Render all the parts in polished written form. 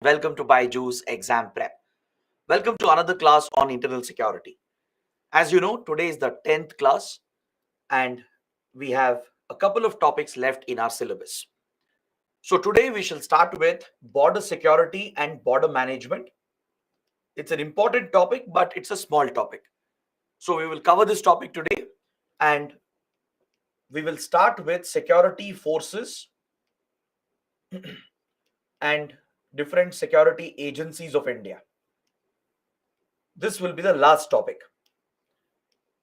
Welcome to Byju's Exam Prep. Welcome to another class on internal security. As you know, today is the 10th class and we have a couple of topics left in our syllabus. So today we shall start with border security and border management. It's an important topic, but it's a small topic. So we will cover this topic today and we will start with security forces and different security agencies of India. This will be the last topic.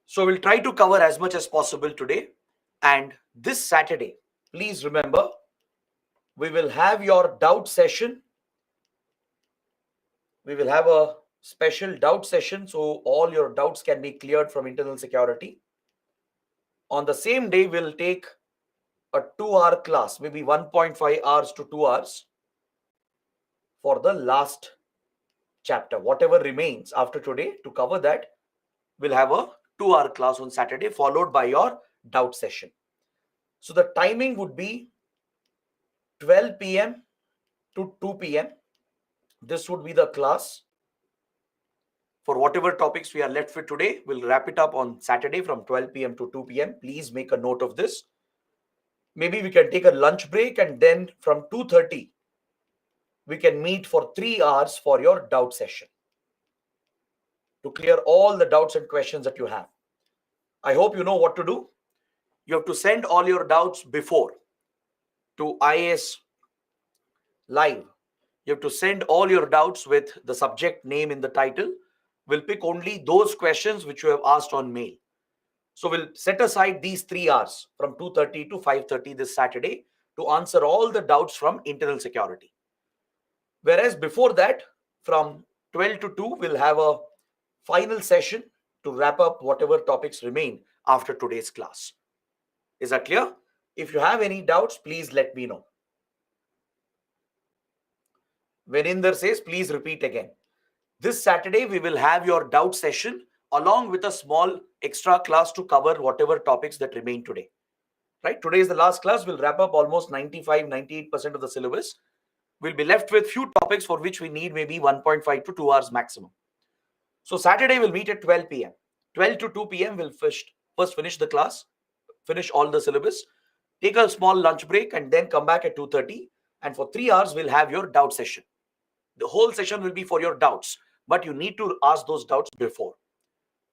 So we'll try to cover as much as possible today. And this Saturday, please remember, we will have your doubt session. We will have a special doubt session so all your doubts can be cleared from internal security. On the same day, we'll take a 2-hour class, maybe 1.5 hours to 2 hours for the last chapter. Whatever remains after today to cover that, we'll have a 2-hour class on Saturday followed by your doubt session. So the timing would be 12 p.m. to 2 p.m. This would be the class. For whatever topics we are left with today, we'll wrap it up on Saturday from 12 p.m. to 2 p.m. Please make a note of this. Maybe we can take a lunch break and then from 2:30, we can meet for 3 hours for your doubt session to clear all the doubts and questions that you have. I hope you know what to do. You have to send all your doubts before to IAS Live. You have to send all your doubts with the subject name in the title. We'll pick only those questions which you have asked on mail. So we'll set aside these 3 hours from 2:30 to 5:30 this Saturday to answer all the doubts from internal security. Whereas before that, from 12 to 2, we'll have a final session to wrap up whatever topics remain after today's class. Is that clear? If you have any doubts, please let me know. Veninder says, please repeat again. This Saturday, we will have your doubt session along with a small extra class to cover whatever topics that remain today. Right? Today is the last class. We'll wrap up almost 98% of the syllabus. We'll be left with few topics for which we need maybe 1.5 to 2 hours maximum. So Saturday, we'll meet at 12 p.m. 12 to 2 p.m. we'll first finish the class, finish all the syllabus, take a small lunch break, and then come back at 2:30. And for 3 hours, we'll have your doubt session. The whole session will be for your doubts, but you need to ask those doubts before.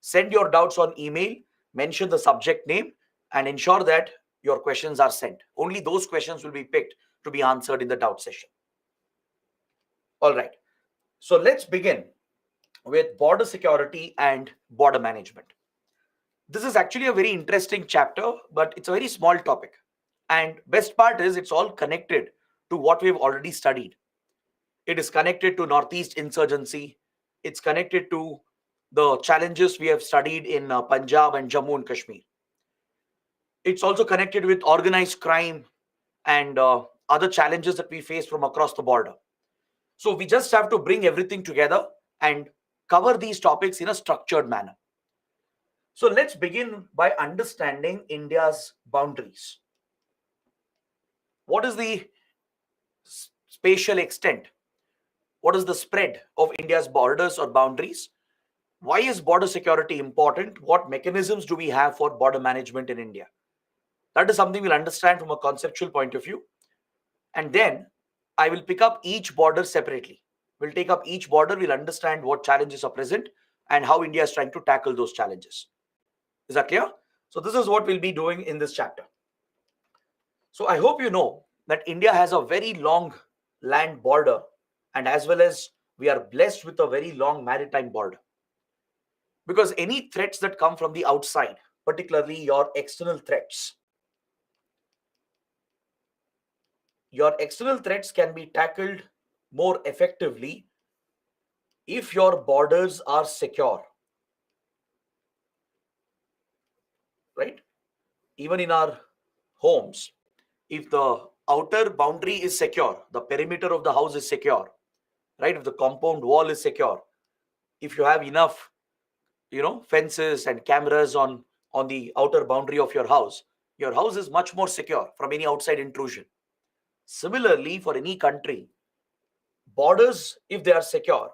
Send your doubts on email, mention the subject name, and ensure that your questions are sent. Only those questions will be picked to be answered in the doubt session. All right. So let's begin with border security and border management. This is actually a very interesting chapter, but it's a very small topic. And best part is it's all connected to what we've already studied. It is connected to Northeast insurgency. It's connected to the challenges we have studied in Punjab and Jammu and Kashmir. It's also connected with organized crime and other challenges that we face from across the border. So we just have to bring everything together and cover these topics in a structured manner. So let's begin by understanding India's boundaries. What is the spatial extent? What is the spread of India's borders or boundaries? Why is border security important? What mechanisms do we have for border management in India? That is something we'll understand from a conceptual point of view. And then I will pick up each border separately. We'll take up each border, we'll understand what challenges are present and how India is trying to tackle those challenges. Is that clear? So this is what we'll be doing in this chapter. So I hope you know that India has a very long land border, and as well as we are blessed with a very long maritime border. Because any threats that come from the outside, particularly your external threats can be tackled more effectively if your borders are secure. Right? Even in our homes, if the outer boundary is secure, the perimeter of the house is secure, right? If the compound wall is secure, if you have enough, fences and cameras on the outer boundary of your house is much more secure from any outside intrusion. Similarly, for any country, borders, if they are secure,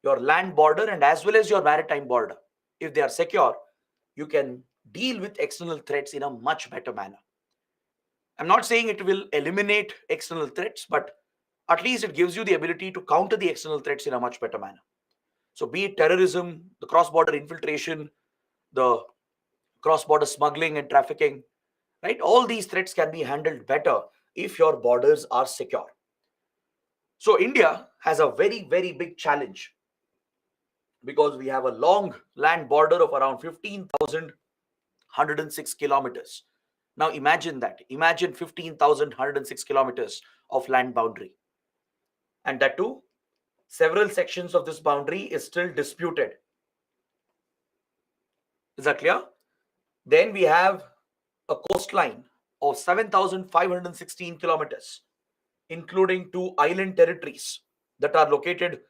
your land border and as well as your maritime border, if they are secure, you can deal with external threats in a much better manner. I'm not saying it will eliminate external threats, but at least it gives you the ability to counter the external threats in a much better manner. So be it terrorism, the cross-border infiltration, the cross-border smuggling and trafficking, right? All these threats can be handled better if your borders are secure. So India has a very, very big challenge because we have a long land border of around 15,106 kilometers. Now imagine that. Imagine 15,106 kilometers of land boundary. And that too, several sections of this boundary is still disputed. Is that clear? Then we have a coastline of 7,516 kilometers, including 2 island territories that are located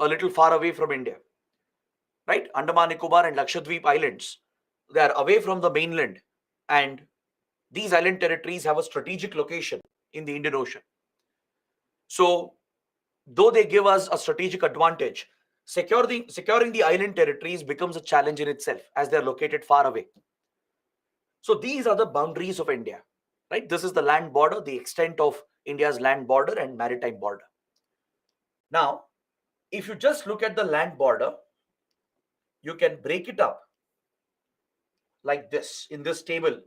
a little far away from India. Right? Andaman Nicobar and Lakshadweep Islands. They are away from the mainland, and these island territories have a strategic location in the Indian Ocean. So, though they give us a strategic advantage, securing the island territories becomes a challenge in itself as they are located far away. So, these are the boundaries of India. Right? This is the land border, the extent of India's land border and maritime border. Now, if you just look at the land border, you can break it up like this. In this table,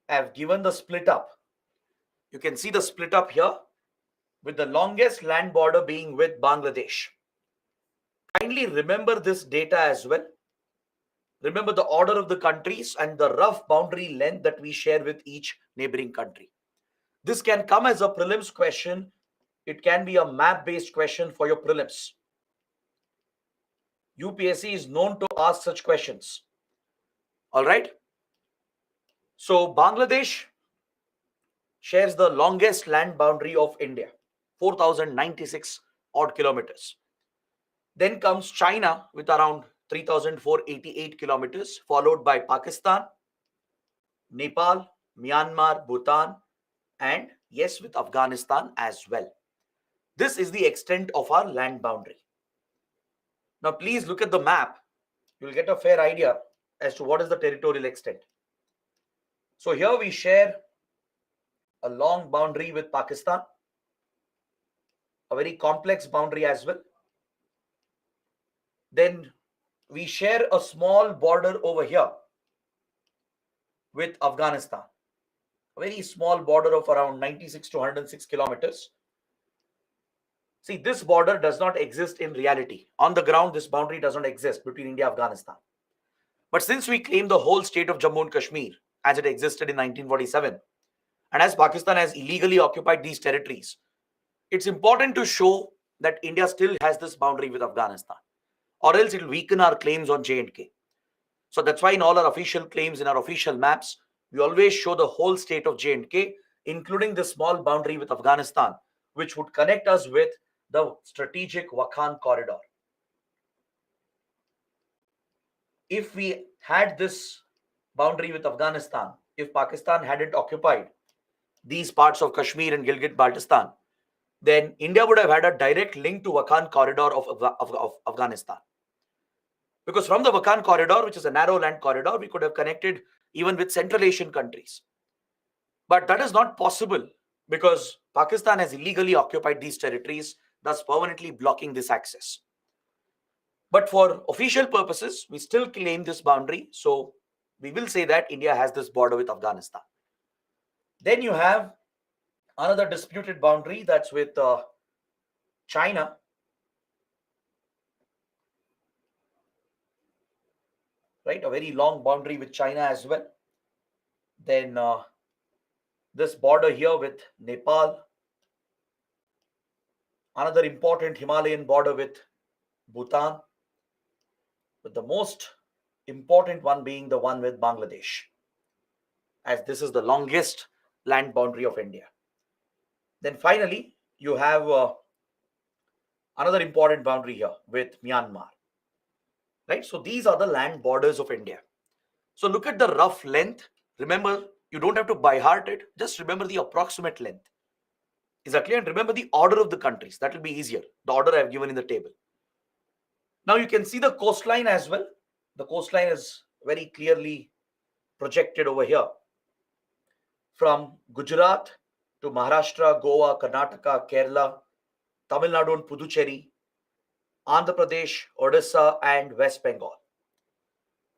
I have given the split up. You can see the split up here with the longest land border being with Bangladesh. Kindly remember this data as well. Remember the order of the countries and the rough boundary length that we share with each neighboring country. This can come as a prelims question. It can be a map-based question for your prelims. UPSC is known to ask such questions. All right. So Bangladesh shares the longest land boundary of India, 4,096 odd kilometers. Then comes China with around 3,488 kilometers, followed by Pakistan, Nepal, Myanmar, Bhutan, and yes, with Afghanistan as well. This is the extent of our land boundary. Now, please look at the map. You'll get a fair idea as to what is the territorial extent. So here we share a long boundary with Pakistan, a very complex boundary as well. Then we share a small border over here with Afghanistan, a very small border of around 96 to 106 kilometers. See, this border does not exist in reality. On the ground, this boundary does not exist between India and Afghanistan. But since we claim the whole state of Jammu and Kashmir as it existed in 1947, and as Pakistan has illegally occupied these territories, it's important to show that India still has this boundary with Afghanistan, or else it will weaken our claims on J&K. So that's why in all our official claims, in our official maps, we always show the whole state of J&K, including the small boundary with Afghanistan, which would connect us with the strategic Wakhan corridor. If we had this boundary with Afghanistan, if Pakistan hadn't occupied these parts of Kashmir and Gilgit-Baltistan, then India would have had a direct link to Wakhan corridor of Afghanistan. Because from the Wakhan corridor, which is a narrow land corridor, we could have connected even with Central Asian countries. But that is not possible because Pakistan has illegally occupied these territories, thus permanently blocking this access. But for official purposes, we still claim this boundary. So we will say that India has this border with Afghanistan. Then you have another disputed boundary that's with China. Right, a very long boundary with China as well. Then this border here with Nepal. Another important Himalayan border with Bhutan. But the most important one being the one with Bangladesh, as this is the longest land boundary of India. Then finally, you have another important boundary here with Myanmar. Right? So these are the land borders of India. So look at the rough length. Remember, you don't have to by heart it. Just remember the approximate length. Is that clear? And remember the order of the countries. That will be easier. The order I've given in the table. Now you can see the coastline as well. The coastline is very clearly projected over here. From Gujarat to Maharashtra, Goa, Karnataka, Kerala, Tamil Nadu and Puducherry, Andhra Pradesh, Odisha, and West Bengal.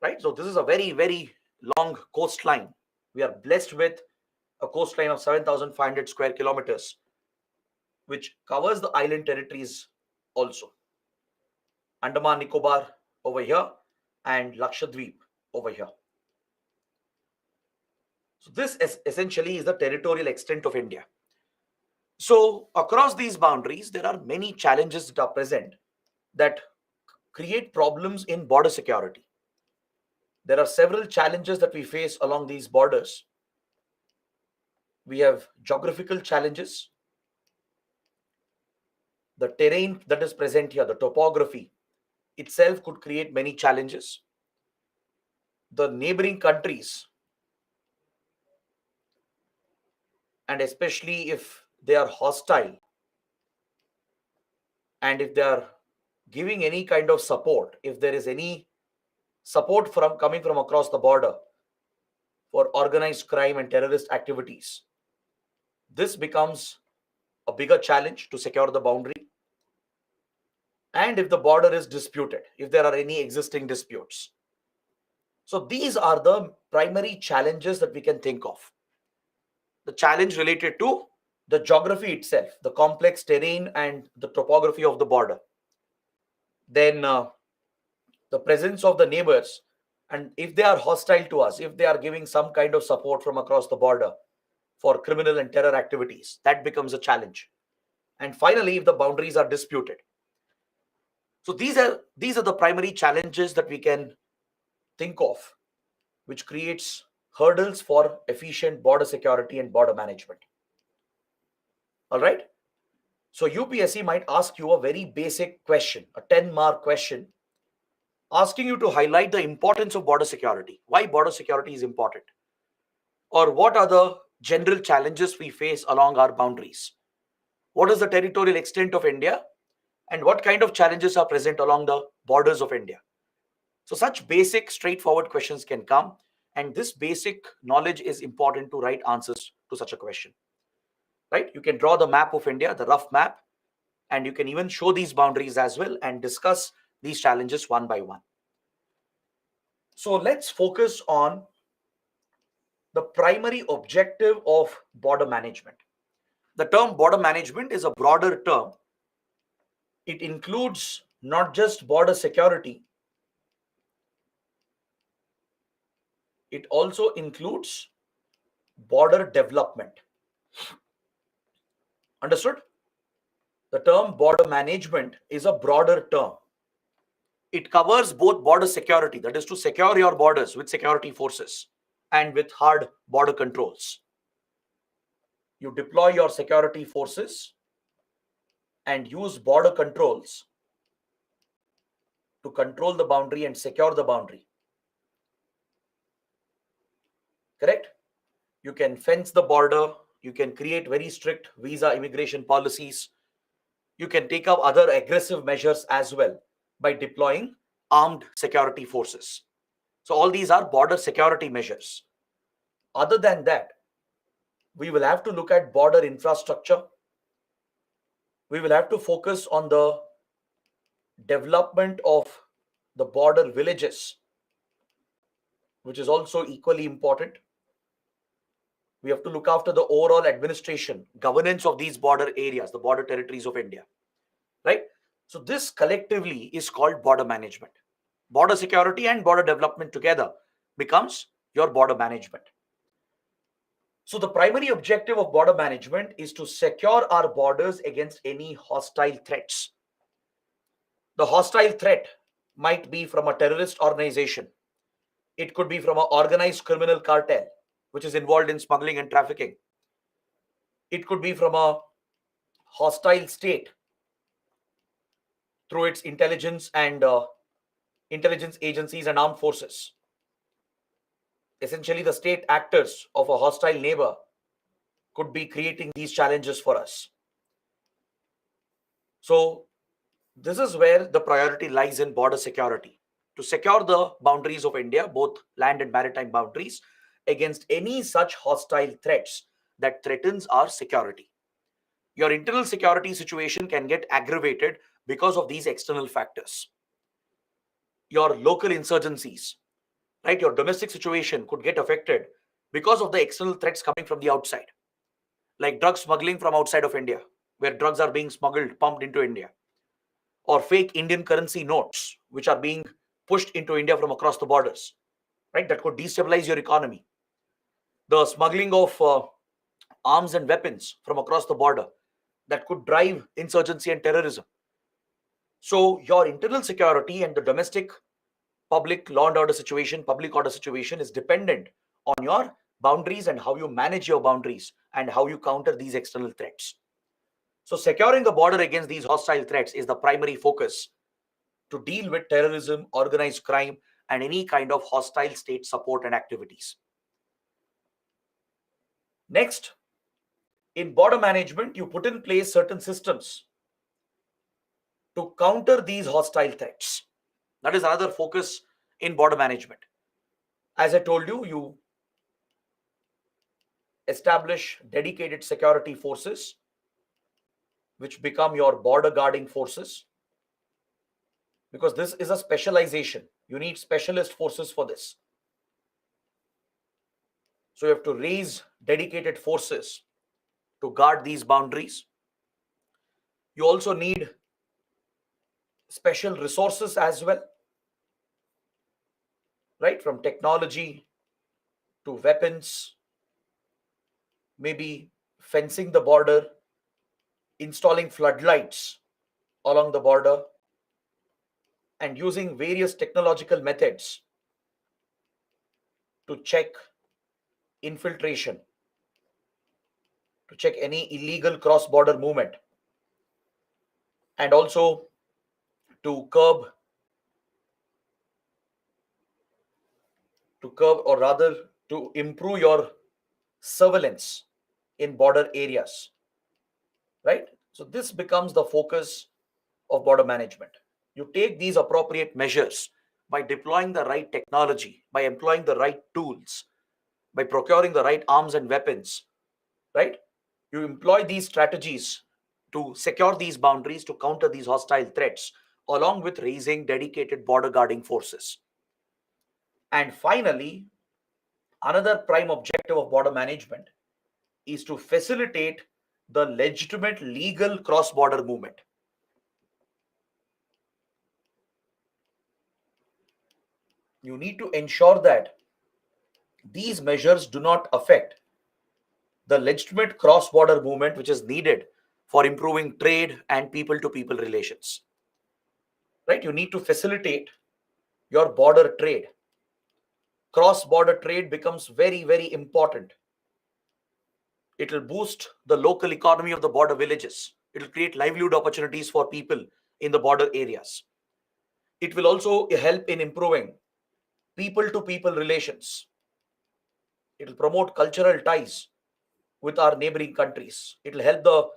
Right? So this is a very, very long coastline. We are blessed with a coastline of 7,500 square kilometers, which covers the island territories also. Andaman Nicobar over here and Lakshadweep over here. So this is essentially is the territorial extent of India. So across these boundaries, there are many challenges that are present that create problems in border security. There are several challenges that we face along these borders. We have geographical challenges. The terrain that is present here, the topography itself could create many challenges. The neighboring countries, and especially if they are hostile and if they are giving any kind of support, if there is any support from coming from across the border for organized crime and terrorist activities, this becomes a bigger challenge to secure the boundary. And if the border is disputed, if there are any existing disputes. So these are the primary challenges that we can think of. The challenge related to the geography itself, the complex terrain and the topography of the border. Then the presence of the neighbors, and if they are hostile to us, if they are giving some kind of support from across the border for criminal and terror activities, that becomes a challenge. And finally, if the boundaries are disputed. So these are the primary challenges that we can think of, which creates hurdles for efficient border security and border management. All right. So UPSC might ask you a very basic question, a 10-mark question, asking you to highlight the importance of border security. Why border security is important? Or what are the general challenges we face along our boundaries? What is the territorial extent of India? And what kind of challenges are present along the borders of India? So such basic, straightforward questions can come. And this basic knowledge is important to write answers to such a question. Right? You can draw the map of India, the rough map, and you can even show these boundaries as well and discuss these challenges one by one. So let's focus on the primary objective of border management. The term border management is a broader term. It includes not just border security, it also includes border development. Understood? The term border management is a broader term. It covers both border security, that is to secure your borders with security forces and with hard border controls. You deploy your security forces and use border controls to control the boundary and secure the boundary. Correct? You can fence the border. You can create very strict visa immigration policies. You can take up other aggressive measures as well by deploying armed security forces. So all these are border security measures. Other than that, we will have to look at border infrastructure. We will have to focus on the development of the border villages, which is also equally important. We have to look after the overall administration, governance of these border areas, the border territories of India, right? So this collectively is called border management. Border security and border development together becomes your border management. So the primary objective of border management is to secure our borders against any hostile threats. The hostile threat might be from a terrorist organization. It could be from an organized criminal cartel, which is involved in smuggling and trafficking. It could be from a hostile state through its intelligence and intelligence agencies and armed forces. Essentially, the state actors of a hostile neighbor could be creating these challenges for us. So this is where the priority lies in border security, to secure the boundaries of India, both land and maritime boundaries, against any such hostile threats that threatens our security. Your internal security situation can get aggravated because of these external factors. Your local insurgencies, right? Your domestic situation could get affected because of the external threats coming from the outside, like drug smuggling from outside of India, where drugs are being smuggled, pumped into India, or fake Indian currency notes, which are being pushed into India from across the borders, right? That could destabilize your economy. The smuggling of arms and weapons from across the border that could drive insurgency and terrorism. So, your internal security and the domestic public law and order situation, public order situation is dependent on your boundaries and how you manage your boundaries and how you counter these external threats. So, securing the border against these hostile threats is the primary focus to deal with terrorism, organized crime, and any kind of hostile state support and activities. Next, in border management, you put in place certain systems to counter these hostile threats. That is another focus in border management. As I told you, you establish dedicated security forces which become your border guarding forces, because this is a specialization. You need specialist forces for this. So you have to raise dedicated forces to guard these boundaries. You also need special resources as well, right? From technology to weapons, maybe fencing the border, installing floodlights along the border, and using various technological methods to check infiltration, to check any illegal cross border movement, and also to curb or rather to improve your surveillance in border areas, right? So this becomes the focus of border management. You take these appropriate measures by deploying the right technology, by employing the right tools, by procuring the right arms and weapons, right? You employ these strategies to secure these boundaries, to counter these hostile threats, along with raising dedicated border guarding forces. And finally, another prime objective of border management is to facilitate the legitimate legal cross border movement. You need to ensure that these measures do not affect the legitimate cross border movement which is needed for improving trade and people to people relations. Right? You need to facilitate your border trade. Cross border trade becomes very, very important. It will boost the local economy of the border villages. It will create livelihood opportunities for people in the border areas. It will also help in improving people to people relations. It will promote cultural ties with our neighboring countries. It will help the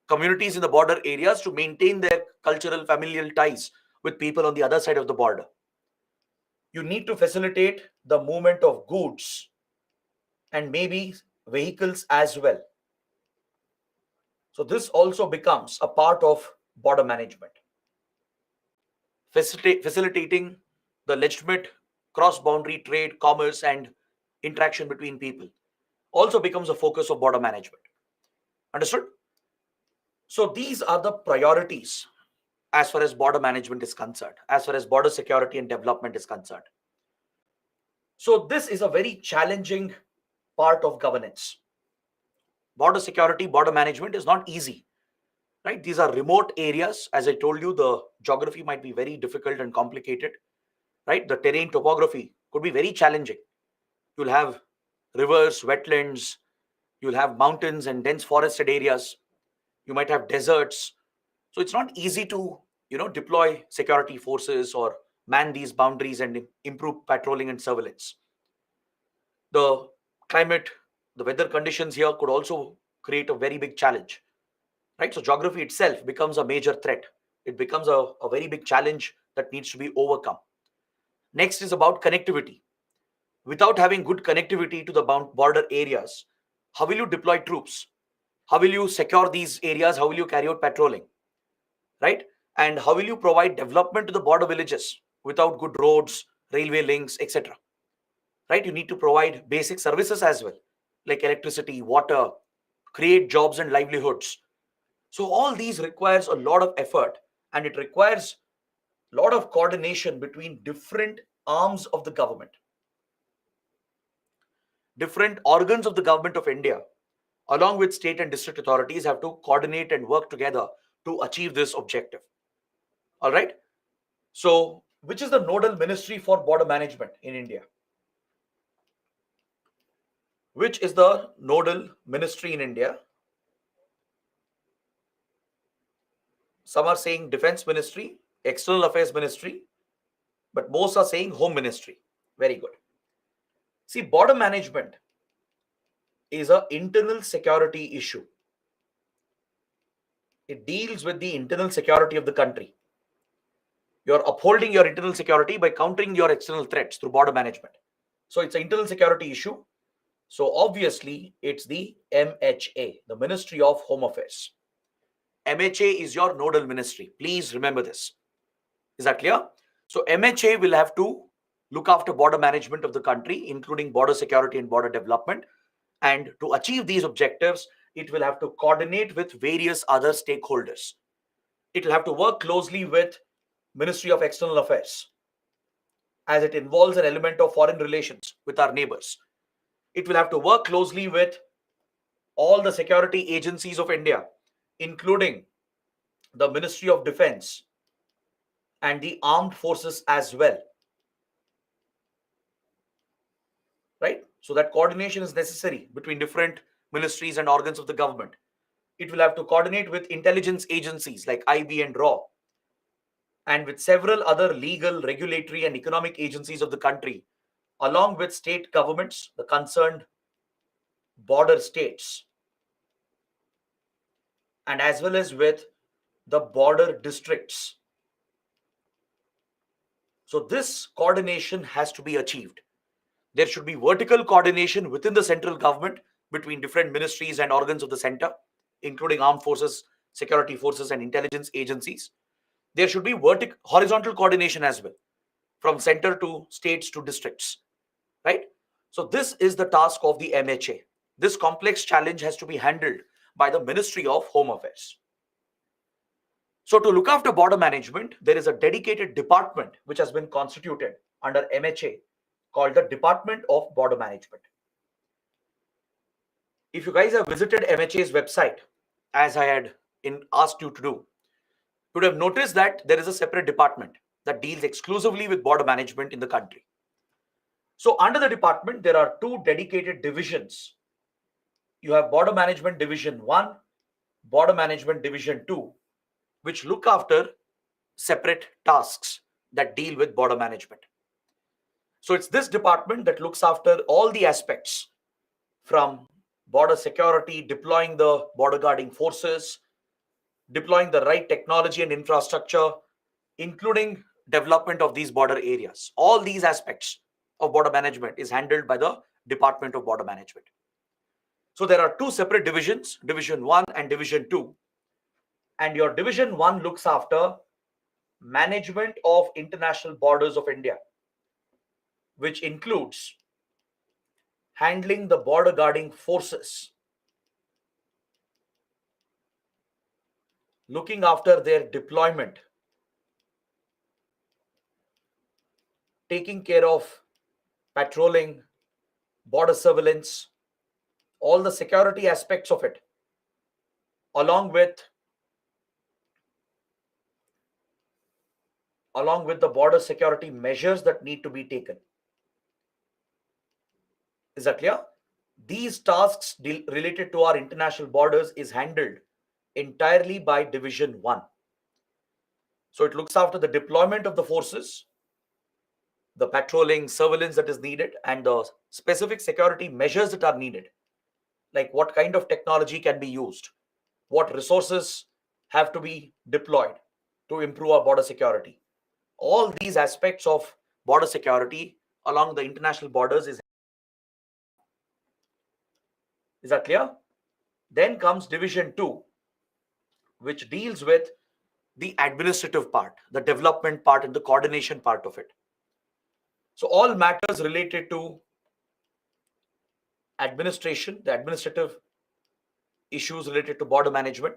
communities in the border areas to maintain their cultural familial ties with people on the other side of the border. You need to facilitate the movement of goods and maybe vehicles as well. So this also becomes a part of border management. Facilitating the legitimate cross-boundary trade, commerce, and interaction between people also becomes a focus of border management. Understood? So these are the priorities as far as border management is concerned, as far as border security and development is concerned. So this is a very challenging part of governance. Border security, border management is not easy, right? These are remote areas. As I told you, the geography might be very difficult and complicated, right? The terrain topography could be very challenging. You'll have rivers, wetlands, you'll have mountains and dense forested areas. You might have deserts. So it's not easy to, deploy security forces or man these boundaries and improve patrolling and surveillance. The climate, the weather conditions here could also create a very big challenge. right? So geography itself becomes a major threat. It becomes a very big challenge that needs to be overcome. Next is about connectivity. Without having good connectivity to the border areas, how will you deploy troops? How will you secure these areas? How will you carry out patrolling? Right? And how will you provide development to the border villages without good roads, railway links, etc.? Right? You need to provide basic services as well, like electricity, water, create jobs and livelihoods. So all these requires a lot of effort, and it requires a lot of coordination between different arms of the government, different organs of the government of India, along with state and district authorities, have to coordinate and work together to achieve this objective. All right. So, which is the nodal ministry for border management in India? Which is the nodal ministry in India? Some are saying Defense Ministry, External Affairs Ministry, but most are saying Home Ministry. Very good. See, border management is an internal security issue. It deals with the internal security of the country. You're upholding your internal security by countering your external threats through border management. So it's an internal security issue. So obviously, it's the MHA, the Ministry of Home Affairs. MHA is your nodal ministry. Please remember this. Is that clear? So MHA will have to look after border management of the country, including border security and border development. And to achieve these objectives, it will have to coordinate with various other stakeholders. It will have to work closely with Ministry of External Affairs, as it involves an element of foreign relations with our neighbors. It will have to work closely with all the security agencies of India, including the Ministry of Defense and the armed forces as well. Right? So that coordination is necessary between different ministries and organs of the government. It will have to coordinate with intelligence agencies like IB and RAW, and with several other legal, regulatory, and economic agencies of the country, along with state governments, the concerned border states, and as well as with the border districts. So this coordination has to be achieved. There should be vertical coordination within the central government between different ministries and organs of the center, including armed forces, security forces, and intelligence agencies. There should be horizontal coordination as well, from center to states to districts, right? So this is the task of the MHA. This complex challenge has to be handled by the Ministry of Home Affairs. So to look after border management, there is a dedicated department which has been constituted under MHA called the Department of Border Management. If you guys have visited MHA's website, as I had asked you to do, you would have noticed that there is a separate department that deals exclusively with border management in the country. So under the department, there are two dedicated divisions. You have Border Management Division 1, Border Management Division 2, which look after separate tasks that deal with border management. So it's this department that looks after all the aspects, from border security, deploying the border guarding forces, deploying the right technology and infrastructure, including development of these border areas. All these aspects of border management is handled by the Department of Border Management. So there are two separate divisions, Division 1 and Division 2. And your Division 1 looks after management of international borders of India, which includes handling the border guarding forces, looking after their deployment, taking care of patrolling, border surveillance, all the security aspects of it, along with the border security measures that need to be taken. Is that clear? These tasks related to our international borders is handled entirely by Division 1. So it looks after the deployment of the forces, the patrolling, surveillance that is needed, and the specific security measures that are needed, like what kind of technology can be used, what resources have to be deployed to improve our border security. All these aspects of border security along the international borders is that clear? Then comes Division 2, which deals with the administrative part, the development part, and the coordination part of it. So all matters related to administration, the administrative issues related to border management,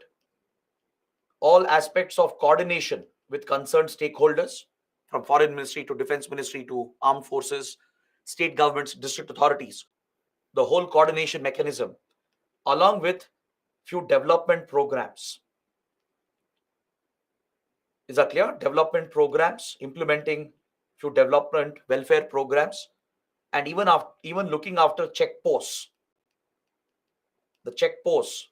all aspects of coordination with concerned stakeholders, from foreign ministry to defense ministry to armed forces, state governments, district authorities, the whole coordination mechanism, along with few development programs. Is that clear? Development programs, implementing few development welfare programs, and even looking after checkposts, the checkposts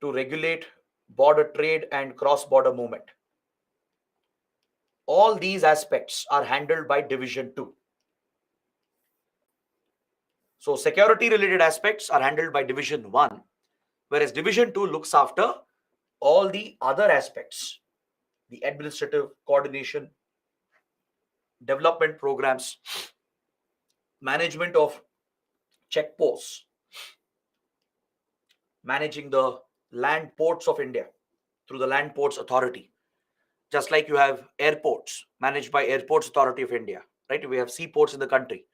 to regulate border trade and cross-border movement. All these aspects are handled by Division 2. So security related aspects are handled by Division 1, whereas Division 2 looks after all the other aspects, the administrative coordination, development programs, management of checkposts, managing the land ports of India through the Land Ports Authority. Just like you have airports managed by Airports Authority of India, right? We have seaports in the country.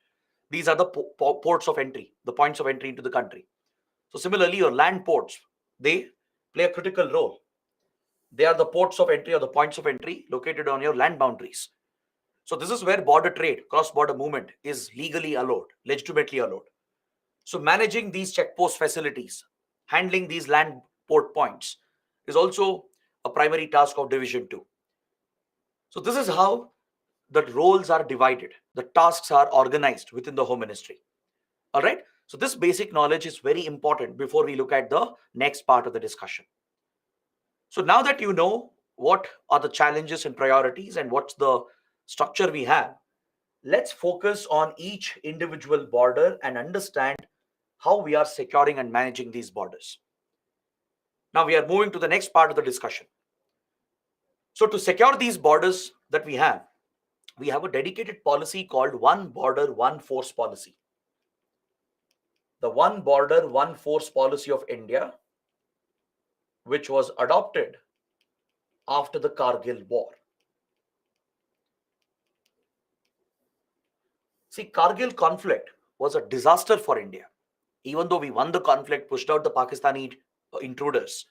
These are the ports of entry, the points of entry into the country. So similarly, your land ports, they play a critical role. They are the ports of entry or the points of entry located on your land boundaries. So this is where border trade, cross-border movement is legally allowed, legitimately allowed. So managing these checkpost facilities, handling these land port points is also a primary task of Division 2. So this is how the roles are divided, the tasks are organized within the Home Ministry. All right. So this basic knowledge is very important before we look at the next part of the discussion. So now that you know what are the challenges and priorities and what's the structure we have, let's focus on each individual border and understand how we are securing and managing these borders. Now we are moving to the next part of the discussion. So to secure these borders that we have a dedicated policy called One Border, One Force policy. The One Border, One Force policy of India, which was adopted after the Kargil War. See, Kargil conflict was a disaster for India. Even though we won the conflict, pushed out the Pakistani intruders,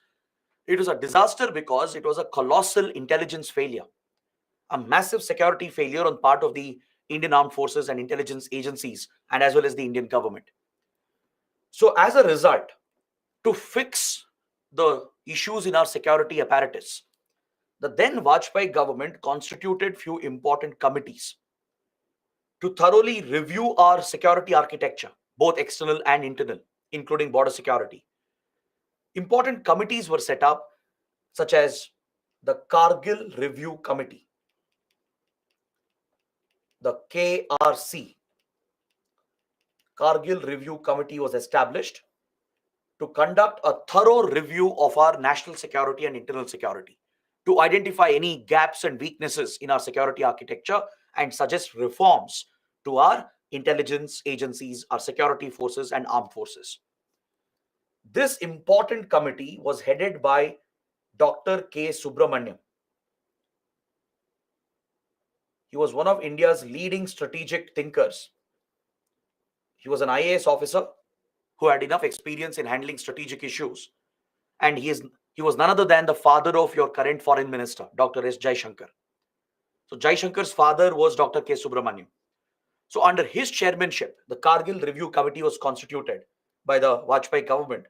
it was a disaster because it was a colossal intelligence failure, a massive security failure on part of the Indian armed forces and intelligence agencies, and as well as the Indian government. So as a result, to fix the issues in our security apparatus, the then Vajpayee government constituted few important committees to thoroughly review our security architecture, both external and internal, including border security. Important committees were set up, such as the Kargil Review Committee, the KRC. Kargil Review Committee was established to conduct a thorough review of our national security and internal security, to identify any gaps and weaknesses in our security architecture and suggest reforms to our intelligence agencies, our security forces, and armed forces. This important committee was headed by Dr. K. Subramaniam. He was one of India's leading strategic thinkers. He was an IAS officer who had enough experience in handling strategic issues. And he was none other than the father of your current foreign minister, Dr. S. Jaishankar. So Jaishankar's father was Dr. K. Subramaniam. So under his chairmanship, the Kargil Review Committee was constituted by the Vajpayee government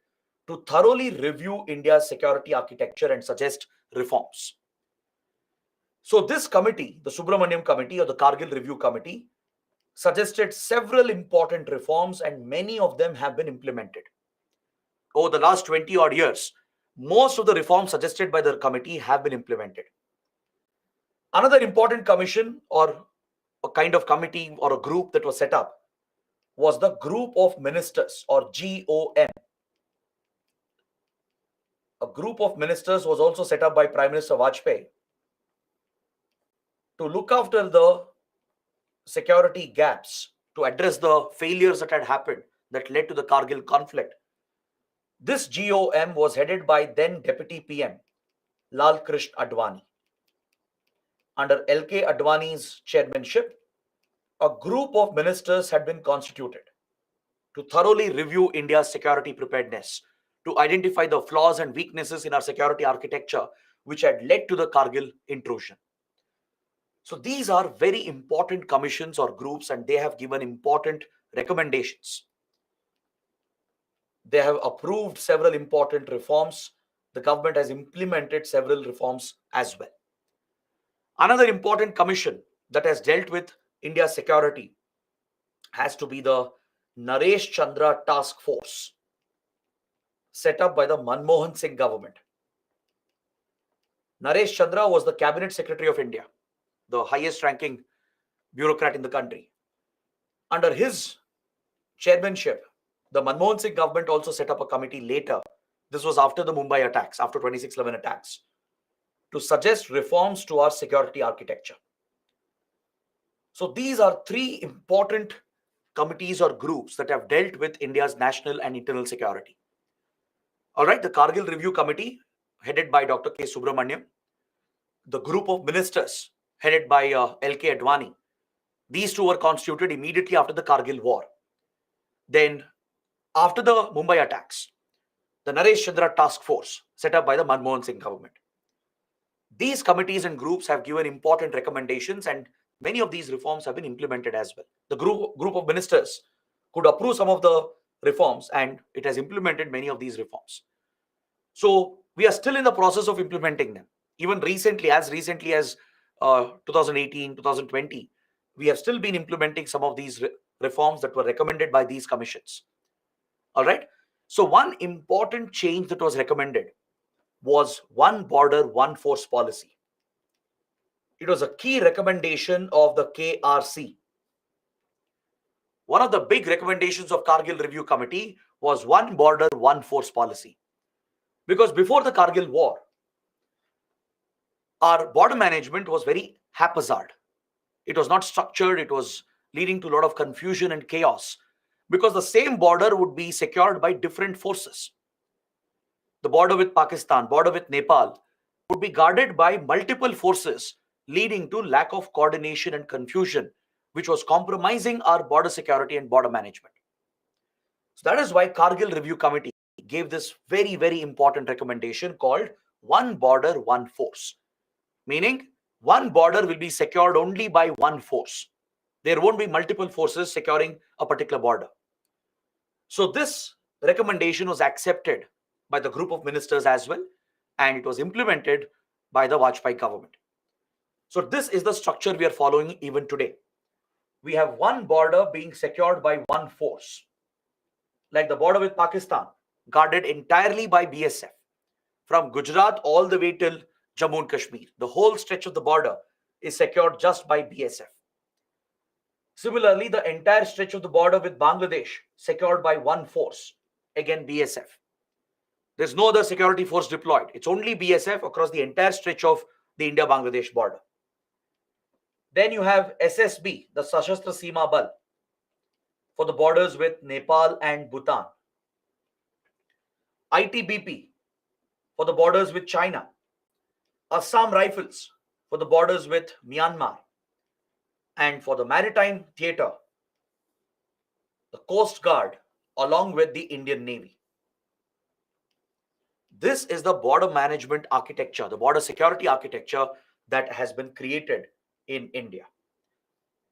to thoroughly review India's security architecture and suggest reforms. So this committee, the Subramaniam Committee or the Kargil Review Committee, suggested several important reforms, and many of them have been implemented. Over the last 20 odd years, most of the reforms suggested by the committee have been implemented. Another important commission or a kind of committee or a group that was set up was the Group of Ministers, or GOM. a group of ministers was also set up by Prime Minister Vajpayee to look after the security gaps, to address the failures that had happened that led to the Kargil conflict. This GOM was headed by then Deputy PM Lal Krishna Advani. Under LK Advani's chairmanship, a group of ministers had been constituted to thoroughly review India's security preparedness, to identify the flaws and weaknesses in our security architecture which had led to the Kargil intrusion. So these are very important commissions or groups, and they have given important recommendations. They have approved several important reforms. The government has implemented several reforms as well. Another important commission that has dealt with India's security has to be the Naresh Chandra Task Force, set up by the Manmohan Singh government. Naresh Chandra was the Cabinet Secretary of India, the highest ranking bureaucrat in the country. Under his chairmanship, the Manmohan Singh government also set up a committee later. This was after the Mumbai attacks, after 26/11 attacks, to suggest reforms to our security architecture. So these are three important committees or groups that have dealt with India's national and internal security. All right, the Kargil Review Committee, headed by Dr. K. Subramaniam, the group of ministers headed by LK Advani. These two were constituted immediately after the Kargil war. Then, after the Mumbai attacks, the Naresh Chandra Task Force, set up by the Manmohan Singh government. These committees and groups have given important recommendations, and many of these reforms have been implemented as well. The group of ministers could approve some of the reforms, and it has implemented many of these reforms. So we are still in the process of implementing them. Even recently as 2018, 2020, we have still been implementing some of these reforms that were recommended by these commissions. All right. So one important change that was recommended was one border, one force policy. It was a key recommendation of the KRC. One of the big recommendations of Kargil Review Committee was one border, one force policy. Because before the Kargil war, our border management was very haphazard. It was not structured. It was leading to a lot of confusion and chaos, because the same border would be secured by different forces. The border with Pakistan, border with Nepal would be guarded by multiple forces, leading to lack of coordination and confusion, which was compromising our border security and border management. So that is why Kargil Review Committee gave this very, very important recommendation called one border, one force. Meaning, one border will be secured only by one force. There won't be multiple forces securing a particular border. So this recommendation was accepted by the group of ministers as well, and it was implemented by the Vajpayee government. So this is the structure we are following even today. We have one border being secured by one force, like the border with Pakistan, guarded entirely by BSF, from Gujarat all the way till Jammu and Kashmir. The whole stretch of the border is secured just by BSF. Similarly, the entire stretch of the border with Bangladesh secured by one force, again BSF. There's no other security force deployed. It's only BSF across the entire stretch of the India-Bangladesh border. Then you have SSB, the Sashastra Seema Bal, for the borders with Nepal and Bhutan. ITBP for the borders with China. Assam Rifles for the borders with Myanmar. And for the maritime theater, the Coast Guard along with the Indian Navy. This is the border management architecture, the border security architecture that has been created in India.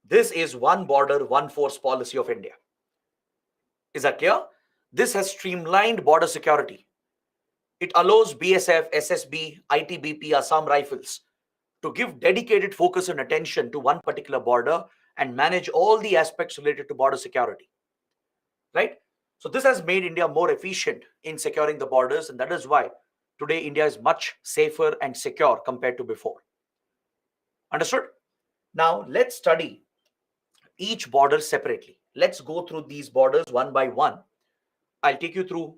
This is one border, one force policy of India. Is that clear? This has streamlined border security. It allows BSF, SSB, ITBP, Assam Rifles to give dedicated focus and attention to one particular border and manage all the aspects related to border security. Right? So this has made India more efficient in securing the borders, and that is why today India is much safer and secure compared to before. Understood? Now let's study each border separately. Let's go through these borders one by one. I'll take you through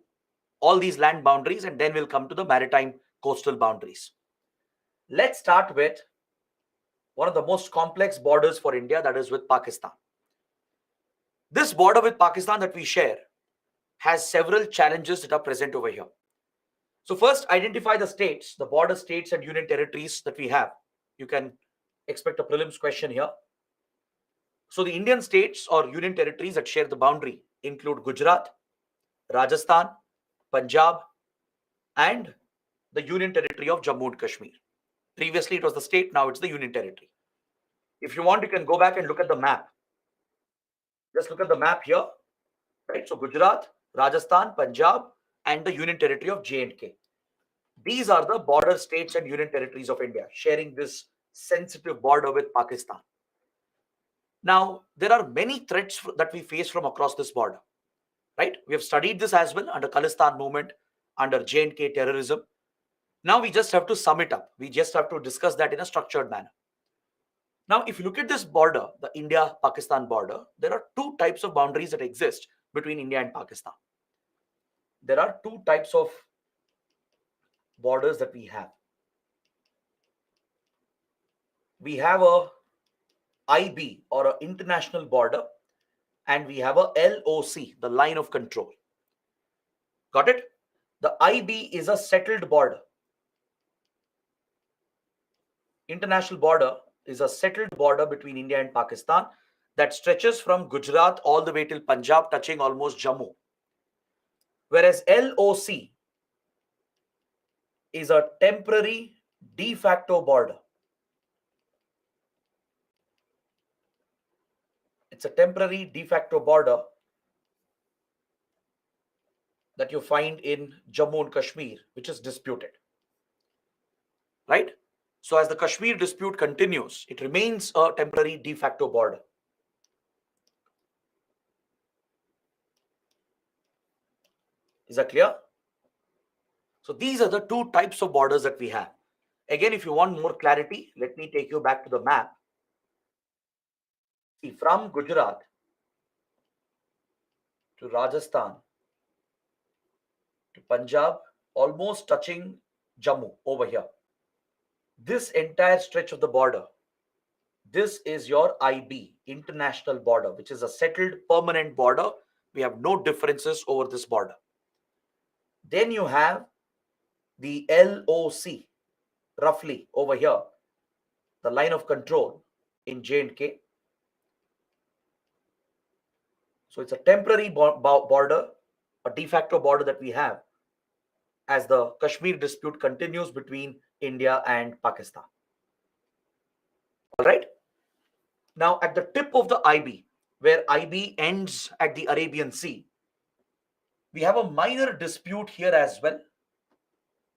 all these land boundaries, and then we'll come to the maritime coastal boundaries. Let's start with one of the most complex borders for India, that is with Pakistan. This border with Pakistan that we share has several challenges that are present over here. So first, identify the states, the border states and union territories that we have. You can expect a prelims question here. So the Indian states or union territories that share the boundary include Gujarat, Rajasthan, Punjab, and the union territory of Jammu and Kashmir. Previously, it was the state, now it's the union territory. If you want, you can go back and look at the map. Just look at the map here, right? So Gujarat, Rajasthan, Punjab, and the union territory of J&K. These are the border states and union territories of India, sharing this sensitive border with Pakistan. Now, there are many threats that we face from across this border, right? We have studied this as well under Khalistan movement, under J&K terrorism. Now we just have to sum it up. We just have to discuss that in a structured manner. Now, if you look at this border, the India-Pakistan border, there are two types of boundaries that exist between India and Pakistan. There are two types of borders that we have. We have a IB or an international border, and we have a LOC, the line of control. Got it? The IB is a settled border. International border is a settled border between India and Pakistan that stretches from Gujarat all the way till Punjab, touching almost Jammu. Whereas LOC is a temporary de facto border. It's a temporary de facto border that you find in Jammu and Kashmir, which is disputed. Right? So as the Kashmir dispute continues, it remains a temporary de facto border. Is that clear? So these are the two types of borders that we have. Again, if you want more clarity, let me take you back to the map. See, from Gujarat to Rajasthan to Punjab, almost touching Jammu over here. This entire stretch of the border, this is your IB, international border, which is a settled permanent border. We have no differences over this border. Then you have the LOC, roughly over here, the line of control in J&K. So it's a temporary border, a de facto border that we have as the Kashmir dispute continues between India and Pakistan. All right. Now, at the tip of the IB, where IB ends at the Arabian Sea, we have a minor dispute here as well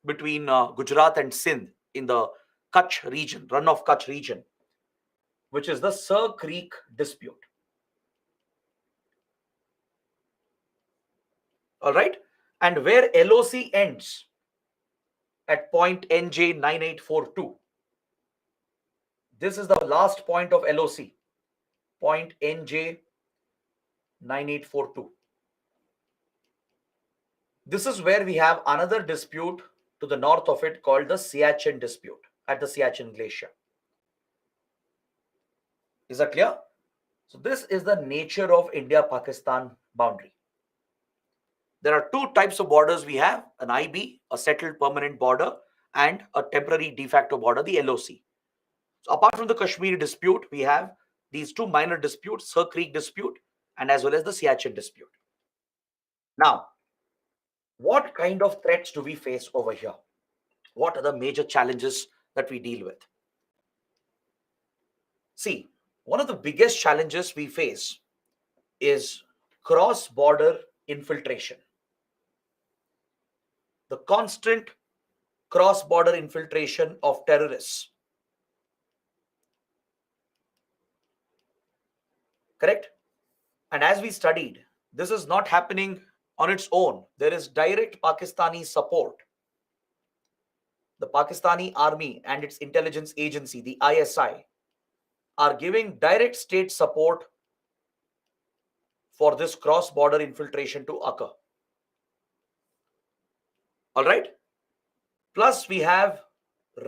between Gujarat and Sindh in the Kutch region, Run of Kutch region, which is the Sir Creek dispute. All right. And where LOC ends at point NJ9842. This is the last point of LOC, point NJ9842. This is where we have another dispute to the north of it called the Siachen dispute at the Siachen Glacier. Is that clear? So this is the nature of India-Pakistan boundary. There are two types of borders we have, an IB, a settled permanent border, and a temporary de facto border, the LOC. So apart from the Kashmir dispute, we have these two minor disputes, Sir Creek dispute and as well as the Siachen dispute. Now, what kind of threats do we face over here? What are the major challenges that we deal with? See, one of the biggest challenges we face is cross-border infiltration. The constant cross-border infiltration of terrorists. Correct? And as we studied, this is not happening on its own. There is direct Pakistani support. The Pakistani army and its intelligence agency, the ISI, are giving direct state support for this cross-border infiltration to occur. All right. Plus, we have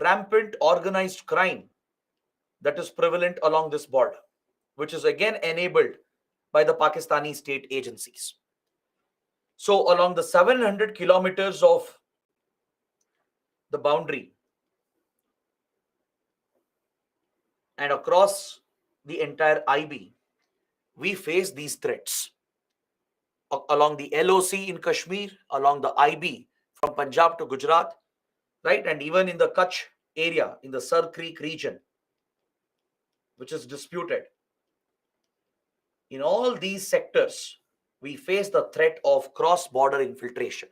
rampant organized crime that is prevalent along this border, which is again enabled by the Pakistani state agencies. So, along the 700 kilometers of the boundary and across the entire IB, we face these threats. Along the LOC in Kashmir, along the IB from Punjab to Gujarat, right? And even in the Kutch area, in the Sar Creek region, which is disputed. In all these sectors, we face the threat of cross-border infiltration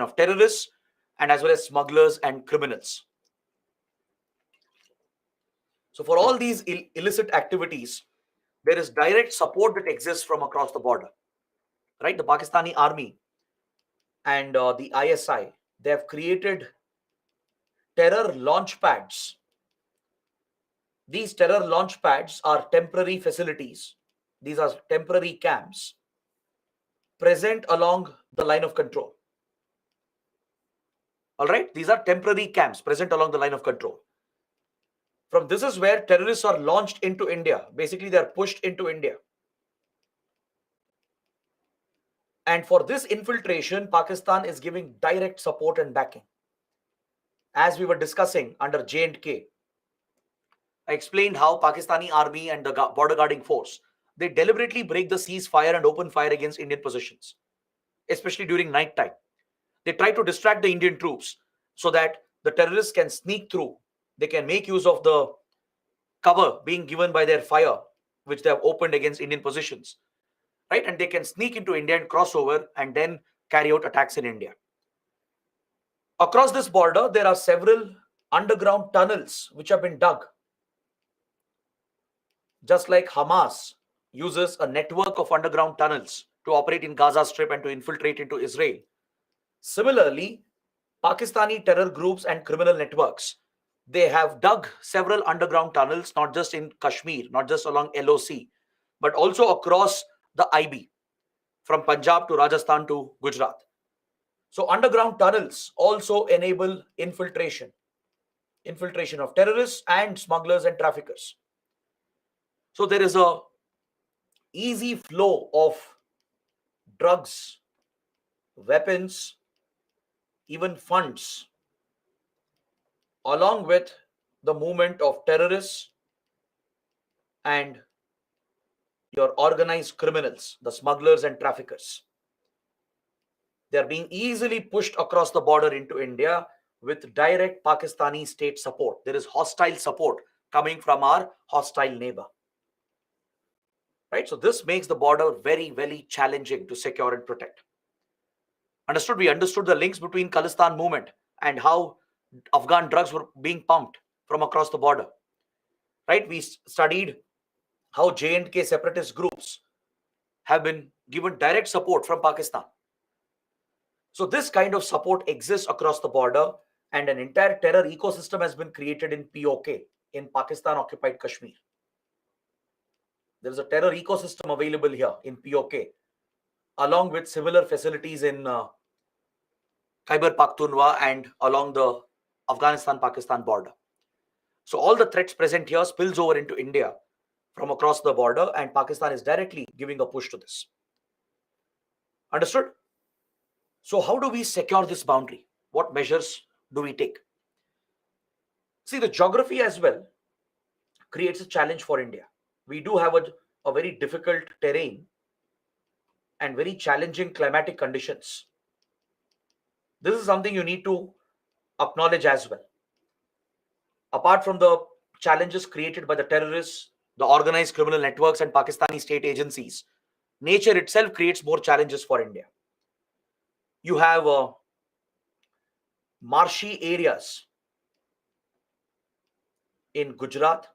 of terrorists, and as well as smugglers and criminals. So for all these illicit activities, there is direct support that exists from across the border, right? The Pakistani army and the ISI, they have created terror launch pads. These terror launch pads are temporary facilities. These are temporary camps present along the line of control. All right, these are temporary camps present along the line of control. From this is where terrorists are launched into India. Basically, they are pushed into India. And for this infiltration, Pakistan is giving direct support and backing. As we were discussing under J&K, I explained how Pakistani army and the border guarding force, they deliberately break the ceasefire and open fire against Indian positions, especially during night time. They try to distract the Indian troops so that the terrorists can sneak through. They can make use of the cover being given by their fire, which they have opened against Indian positions, right? And they can sneak into India and cross over and then carry out attacks in India. Across this border, there are several underground tunnels which have been dug. Just like Hamas uses a network of underground tunnels to operate in Gaza Strip and to infiltrate into Israel. Similarly, Pakistani terror groups and criminal networks, they have dug several underground tunnels, not just in Kashmir, not just along LOC, but also across the IB, from Punjab to Rajasthan to Gujarat. So underground tunnels also enable infiltration of terrorists and smugglers and traffickers. So there is a easy flow of drugs, weapons, even funds, along with the movement of terrorists and your organized criminals, the smugglers and traffickers. They are being easily pushed across the border into India with direct Pakistani state support. There is hostile support coming from our hostile neighbor. Right? So this makes the border very, very challenging to secure and protect. Understood? We understood the links between Khalistan movement and how Afghan drugs were being pumped from across the border. Right? We studied how J&K separatist groups have been given direct support from Pakistan. So this kind of support exists across the border, and an entire terror ecosystem has been created in POK, in Pakistan occupied Kashmir. There is a terror ecosystem available here in POK, along with similar facilities in Khyber Pakhtunkhwa and along the Afghanistan-Pakistan border. So all the threats present here spills over into India from across the border, and Pakistan is directly giving a push to this. Understood? So how do we secure this boundary? What measures do we take? See, the geography as well creates a challenge for India. We do have a very difficult terrain and very challenging climatic conditions. This is something you need to acknowledge as well. Apart from the challenges created by the terrorists, the organized criminal networks and Pakistani state agencies, nature itself creates more challenges for India. You have marshy areas in Gujarat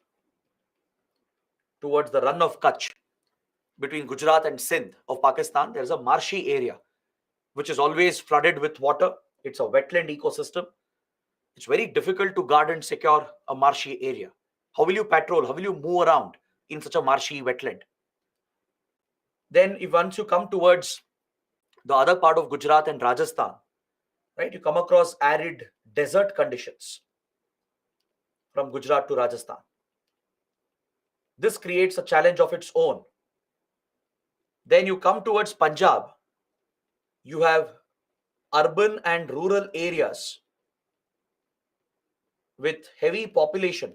towards the run of Kutch, between Gujarat and Sindh of Pakistan. There's a marshy area which is always flooded with water. It's a wetland ecosystem. It's very difficult to guard and secure a marshy area. How will you patrol? How will you move around in such a marshy wetland? Then once you come towards the other part of Gujarat and Rajasthan, right? You come across arid desert conditions from Gujarat to Rajasthan. This creates a challenge of its own. Then you come towards Punjab, you have urban and rural areas with heavy population,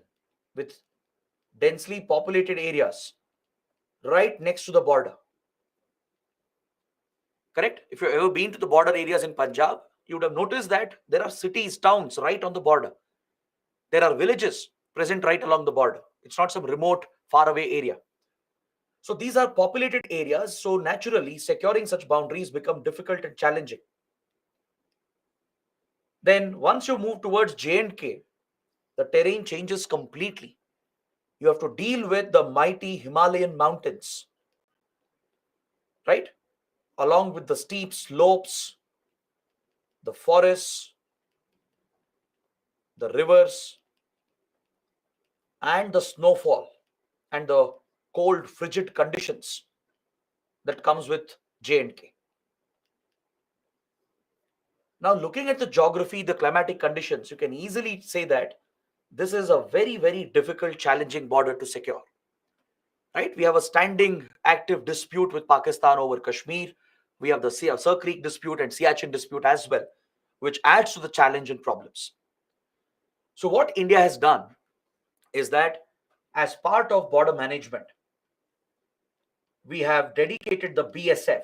with densely populated areas right next to the border. Correct? If you've ever been to the border areas in Punjab, you would have noticed that there are cities, towns right on the border. There are villages present right along the border. It's not some remote, faraway area. So these are populated areas. So naturally, securing such boundaries become difficult and challenging. Then once you move towards J&K, the terrain changes completely. You have to deal with the mighty Himalayan mountains, right? Along with the steep slopes, the forests, the rivers, and the snowfall and the cold, frigid conditions that comes with J&K. Now, looking at the geography, the climatic conditions, you can easily say that this is a very, very difficult, challenging border to secure. Right? We have a standing active dispute with Pakistan over Kashmir. We have the Sir Creek dispute and Siachen dispute as well, which adds to the challenge and problems. So what India has done is that as part of border management, we have dedicated the BSF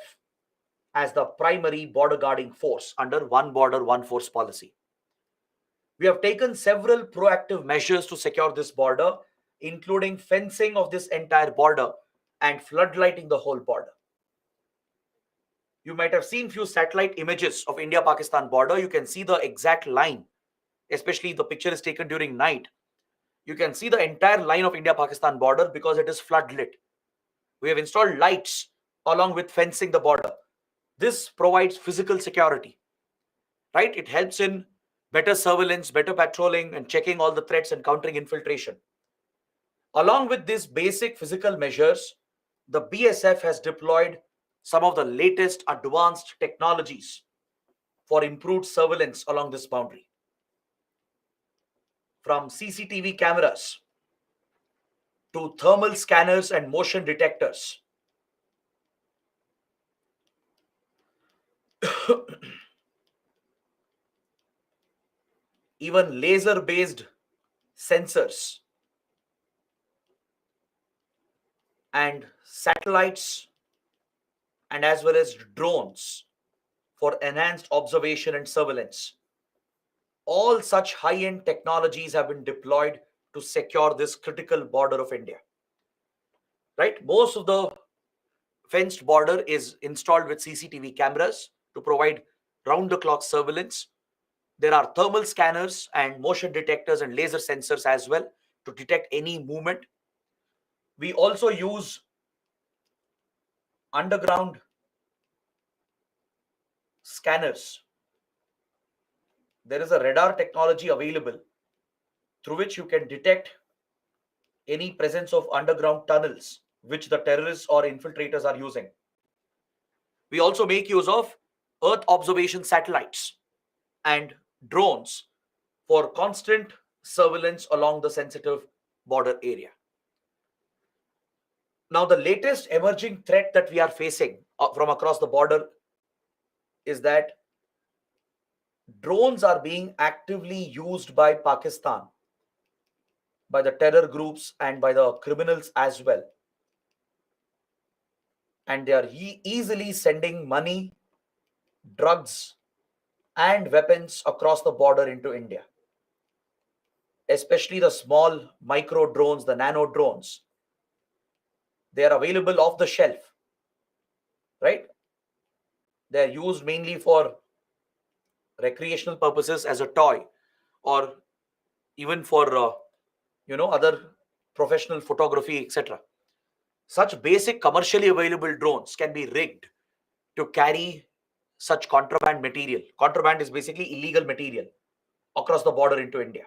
as the primary border guarding force under one border, one force policy. We have taken several proactive measures to secure this border, including fencing of this entire border and floodlighting the whole border. You might have seen few satellite images of India-Pakistan border. You can see the exact line, especially the picture is taken during night. You can see the entire line of India-Pakistan border because it is floodlit. We have installed lights along with fencing the border. This provides physical security, right? It helps in better surveillance, better patrolling, and checking all the threats and countering infiltration. Along with these basic physical measures, the BSF has deployed some of the latest advanced technologies for improved surveillance along this boundary. From CCTV cameras to thermal scanners and motion detectors. Even laser-based sensors and satellites and as well as drones for enhanced observation and surveillance. All such high-end technologies have been deployed to secure this critical border of India. Right? Most of the fenced border is installed with CCTV cameras to provide round-the-clock surveillance. There are thermal scanners and motion detectors and laser sensors as well to detect any movement. We also use underground scanners. There is a radar technology available through which you can detect any presence of underground tunnels which the terrorists or infiltrators are using. We also make use of Earth observation satellites and drones for constant surveillance along the sensitive border area. Now, the latest emerging threat that we are facing from across the border is that drones are being actively used by Pakistan, by the terror groups and by the criminals as well. And they are easily sending money, drugs, and weapons across the border into India. Especially the small micro drones, the nano drones. They are available off the shelf, right? They are used mainly for recreational purposes as a toy, or even for other professional photography, etc. Such basic commercially available drones can be rigged to carry such contraband material. Contraband is basically illegal material across the border into India.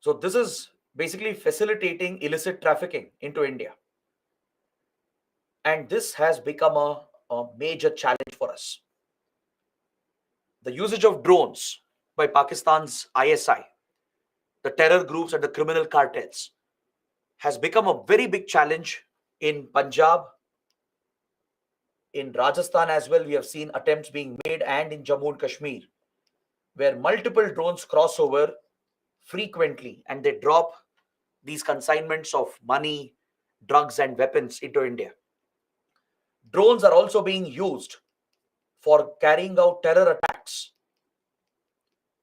So this is basically facilitating illicit trafficking into India. And this has become a major challenge for us. The usage of drones by Pakistan's ISI, the terror groups and the criminal cartels, has become a very big challenge in Punjab, in Rajasthan as well. We have seen attempts being made, and in Jammu and Kashmir, where multiple drones cross over frequently and they drop these consignments of money, drugs, and weapons into India. Drones are also being used for carrying out terror attacks.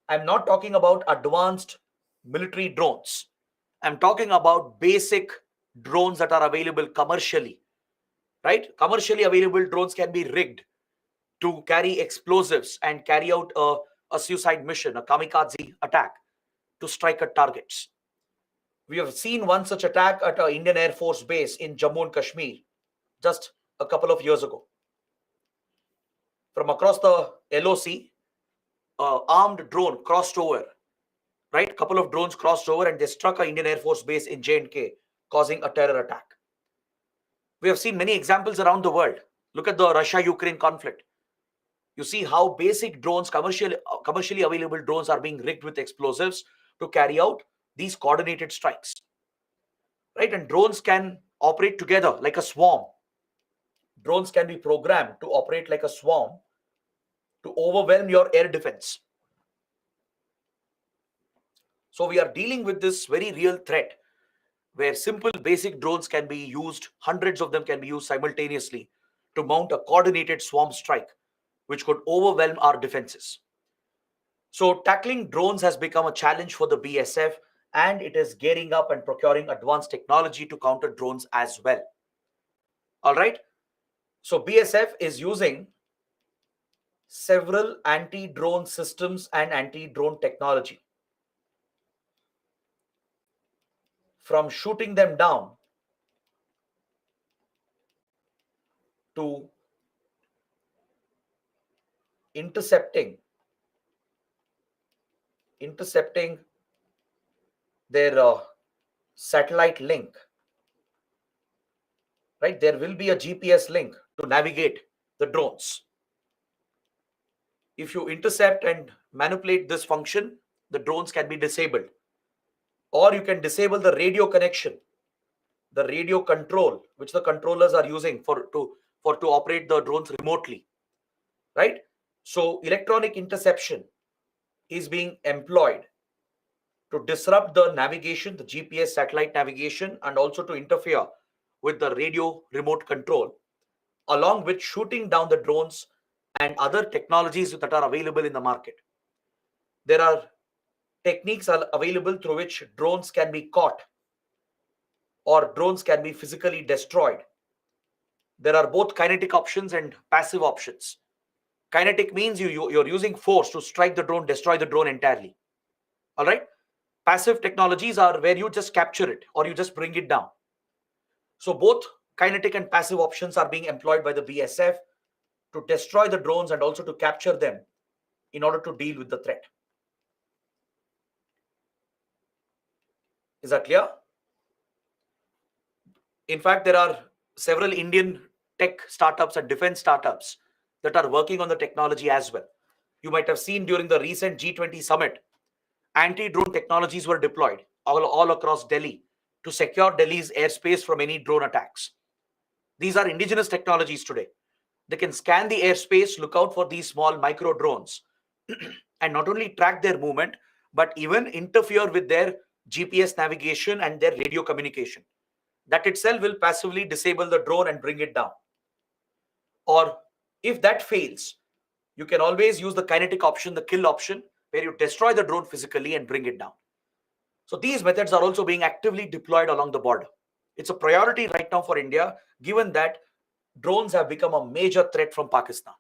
I'm not talking about advanced military drones. I'm talking about basic drones that are available commercially, right? Commercially available drones can be rigged to carry explosives and carry out a suicide mission, a kamikaze attack to strike at targets. We have seen one such attack at an Indian Air Force base in Jammu and Kashmir just a couple of years ago. From across the LOC, armed drone crossed over, right? A couple of drones crossed over and they struck an Indian Air Force base in J&K, causing a terror attack. We have seen many examples around the world. Look at the Russia-Ukraine conflict. You see how basic drones, commercially available drones, are being rigged with explosives to carry out these coordinated strikes, right? And drones can operate together like a swarm. Drones can be programmed to operate like a swarm to overwhelm your air defense. So we are dealing with this very real threat where simple basic drones can be used, hundreds of them can be used simultaneously to mount a coordinated swarm strike, which could overwhelm our defenses. So tackling drones has become a challenge for the BSF, and it is gearing up and procuring advanced technology to counter drones as well. All right. So BSF is using several anti-drone systems and anti-drone technology. From shooting them down to intercepting their satellite link, right? There will be a GPS link to navigate the drones. If you intercept and manipulate this function, the drones can be disabled. Or you can disable the radio connection, the radio control, which the controllers are using to operate the drones remotely, right? So electronic interception is being employed to disrupt the navigation, the GPS satellite navigation, and also to interfere with the radio remote control, along with shooting down the drones and other technologies that are available in the market. There are techniques available through which drones can be caught or drones can be physically destroyed. There are both kinetic options and passive options. Kinetic means you're using force to strike the drone, destroy the drone entirely. All right. Passive technologies are where you just capture it or you just bring it down. So both kinetic and passive options are being employed by the BSF to destroy the drones and also to capture them in order to deal with the threat. Is that clear? In fact, there are several Indian tech startups and defense startups that are working on the technology as well. You might have seen during the recent G20 summit, anti-drone technologies were deployed all across Delhi to secure Delhi's airspace from any drone attacks. These are indigenous technologies today. They can scan the airspace, look out for these small micro drones, and not only track their movement, but even interfere with their GPS navigation and their radio communication. That itself will passively disable the drone and bring it down. Or if that fails, you can always use the kinetic option, the kill option, where you destroy the drone physically and bring it down. So these methods are also being actively deployed along the border. It's a priority right now for India, given that drones have become a major threat from Pakistan,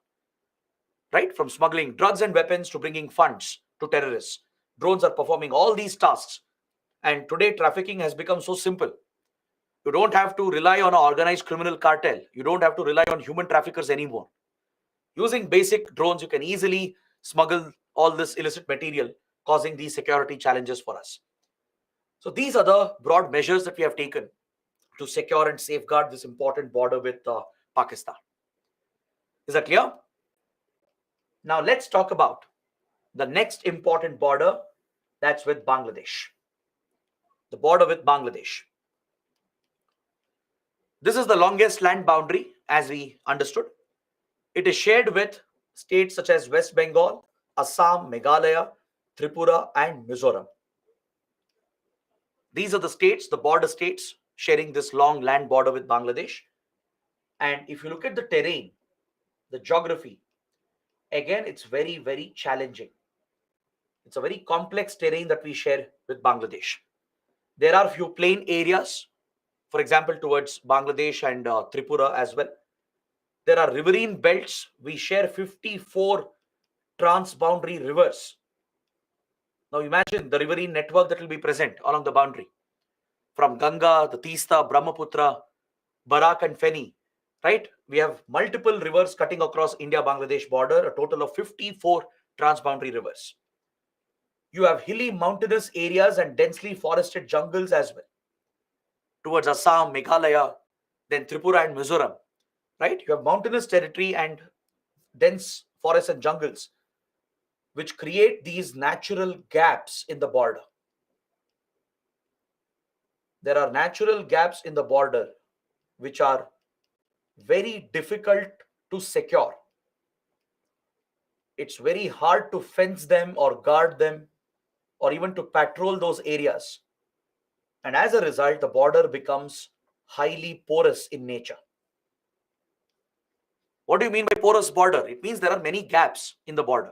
right? From smuggling drugs and weapons to bringing funds to terrorists. Drones are performing all these tasks. And today, trafficking has become so simple. You don't have to rely on an organized criminal cartel. You don't have to rely on human traffickers anymore. Using basic drones, you can easily smuggle all this illicit material, causing these security challenges for us. So these are the broad measures that we have taken to secure and safeguard this important border with Pakistan. Is that clear? Now let's talk about the next important border, that's with Bangladesh. The border with Bangladesh. This is the longest land boundary as we understood. It is shared with states such as West Bengal, Assam, Meghalaya, Tripura, and Mizoram. These are the states, the border states, sharing this long land border with Bangladesh. And if you look at the terrain, the geography, again, it's very, very challenging. It's a very complex terrain that we share with Bangladesh. There are few plain areas, for example, towards Bangladesh and Tripura as well. There are riverine belts. We share 54 transboundary rivers. Now imagine the riverine network that will be present along the boundary. From Ganga, the Teesta, Brahmaputra, Barak and Feni, right? We have multiple rivers cutting across India-Bangladesh border, a total of 54 transboundary rivers. You have hilly mountainous areas and densely forested jungles as well. Towards Assam, Meghalaya, then Tripura and Mizoram, right? You have mountainous territory and dense forests and jungles, which create these natural gaps in the border. There are natural gaps in the border which are very difficult to secure. It's very hard to fence them or guard them or even to patrol those areas. And as a result, the border becomes highly porous in nature. What do you mean by porous border? It means there are many gaps in the border.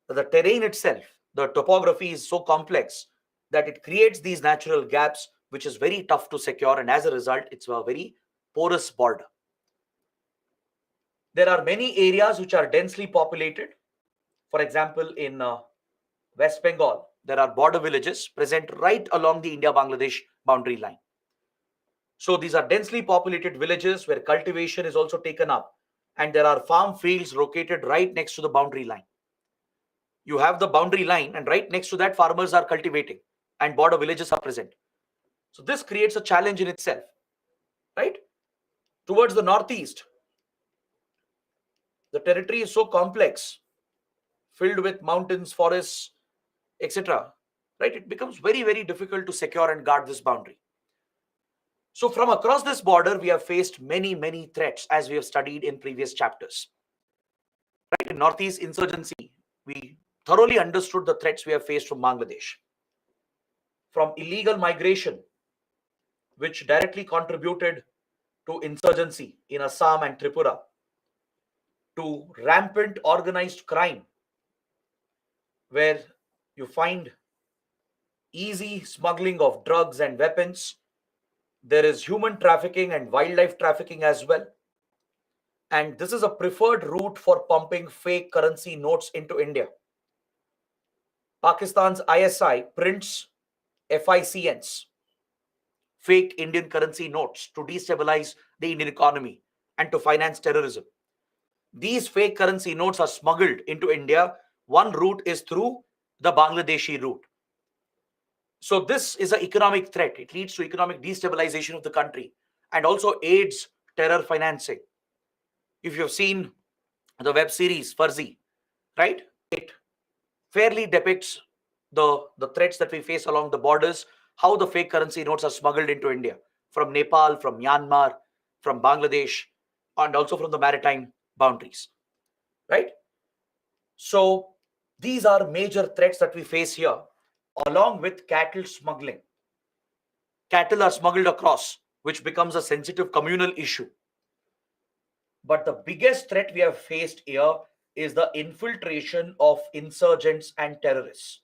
The terrain itself, the topography is so complex that it creates these natural gaps, which is very tough to secure. And as a result, it's a very porous border. There are many areas which are densely populated. For example, in West Bengal, there are border villages present right along the India-Bangladesh boundary line. So these are densely populated villages where cultivation is also taken up, and there are farm fields located right next to the boundary line. You have the boundary line, and right next to that, farmers are cultivating, and border villages are present. So this creates a challenge in itself, right? Towards the northeast, the territory is so complex, filled with mountains, forests, etc. Right? It becomes very, very difficult to secure and guard this boundary. So from across this border, we have faced many, many threats as we have studied in previous chapters. Right? In Northeast insurgency, we thoroughly understood the threats we have faced from Bangladesh. From illegal migration, which directly contributed to insurgency in Assam and Tripura, to rampant organized crime, where you find easy smuggling of drugs and weapons. There is human trafficking and wildlife trafficking as well. And this is a preferred route for pumping fake currency notes into India. Pakistan's ISI prints FICNs, fake Indian currency notes, to destabilize the Indian economy and to finance terrorism. These fake currency notes are smuggled into India. One route is through the Bangladeshi route. So this is an economic threat. It leads to economic destabilization of the country and also aids terror financing. If you've seen the web series Farzi, right? It fairly depicts the threats that we face along the borders, how the fake currency notes are smuggled into India from Nepal, from Myanmar, from Bangladesh, and also from the maritime boundaries, right? So these are major threats that we face here, along with cattle smuggling. Cattle are smuggled across, which becomes a sensitive communal issue. But the biggest threat we have faced here is the infiltration of insurgents and terrorists.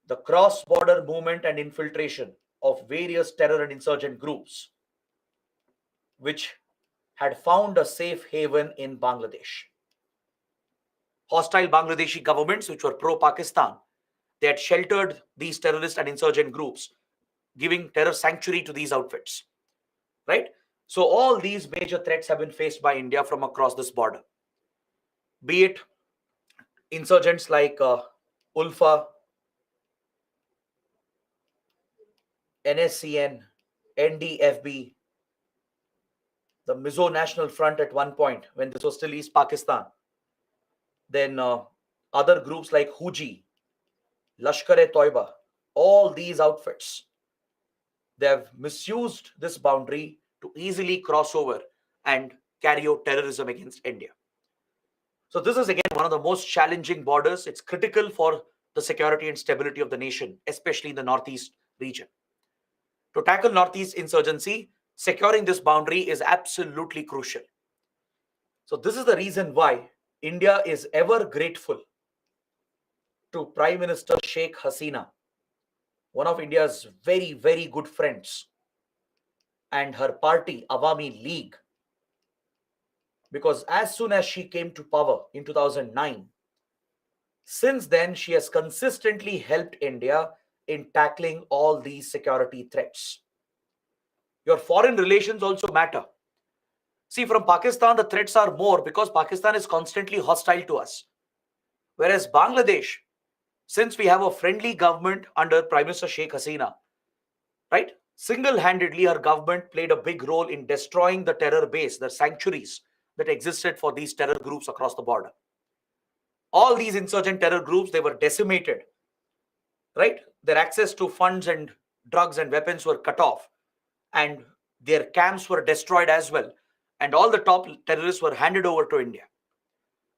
The cross-border movement and infiltration of various terror and insurgent groups, which had found a safe haven in Bangladesh. Hostile Bangladeshi governments, which were pro-Pakistan, they had sheltered these terrorist and insurgent groups, giving terror sanctuary to these outfits, right? So all these major threats have been faced by India from across this border, be it insurgents like ULFA, NSCN, NDFB, the Mizo National Front at one point when this was still East Pakistan. Then other groups like Huji, Lashkar-e-Toiba, all these outfits, they have misused this boundary to easily cross over and carry out terrorism against India. So this is again one of the most challenging borders. It's critical for the security and stability of the nation, especially in the northeast region. To tackle northeast insurgency, securing this boundary is absolutely crucial. So this is the reason why India is ever grateful to Prime Minister Sheikh Hasina, one of India's very, very good friends, and her party, Awami League, because as soon as she came to power in 2009, since then she has consistently helped India in tackling all these security threats. Your foreign relations also matter. See, from Pakistan, the threats are more because Pakistan is constantly hostile to us. Whereas Bangladesh, since we have a friendly government under Prime Minister Sheikh Hasina, right? Single-handedly, her government played a big role in destroying the terror base, the sanctuaries that existed for these terror groups across the border. All these insurgent terror groups, they were decimated, right? Their access to funds and drugs and weapons were cut off, and their camps were destroyed as well. And all the top terrorists were handed over to India.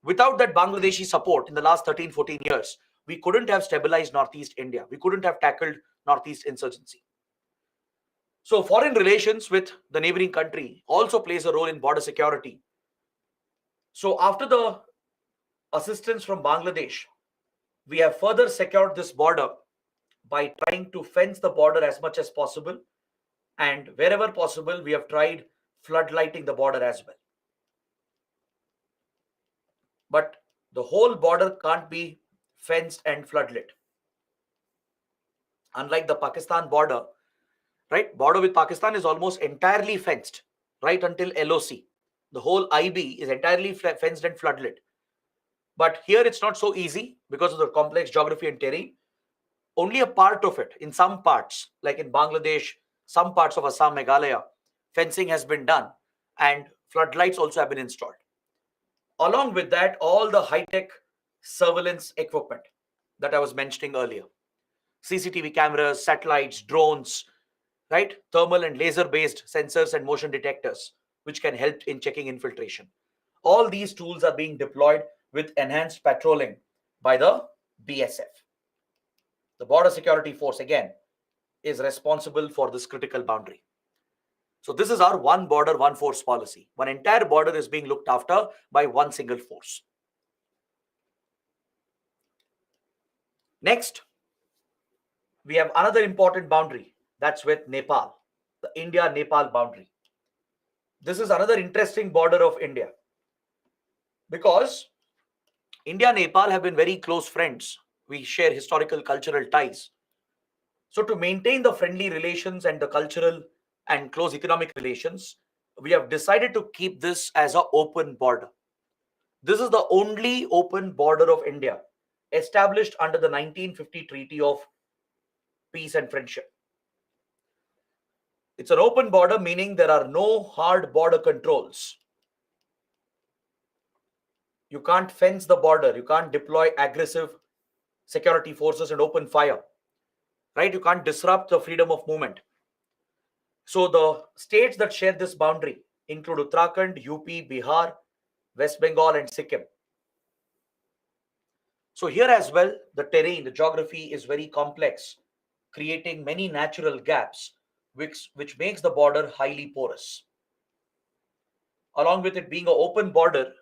Without that Bangladeshi support in the last 13, 14 years, we couldn't have stabilized Northeast India. We couldn't have tackled Northeast insurgency. So foreign relations with the neighboring country also plays a role in border security. So after the assistance from Bangladesh, we have further secured this border by trying to fence the border as much as possible. And wherever possible, we have tried floodlighting the border as well. But the whole border can't be fenced and floodlit. Unlike the Pakistan border, right? Border with Pakistan is almost entirely fenced, right until LOC. The whole IB is entirely fenced and floodlit. But here it's not so easy because of the complex geography and terrain. Only a part of it, in some parts, like in Bangladesh, some parts of Assam, Meghalaya, fencing has been done and floodlights also have been installed. Along with that, all the high-tech surveillance equipment that I was mentioning earlier, CCTV cameras, satellites, drones, right? Thermal and laser-based sensors and motion detectors, which can help in checking infiltration. All these tools are being deployed with enhanced patrolling by the BSF. The Border Security Force, again, is responsible for this critical boundary. So this is our one border, one force policy. One entire border is being looked after by one single force. Next, we have another important boundary. That's with Nepal, the India-Nepal boundary. This is another interesting border of India because India and Nepal have been very close friends. We share historical, cultural ties. So to maintain the friendly relations and the cultural and close economic relations, we have decided to keep this as an open border. This is the only open border of India established under the 1950 Treaty of Peace and Friendship. It's an open border, meaning there are no hard border controls. You can't fence the border. You can't deploy aggressive security forces and open fire, right? You can't disrupt the freedom of movement. So the states that share this boundary include Uttarakhand, UP, Bihar, West Bengal, and Sikkim. So here as well, the terrain, the geography is very complex, creating many natural gaps, which makes the border highly porous. Along with it being an open border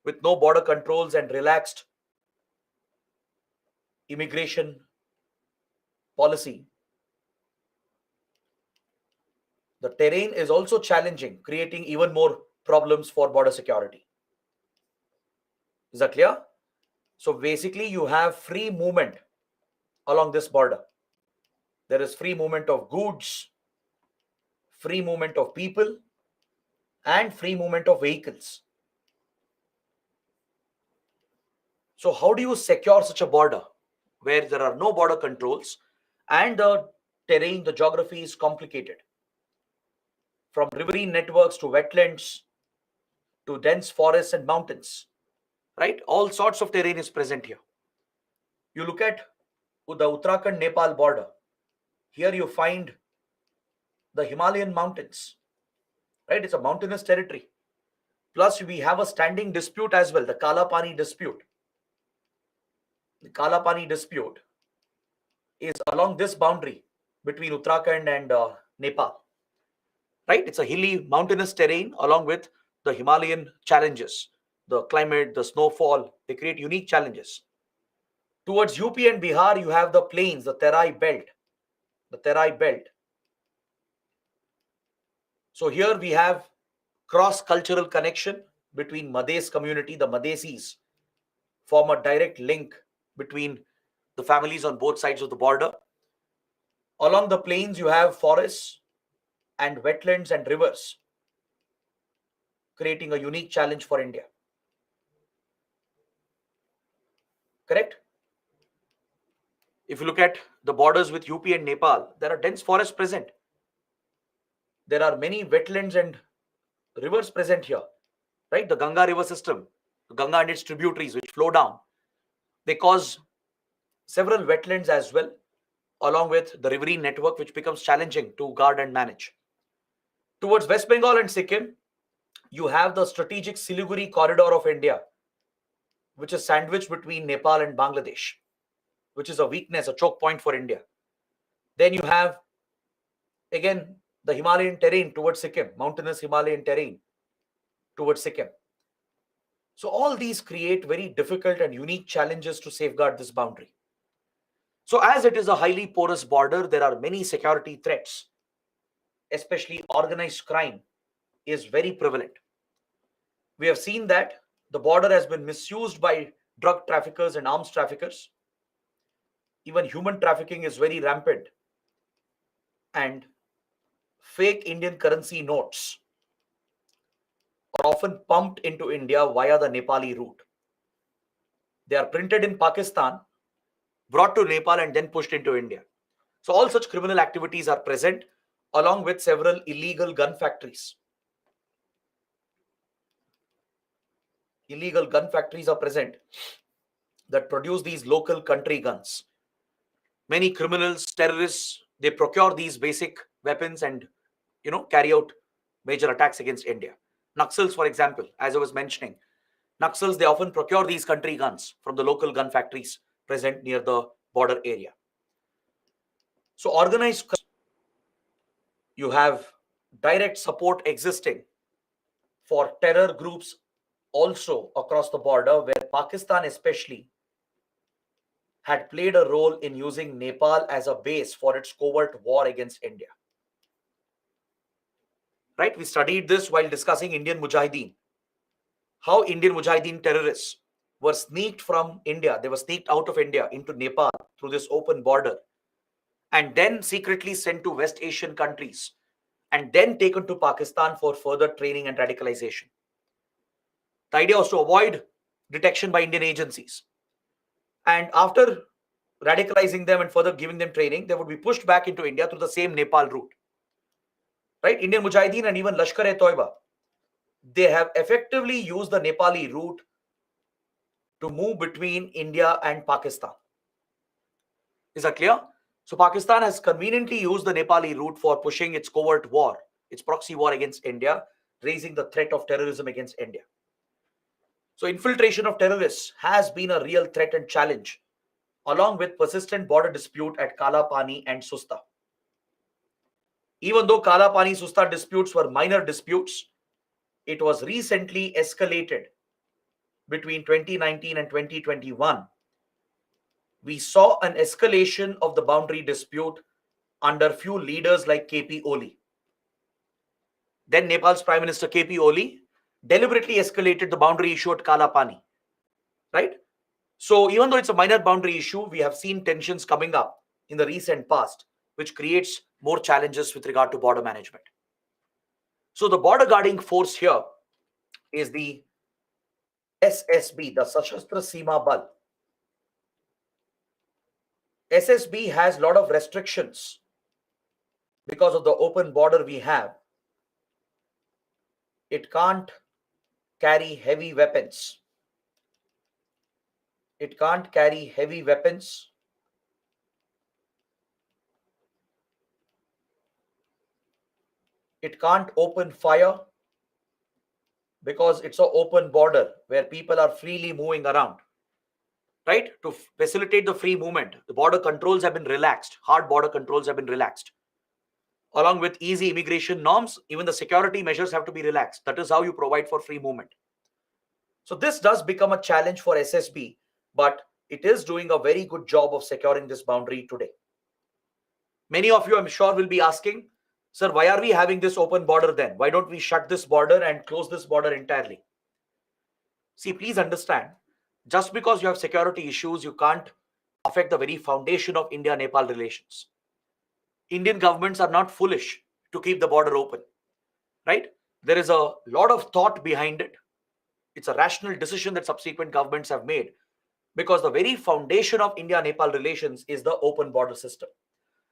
with no border controls and relaxed immigration policy, the terrain is also challenging, creating even more problems for border security. Is that clear? So basically, you have free movement along this border. There is free movement of goods, free movement of people, and free movement of vehicles. So how do you secure such a border where there are no border controls and the terrain, the geography is complicated? from riverine networks to wetlands to dense forests and mountains, right? All sorts of terrain is present here. You look at the Uttarakhand-Nepal border. Here you find the Himalayan mountains, right? It's a mountainous territory. Plus, we have a standing dispute as well, the Kala-Pani dispute. The Kala-Pani dispute is along this boundary between Uttarakhand and Nepal, right? It's a hilly, mountainous terrain along with the Himalayan challenges. The climate, the snowfall, they create unique challenges. Towards UP and Bihar, you have the plains, the Terai belt. The Terai belt. So here we have cross-cultural connection between Madhes community, the Madhesis form a direct link between the families on both sides of the border. Along the plains, you have forests and wetlands and rivers, creating a unique challenge for India. Correct? If you look at the borders with UP and Nepal, there are dense forests present. There are many wetlands and rivers present here, right? The Ganga river system, the Ganga and its tributaries which flow down, they cause several wetlands as well, along with the riverine network, which becomes challenging to guard and manage. Towards West Bengal and Sikkim, you have the strategic Siliguri corridor of India, which is sandwiched between Nepal and Bangladesh, which is a weakness, a choke point for India. Then you have, again, the Himalayan terrain towards Sikkim, mountainous Himalayan terrain towards Sikkim. So all these create very difficult and unique challenges to safeguard this boundary. So as it is a highly porous border, there are many security threats, especially organized crime is very prevalent. We have seen that the border has been misused by drug traffickers and arms traffickers. Even human trafficking is very rampant. And fake Indian currency notes are often pumped into India via the Nepali route. They are printed in Pakistan, brought to Nepal, and then pushed into India. So all such criminal activities are present, along with several illegal gun factories. Illegal gun factories are present that produce these local country guns. Many criminals, terrorists, they procure these basic weapons and carry out major attacks against India. Naxals, for example, as I was mentioning, Naxals, they often procure these country guns from the local gun factories present near the border area. So organized, you have direct support existing for terror groups also across the border, where Pakistan especially had played a role in using Nepal as a base for its covert war against India. Right? We studied this while discussing Indian Mujahideen. How Indian Mujahideen terrorists were sneaked from India. They were sneaked out of India into Nepal through this open border, and then secretly sent to West Asian countries, and then taken to Pakistan for further training and radicalization. The idea was to avoid detection by Indian agencies. And after radicalizing them and further giving them training, they would be pushed back into India through the same Nepal route. Right? Indian Mujahideen and even Lashkar-e-Toiba, they have effectively used the Nepali route to move between India and Pakistan. Is that clear? So Pakistan has conveniently used the Nepali route for pushing its covert war, its proxy war against India, raising the threat of terrorism against India. So infiltration of terrorists has been a real threat and challenge, along with persistent border dispute at Kala-Pani and Susta. Even though Kala-Pani Susta disputes were minor disputes, it was recently escalated between 2019 and 2021. We saw an escalation of the boundary dispute under few leaders like KP Oli. Then Nepal's Prime Minister KP Oli deliberately escalated the boundary issue at Kala-Pani. Right? So even though it's a minor boundary issue, we have seen tensions coming up in the recent past, which creates more challenges with regard to border management. So the border guarding force here is the SSB, the Sashastra Seema Bal. SSB has a lot of restrictions because of the open border we have. It can't carry heavy weapons. It can't carry heavy weapons. It can't open fire because it's an open border where people are freely moving around, right? To facilitate the free movement, the border controls have been relaxed. Hard border controls have been relaxed. Along with easy immigration norms, even the security measures have to be relaxed. That is how you provide for free movement. So this does become a challenge for SSB, but it is doing a very good job of securing this boundary today. Many of you, I'm sure, will be asking, sir, why are we having this open border then? Why don't we shut this border and close this border entirely? See, please understand, just because you have security issues, you can't affect the very foundation of India-Nepal relations. Indian governments are not foolish to keep the border open, right? There is a lot of thought behind it. It's a rational decision that subsequent governments have made because the very foundation of India-Nepal relations is the open border system.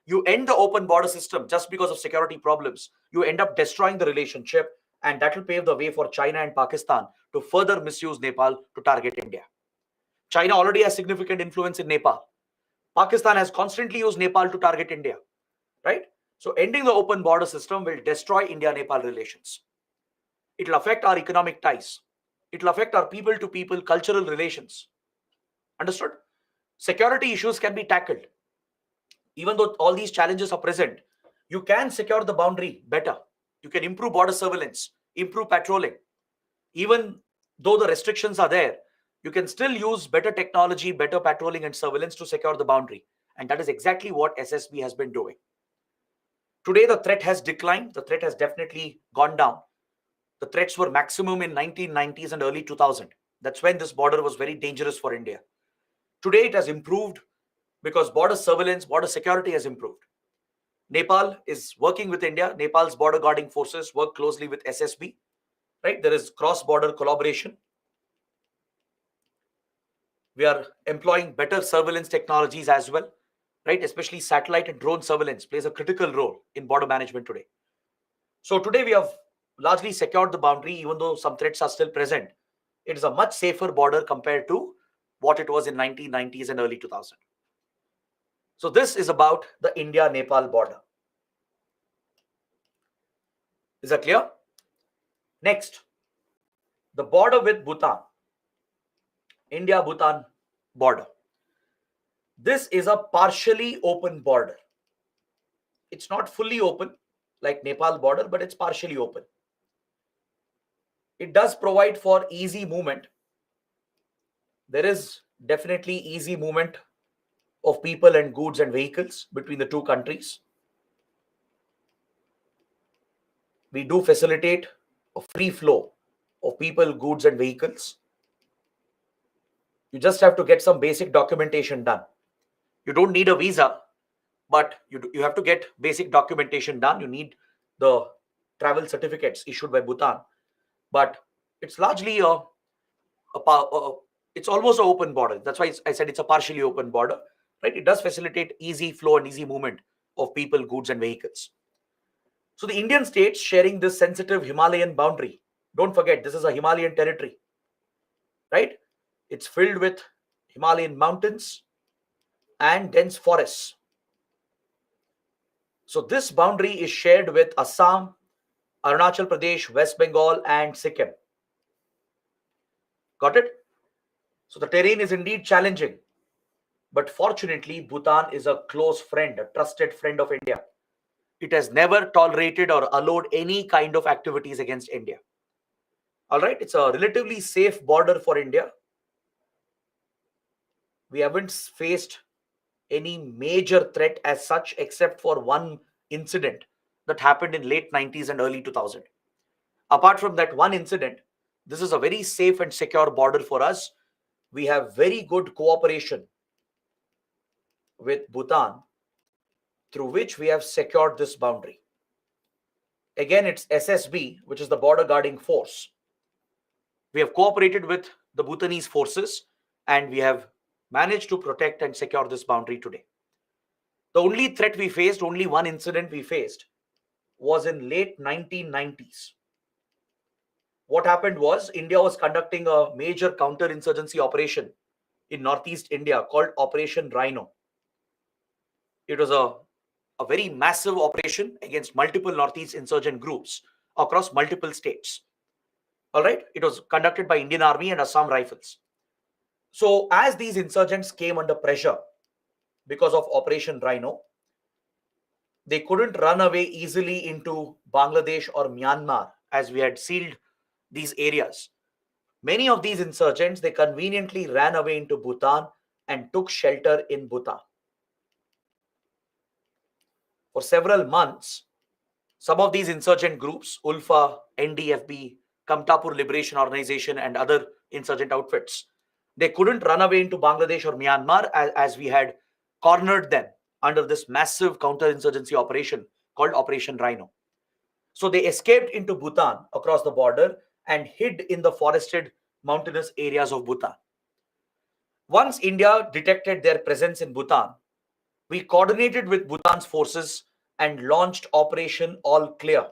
You end the open border system just because of security problems, you end up destroying the relationship, and that will pave the way for China and Pakistan to further misuse Nepal to target India. China already has significant influence in Nepal. Pakistan has constantly used Nepal to target India, right? So ending the open border system will destroy India-Nepal relations. It will affect our economic ties. It will affect our people-to-people cultural relations. Understood? Security issues can be tackled. Even though all these challenges are present, you can secure the boundary better. You can improve border surveillance, improve patrolling. Even though the restrictions are there, you can still use better technology, better patrolling and surveillance to secure the boundary. And that is exactly what SSB has been doing. Today, the threat has declined. The threat has definitely gone down. The threats were maximum in 1990s and early 2000. That's when this border was very dangerous for India. Today, it has improved because border surveillance, border security has improved. Nepal is working with India. Nepal's border guarding forces work closely with SSB, right? There is cross-border collaboration. We are employing better surveillance technologies as well, right? Especially satellite and drone surveillance plays a critical role in border management today. So today we have largely secured the boundary, even though some threats are still present. It is a much safer border compared to what it was in 1990s and early 2000. So this is about the India-Nepal border. Is that clear? Next, the border with Bhutan. India-Bhutan border. This is a partially open border. It's not fully open like Nepal border, but it's partially open. It does provide for easy movement. There is definitely easy movement of people and goods and vehicles between the two countries. We do facilitate a free flow of people, goods and vehicles. You just have to get some basic documentation done. You don't need a visa, but you have to get basic documentation done. You need the travel certificates issued by Bhutan, but it's largely it's almost an open border. That's why I said it's a partially open border, right? It does facilitate easy flow and easy movement of people, goods and vehicles. So the Indian states sharing this sensitive Himalayan boundary, don't forget this is a Himalayan territory, right? It's filled with Himalayan mountains and dense forests. So this boundary is shared with Assam, Arunachal Pradesh, West Bengal and Sikkim. Got it? So the terrain is indeed challenging, but fortunately Bhutan is a close friend, a trusted friend of India. It has never tolerated or allowed any kind of activities against India. All right, it's a relatively safe border for India. We haven't faced any major threat as such, except for one incident that happened in late 90s and early 2000. Apart from that one incident, this is a very safe and secure border for us. We have very good cooperation with Bhutan, through which we have secured this boundary. Again, it's SSB, which is the border guarding force. We have cooperated with the Bhutanese forces and we have managed to protect and secure this boundary today. The only threat we faced, only one incident we faced, was in late 1990s. what happened was India was conducting a major counterinsurgency operation in northeast India called Operation Rhino. It was a very massive operation against multiple northeast insurgent groups across multiple states. All right, it was conducted by Indian Army and Assam Rifles. So as these insurgents came under pressure because of Operation Rhino, they couldn't run away easily into Bangladesh or Myanmar as we had sealed these areas. Many of these insurgents, they conveniently ran away into Bhutan and took shelter in Bhutan. For several months, some of these insurgent groups, ULFA, NDFB, Kamtapur Liberation Organization, and other insurgent outfits, they couldn't run away into Bangladesh or Myanmar as we had cornered them under this massive counterinsurgency operation called Operation Rhino. So they escaped into Bhutan across the border and hid in the forested mountainous areas of Bhutan. Once India detected their presence in Bhutan, we coordinated with Bhutan's forces and launched Operation All Clear.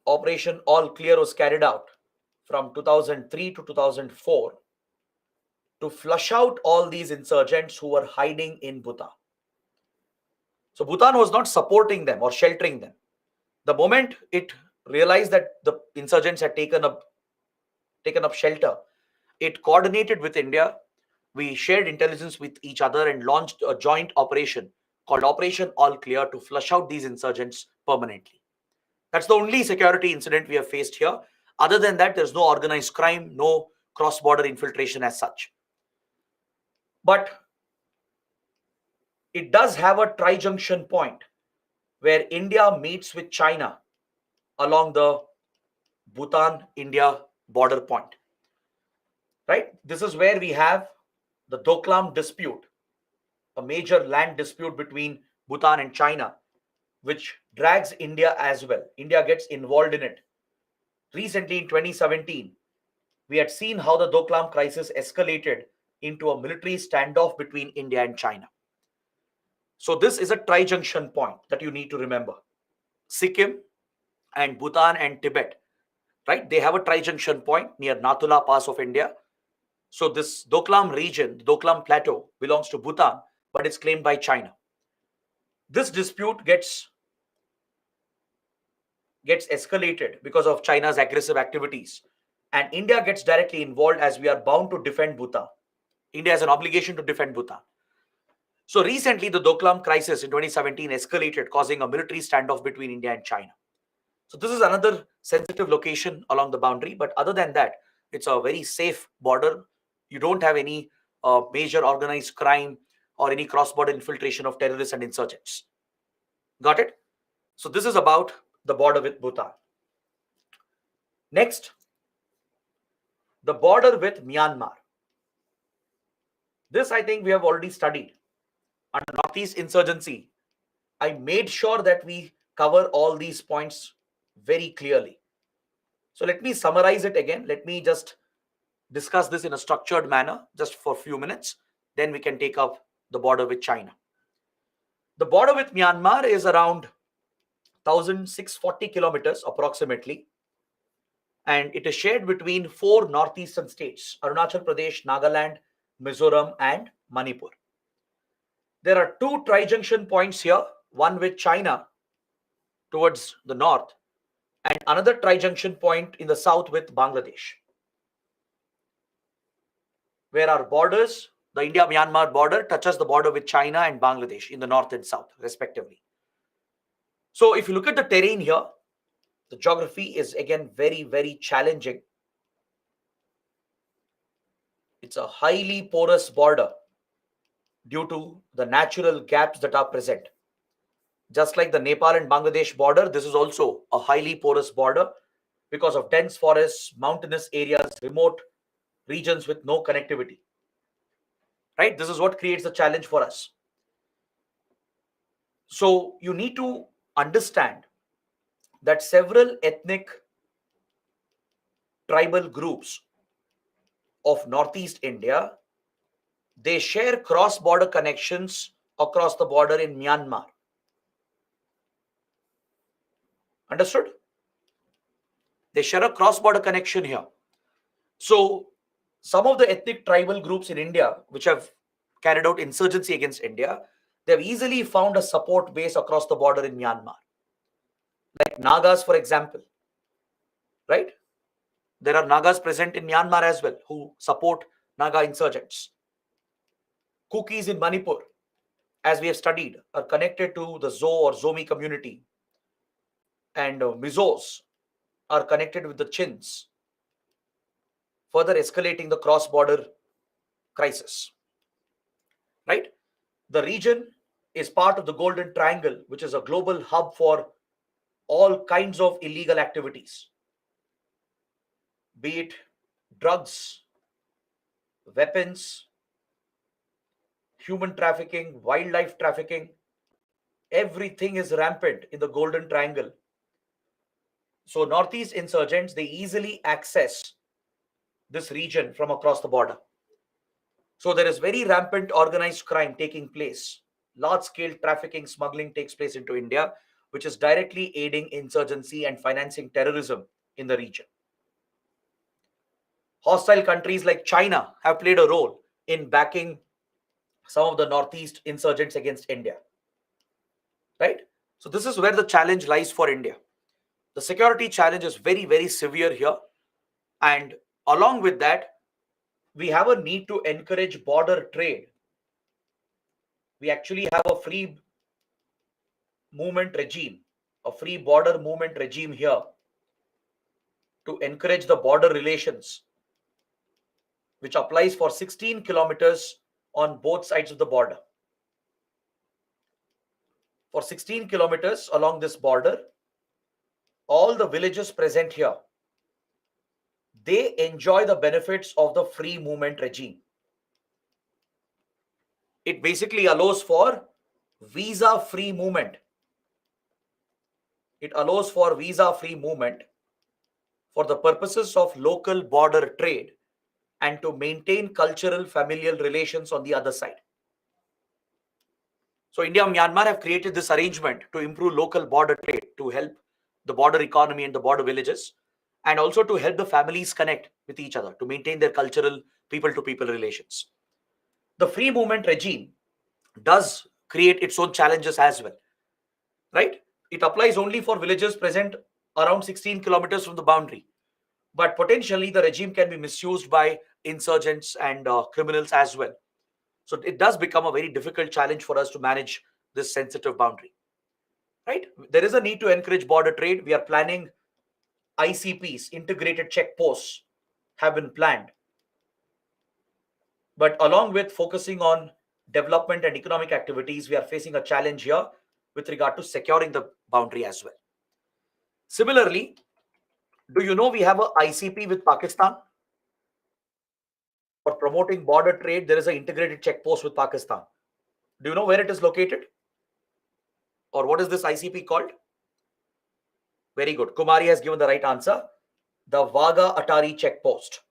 Operation All Clear was carried out from 2003 to 2004 to flush out all these insurgents who were hiding in Bhutan. So Bhutan was not supporting them or sheltering them. The moment it realized that the insurgents had taken up shelter, it coordinated with India. We shared intelligence with each other and launched a joint operation called Operation All Clear to flush out these insurgents permanently. That's the only security incident we have faced here. Other than that, there's no organized crime, no cross-border infiltration as such. But it does have a tri-junction point where India meets with China along the Bhutan-India border point. Right? This is where we have the Doklam dispute, a major land dispute between Bhutan and China, which drags India as well. India gets involved in it. Recently, in 2017, we had seen how the Doklam crisis escalated into a military standoff between India and China. So this is a tri-junction point that you need to remember. Sikkim and Bhutan and Tibet, right? They have a tri-junction point near Nathula Pass of India. So this Doklam region, the Doklam Plateau, belongs to Bhutan, but it's claimed by China. This dispute gets escalated because of China's aggressive activities. And India gets directly involved as we are bound to defend Bhutan. India has an obligation to defend Bhutan. So recently, the Doklam crisis in 2017 escalated, causing a military standoff between India and China. So this is another sensitive location along the boundary. But other than that, it's a very safe border. You don't have any major organized crime or any cross-border infiltration of terrorists and insurgents. Got it? So this is about the border with Bhutan. Next, the border with Myanmar. This, I think, we have already studied. Under Northeast insurgency, I made sure that we cover all these points very clearly. So let me summarize it again. Let me just discuss this in a structured manner just for a few minutes. Then we can take up the border with China. The border with Myanmar is around 1,640 kilometers approximately. And it is shared between 4 northeastern states: Arunachal Pradesh, Nagaland, Mizoram, and Manipur. There are 2 tri-junction points here, one with China towards the north, and another tri-junction point in the south with Bangladesh, where our borders, the India-Myanmar border, touches the border with China and Bangladesh in the north and south, respectively. So if you look at the terrain here, the geography is again very, very challenging. It's a highly porous border due to the natural gaps that are present. Just like the Nepal and Bangladesh border, this is also a highly porous border because of dense forests, mountainous areas, remote regions with no connectivity. Right? This is what creates a challenge for us. So you need to understand that several ethnic tribal groups of Northeast India, they share cross-border connections across the border in Myanmar. Understood? They share a cross-border connection here. So some of the ethnic tribal groups in India which have carried out insurgency against India, they have easily found a support base across the border in Myanmar. Like Nagas, for example, right? There are Nagas present in Myanmar as well who support Naga insurgents. Kukis in Manipur, as we have studied, are connected to the Zo or Zomi community. And Mizos are connected with the Chins, further escalating the cross-border crisis. Right? The region is part of the Golden Triangle, which is a global hub for all kinds of illegal activities, be it drugs, weapons, human trafficking, wildlife trafficking. Everything is rampant in the Golden Triangle. So Northeast insurgents, they easily access this region from across the border. So there is very rampant organized crime taking place. Large-scale trafficking, smuggling takes place into India, which is directly aiding insurgency and financing terrorism in the region. Hostile countries like China have played a role in backing some of the Northeast insurgents against India. Right? So this is where the challenge lies for India. The security challenge is very, very severe here. And along with that, we have a need to encourage border trade. We actually have a free movement regime, a free border movement regime here to encourage the border relations, which applies for 16 kilometers on both sides of the border. For 16 kilometers along this border, all the villages present here, they enjoy the benefits of the free movement regime. It basically allows for visa-free movement. It allows for visa-free movement for the purposes of local border trade and to maintain cultural familial relations on the other side. So India and Myanmar have created this arrangement to improve local border trade, to help the border economy and the border villages, and also to help the families connect with each other, to maintain their cultural people-to-people relations. The free movement regime does create its own challenges as well, right? It applies only for villages present around 16 kilometers from the boundary. But potentially the regime can be misused by insurgents and criminals as well. So it does become a very difficult challenge for us to manage this sensitive boundary, right? There is a need to encourage border trade. We are planning ICPs, integrated checkposts, have been planned. But along with focusing on development and economic activities, we are facing a challenge here with regard to securing the boundary as well. Similarly, do you know we have a ICP with Pakistan? For promoting border trade, there is an integrated checkpost with Pakistan. Do you know where it is located? Or what is this ICP called? Very good. Kumari has given the right answer. The Wagah Atari checkpost.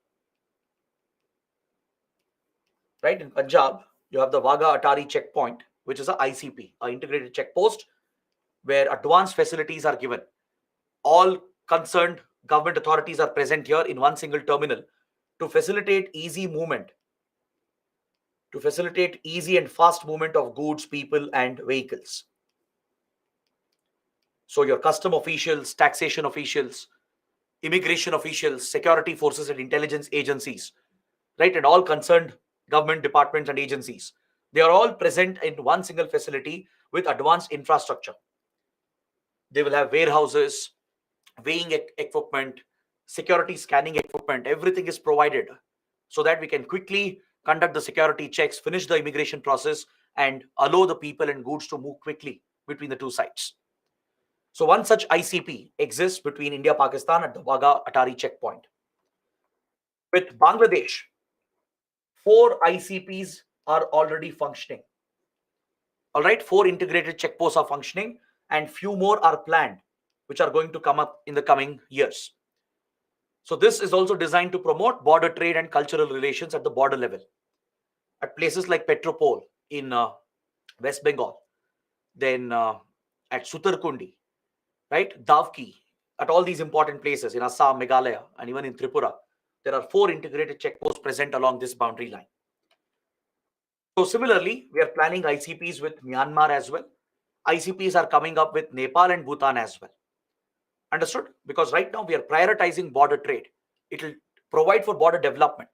Right? In Punjab, you have the Wagah Atari checkpoint, which is a ICP, an integrated checkpost, where advanced facilities are given. All concerned government authorities are present here in one single terminal to facilitate easy movement, to facilitate easy and fast movement of goods, people, and vehicles. So your custom officials, taxation officials, immigration officials, security forces and intelligence agencies, right, and all concerned government departments and agencies, they are all present in one single facility with advanced infrastructure. They will have warehouses, weighing equipment, security scanning equipment. Everything is provided so that we can quickly conduct the security checks, finish the immigration process, and allow the people and goods to move quickly between the two sides. So one such ICP exists between India and Pakistan at the Wagah Atari checkpoint. With Bangladesh, 4 ICPs are already functioning. All right, 4 integrated checkposts are functioning and few more are planned, which are going to come up in the coming years. So this is also designed to promote border trade and cultural relations at the border level. At places like Petropol in West Bengal, then at Sutarkundi, right, Davki, At all these important places in Assam, Meghalaya, and even in Tripura, there are 4 integrated checkposts present along this boundary line. So similarly, we are planning ICPs with Myanmar as well. ICPs are coming up with Nepal and Bhutan as well. Understood? Because right now we are prioritizing border trade. It will provide for border development.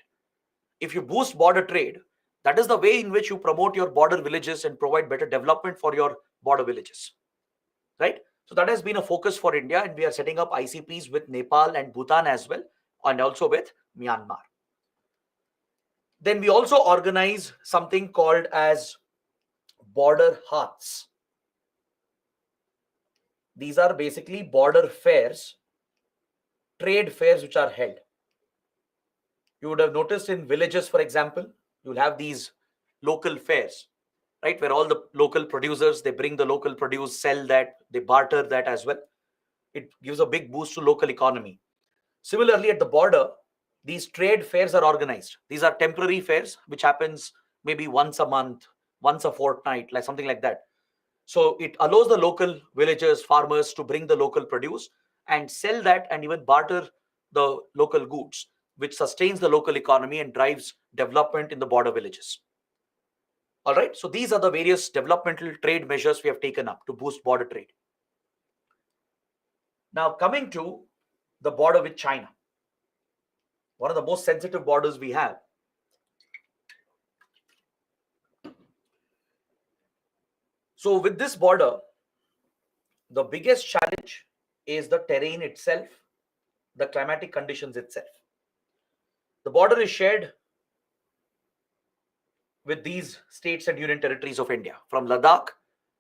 If you boost border trade, that is the way in which you promote your border villages and provide better development for your border villages. Right? So that has been a focus for India, and we are setting up ICPs with Nepal and Bhutan as well, and also with Myanmar. Then we also organize something called as border hearths. These are basically border fairs, trade fairs which are held. You would have noticed in villages, for example, you'll have these local fairs, right? Where all the local producers, they bring the local produce, sell that, they barter that as well. It gives a big boost to local economy. Similarly, at the border, these trade fairs are organized. These are temporary fairs, which happens maybe once a month, once a fortnight, like something like that. So it allows the local villagers, farmers to bring the local produce and sell that and even barter the local goods, which sustains the local economy and drives development in the border villages. All right. So these are the various developmental trade measures we have taken up to boost border trade. Now, coming to the border with China, one of the most sensitive borders we have. So with this border, the biggest challenge is the terrain itself, the climatic conditions itself. The border is shared with these states and union territories of India, from Ladakh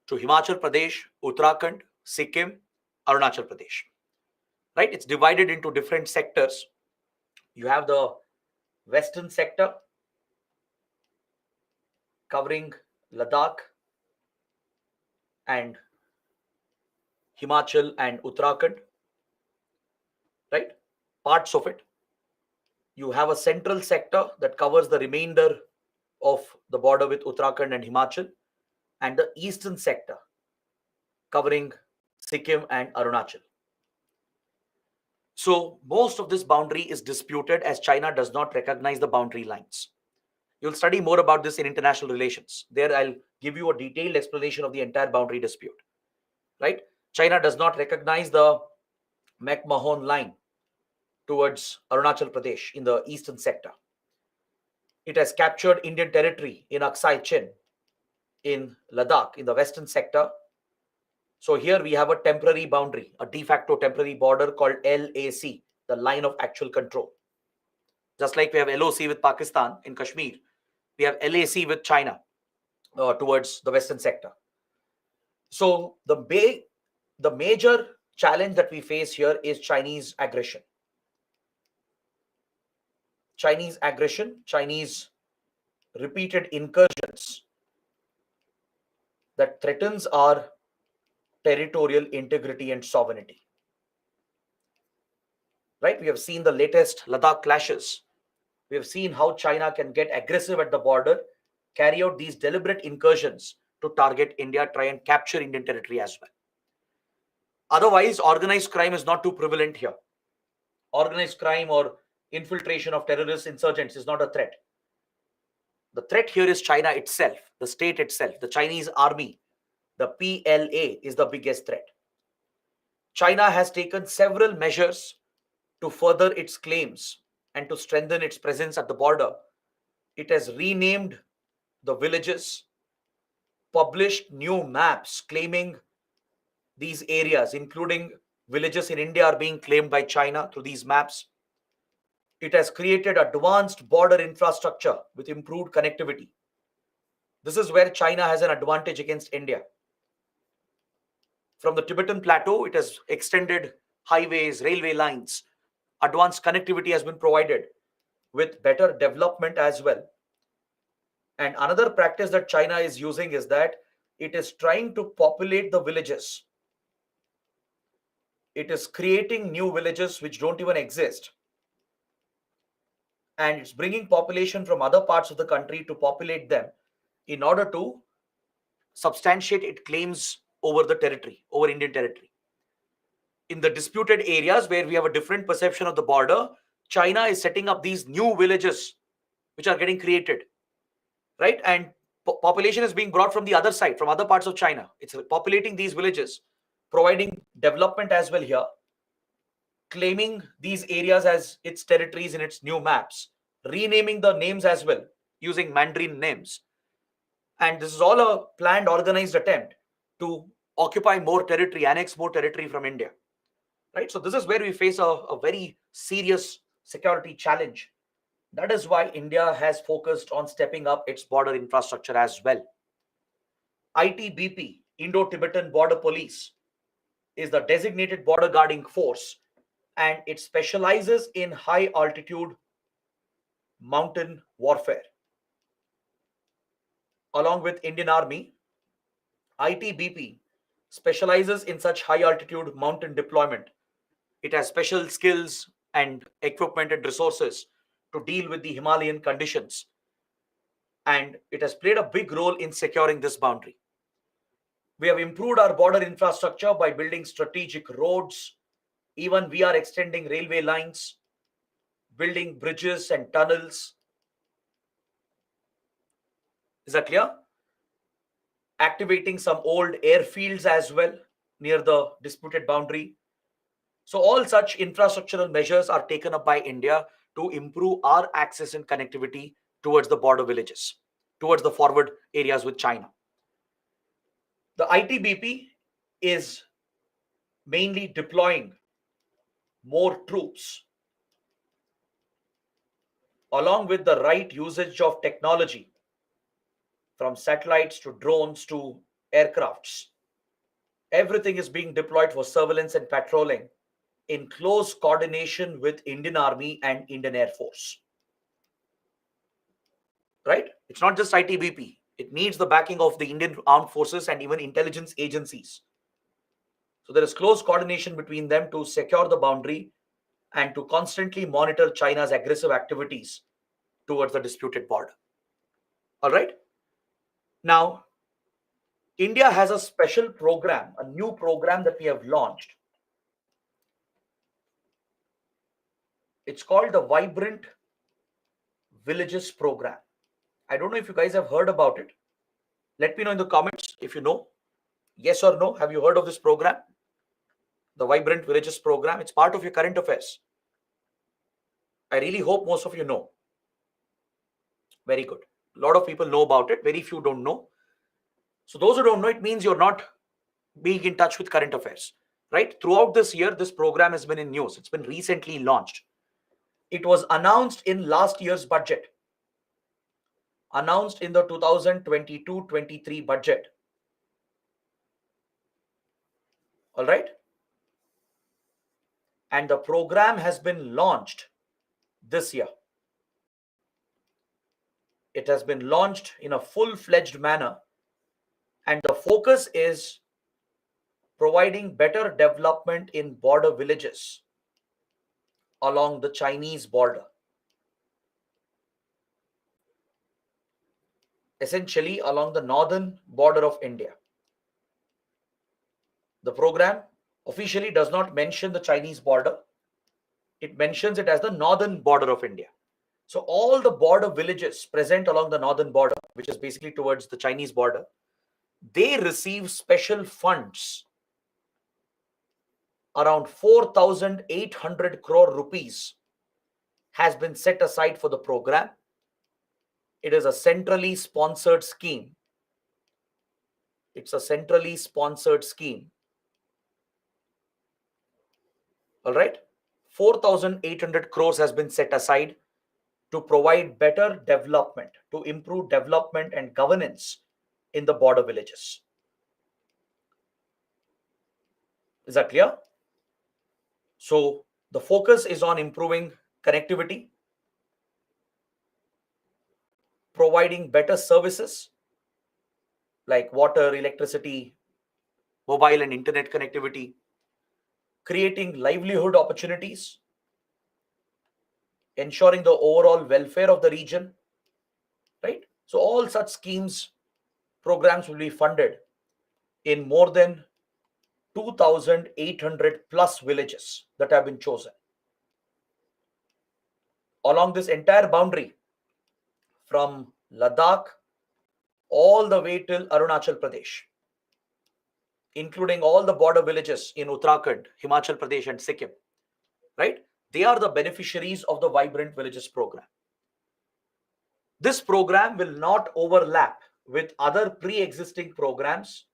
to Himachal Pradesh, Uttarakhand, Sikkim, Arunachal Pradesh. Right? It's divided into different sectors. You have the western sector covering Ladakh and Himachal and Uttarakhand, right? Parts of it. You have a central sector that covers the remainder of the border with Uttarakhand and Himachal, and the eastern sector covering Sikkim and Arunachal. So most of this boundary is disputed as China does not recognize the boundary lines. You'll study more about this in international relations. There I'll give you a detailed explanation of the entire boundary dispute. Right? China does not recognize the McMahon line towards Arunachal Pradesh in the eastern sector. It has captured Indian territory in Aksai Chin in Ladakh in the western sector. So here we have a temporary boundary, a de facto temporary border called LAC, the line of actual control. Just like we have LOC with Pakistan in Kashmir, we have LAC with China towards the western sector. So the major challenge that we face here is Chinese aggression. Chinese aggression, Chinese repeated incursions that threatens our territorial integrity and sovereignty. Right? We have seen the latest Ladakh clashes. We have seen how China can get aggressive at the border, carry out these deliberate incursions to target India, try and capture Indian territory as well. Otherwise, organized crime is not too prevalent here. Organized crime or infiltration of terrorist insurgents is not a threat. The threat here is China itself, the state itself, the Chinese army. The PLA is the biggest threat. China has taken several measures to further its claims and to strengthen its presence at the border. It has renamed the villages, published new maps claiming these areas, including villages in India, are being claimed by China through these maps. It has created advanced border infrastructure with improved connectivity. This is where China has an advantage against India. From the Tibetan Plateau, it has extended highways, railway lines. Advanced connectivity has been provided with better development as well. And another practice that China is using is that it is trying to populate the villages. It is creating new villages which don't even exist. And it's bringing population from other parts of the country to populate them in order to substantiate its claims over the territory, over Indian territory. in the disputed areas where we have a different perception of the border, China is setting up these new villages which are getting created, right? And population is being brought from the other side, from other parts of China. It's populating these villages, providing development as well here, claiming these areas as its territories in its new maps, renaming the names as well using Mandarin names. And this is all a planned, organized attempt to occupy more territory, annex more territory from India, right? So this is where we face a very serious security challenge. That is why India has focused on stepping up its border infrastructure as well. ITBP, Indo-Tibetan Border Police, is the designated border guarding force, and it specializes in high altitude mountain warfare. Along with Indian Army, ITBP specializes in such high altitude mountain deployment. It has special skills and equipment and resources to deal with the Himalayan conditions. And it has played a big role in securing this boundary. We have improved our border infrastructure by building strategic roads. Even we are extending railway lines, building bridges and tunnels. Is that clear? Activating some old airfields as well near the disputed boundary. So all such infrastructural measures are taken up by India to improve our access and connectivity towards the border villages, towards the forward areas with China. The ITBP is mainly deploying more troops along with the right usage of technology, from satellites to drones to aircrafts. Everything is being deployed for surveillance and patrolling in close coordination with Indian Army and Indian Air Force. Right? It's not just ITBP. It needs the backing of the Indian Armed Forces and even intelligence agencies. So there is close coordination between them to secure the boundary and to constantly monitor China's aggressive activities towards the disputed border. All right? Now, India has a special program, a new program that we have launched. It's called the Vibrant Villages Program. I don't know if you guys have heard about it. Let me know in the comments if you know. Yes or no, have you heard of this program? The Vibrant Villages Program. It's part of your current affairs. I really hope most of you know. Very good. A lot of people know about it. Very few don't know. So those who don't know, it means you're not being in touch with current affairs, right? Throughout this year, this program has been in news. It's been recently launched. It was announced in last year's budget, announced in the 2022-23 budget. All right. And the program has been launched this year. It has been launched in a full-fledged manner, and the focus is providing better development in border villages along the Chinese border. Essentially along the northern border of India. The program officially does not mention the Chinese border. It mentions it as the northern border of India. So all the border villages present along the northern border, which is basically towards the Chinese border, they receive special funds. Around 4,800 crore rupees has been set aside for the program. It is a centrally sponsored scheme. It's a centrally sponsored scheme. All right. 4,800 crores has been set aside to provide better development, to improve development and governance in the border villages. Is that clear? So the focus is on improving connectivity, providing better services like water, electricity, mobile and internet connectivity, creating livelihood opportunities, ensuring the overall welfare of the region, right? So all such schemes, programs will be funded in more than 2,800 plus villages that have been chosen along this entire boundary from Ladakh all the way till Arunachal Pradesh, including all the border villages in Uttarakhand, Himachal Pradesh, and Sikkim, right? They are the beneficiaries of the Vibrant Villages program. This program will not overlap with other pre-existing programs.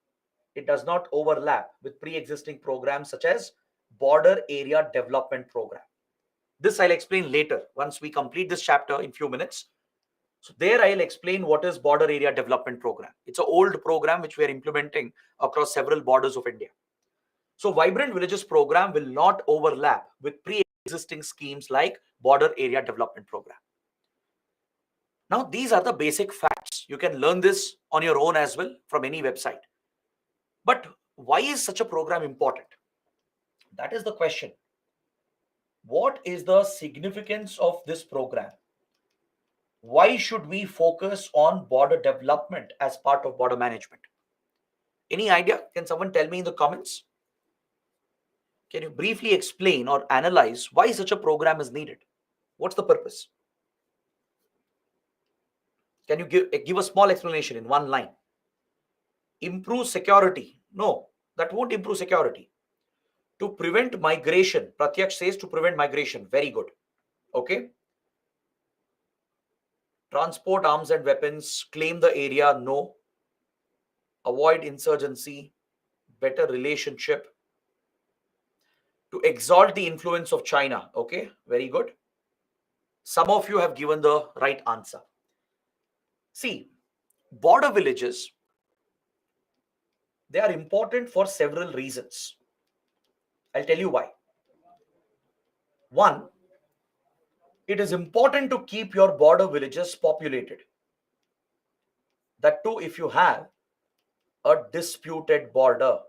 It does not overlap with pre-existing programs such as Border Area Development Program. This I'll explain later once we complete this chapter in few minutes. So there I'll explain what is Border Area Development Program. It's an old program which we are implementing across several borders of India. So Vibrant Villages program will not overlap with pre-existing schemes like Border Area Development Program. Now, these are the basic facts. You can learn this on your own as well from any website. But why is such a program important? That is the question. What is the significance of this program? Why should we focus on border development as part of border management? Any idea? Can someone tell me in the comments? Can you briefly explain or analyze why such a program is needed? What's the purpose? Can you give a small explanation in one line? Improve security. No, that won't improve security. To prevent migration. Pratyaksh says to prevent migration. Very good. Okay. Transport arms and weapons. Claim the area. No. Avoid insurgency. Better relationship. To exalt the influence of China. Okay. Very good. Some of you have given the right answer. See, border villages, they are important for several reasons. I'll tell you why. One, it is important to keep your border villages populated. That too, if you have a disputed border.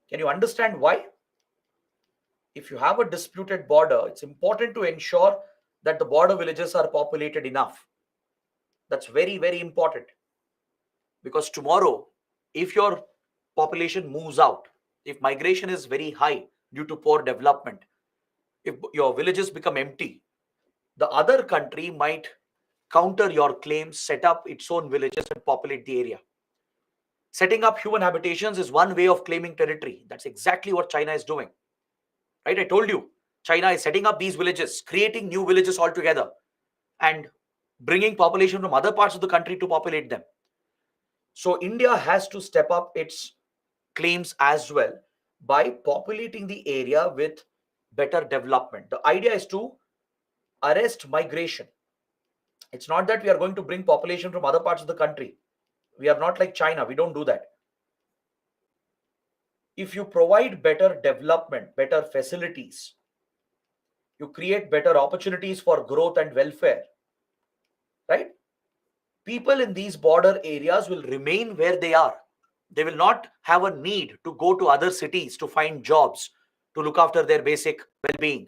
Can you understand why? If you have a disputed border, it's important to ensure that the border villages are populated enough. That's very, very important. Because tomorrow, if your population moves out, if migration is very high due to poor development, if your villages become empty, the other country might counter your claims, set up its own villages and populate the area. Setting up human habitations is one way of claiming territory. That's exactly what China is doing. Right? I told you, China is setting up these villages, creating new villages altogether, and bringing population from other parts of the country to populate them. So India has to step up its claims as well by populating the area with better development. The idea is to arrest migration. It's not that we are going to bring population from other parts of the country. We are not like China. We don't do that. If you provide better development, better facilities, you create better opportunities for growth and welfare, right? People in these border areas will remain where they are. They will not have a need to go to other cities to find jobs, to look after their basic well-being.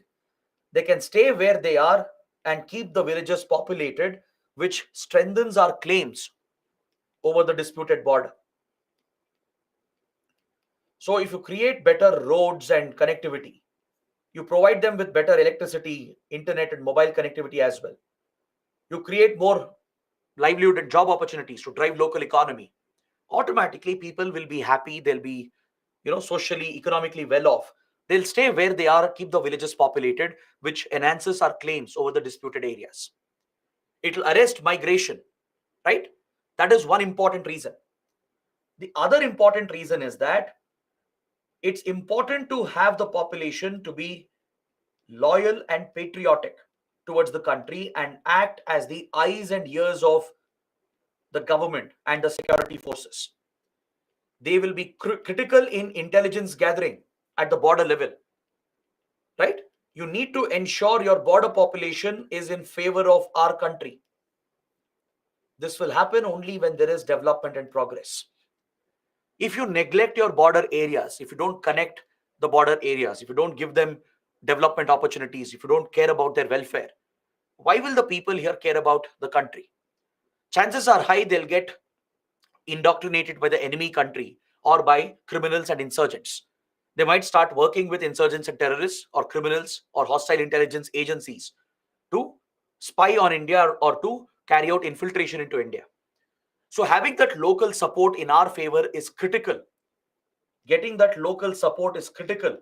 They can stay where they are and keep the villages populated, which strengthens our claims over the disputed border. So if you create better roads and connectivity, you provide them with better electricity, internet and mobile connectivity as well. You create more livelihood and job opportunities to drive local economy. Automatically, people will be happy. They'll be, socially, economically well off. They'll stay where they are, keep the villages populated, which enhances our claims over the disputed areas. It will arrest migration, right? That is one important reason. The other important reason is that it's important to have the population to be loyal and patriotic towards the country and act as the eyes and ears of the government and the security forces. They will be critical in intelligence gathering at the border level, right? You need to ensure your border population is in favor of our country. This will happen only when there is development and progress. If you neglect your border areas, if you don't connect the border areas, if you don't give them development opportunities, if you don't care about their welfare, why will the people here care about the country? Chances are high they'll get indoctrinated by the enemy country or by criminals and insurgents. They might start working with insurgents and terrorists or criminals or hostile intelligence agencies to spy on India or to carry out infiltration into India. So having that local support in our favor is critical. Getting that local support is critical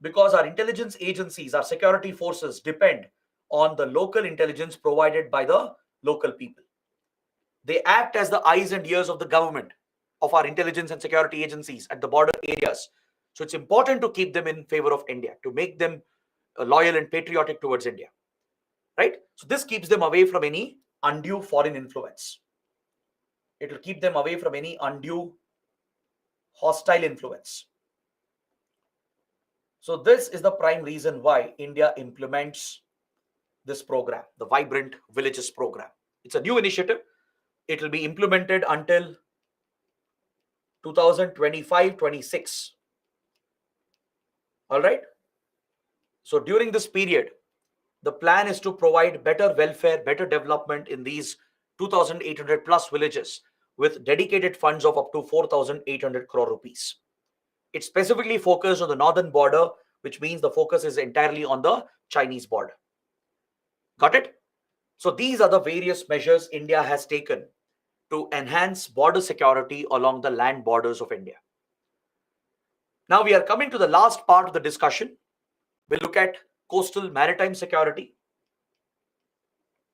because our intelligence agencies, our security forces depend on the local intelligence provided by the local people. They act as the eyes and ears of the government, of our intelligence and security agencies at the border areas. So it's important to keep them in favor of India, to make them loyal and patriotic towards India, right? So this keeps them away from any undue foreign influence. It will keep them away from any undue hostile influence. So this is the prime reason why India implements this program, the Vibrant Villages program. It's a new initiative. It will be implemented until 2025-26. All right. So during this period, the plan is to provide better welfare, better development in these 2,800 plus villages with dedicated funds of up to 4,800 crore rupees. It's specifically focused on the northern border, which means the focus is entirely on the Chinese border. Got it? So these are the various measures India has taken to enhance border security along the land borders of India. Now we are coming to the last part of the discussion. We'll look at coastal maritime security,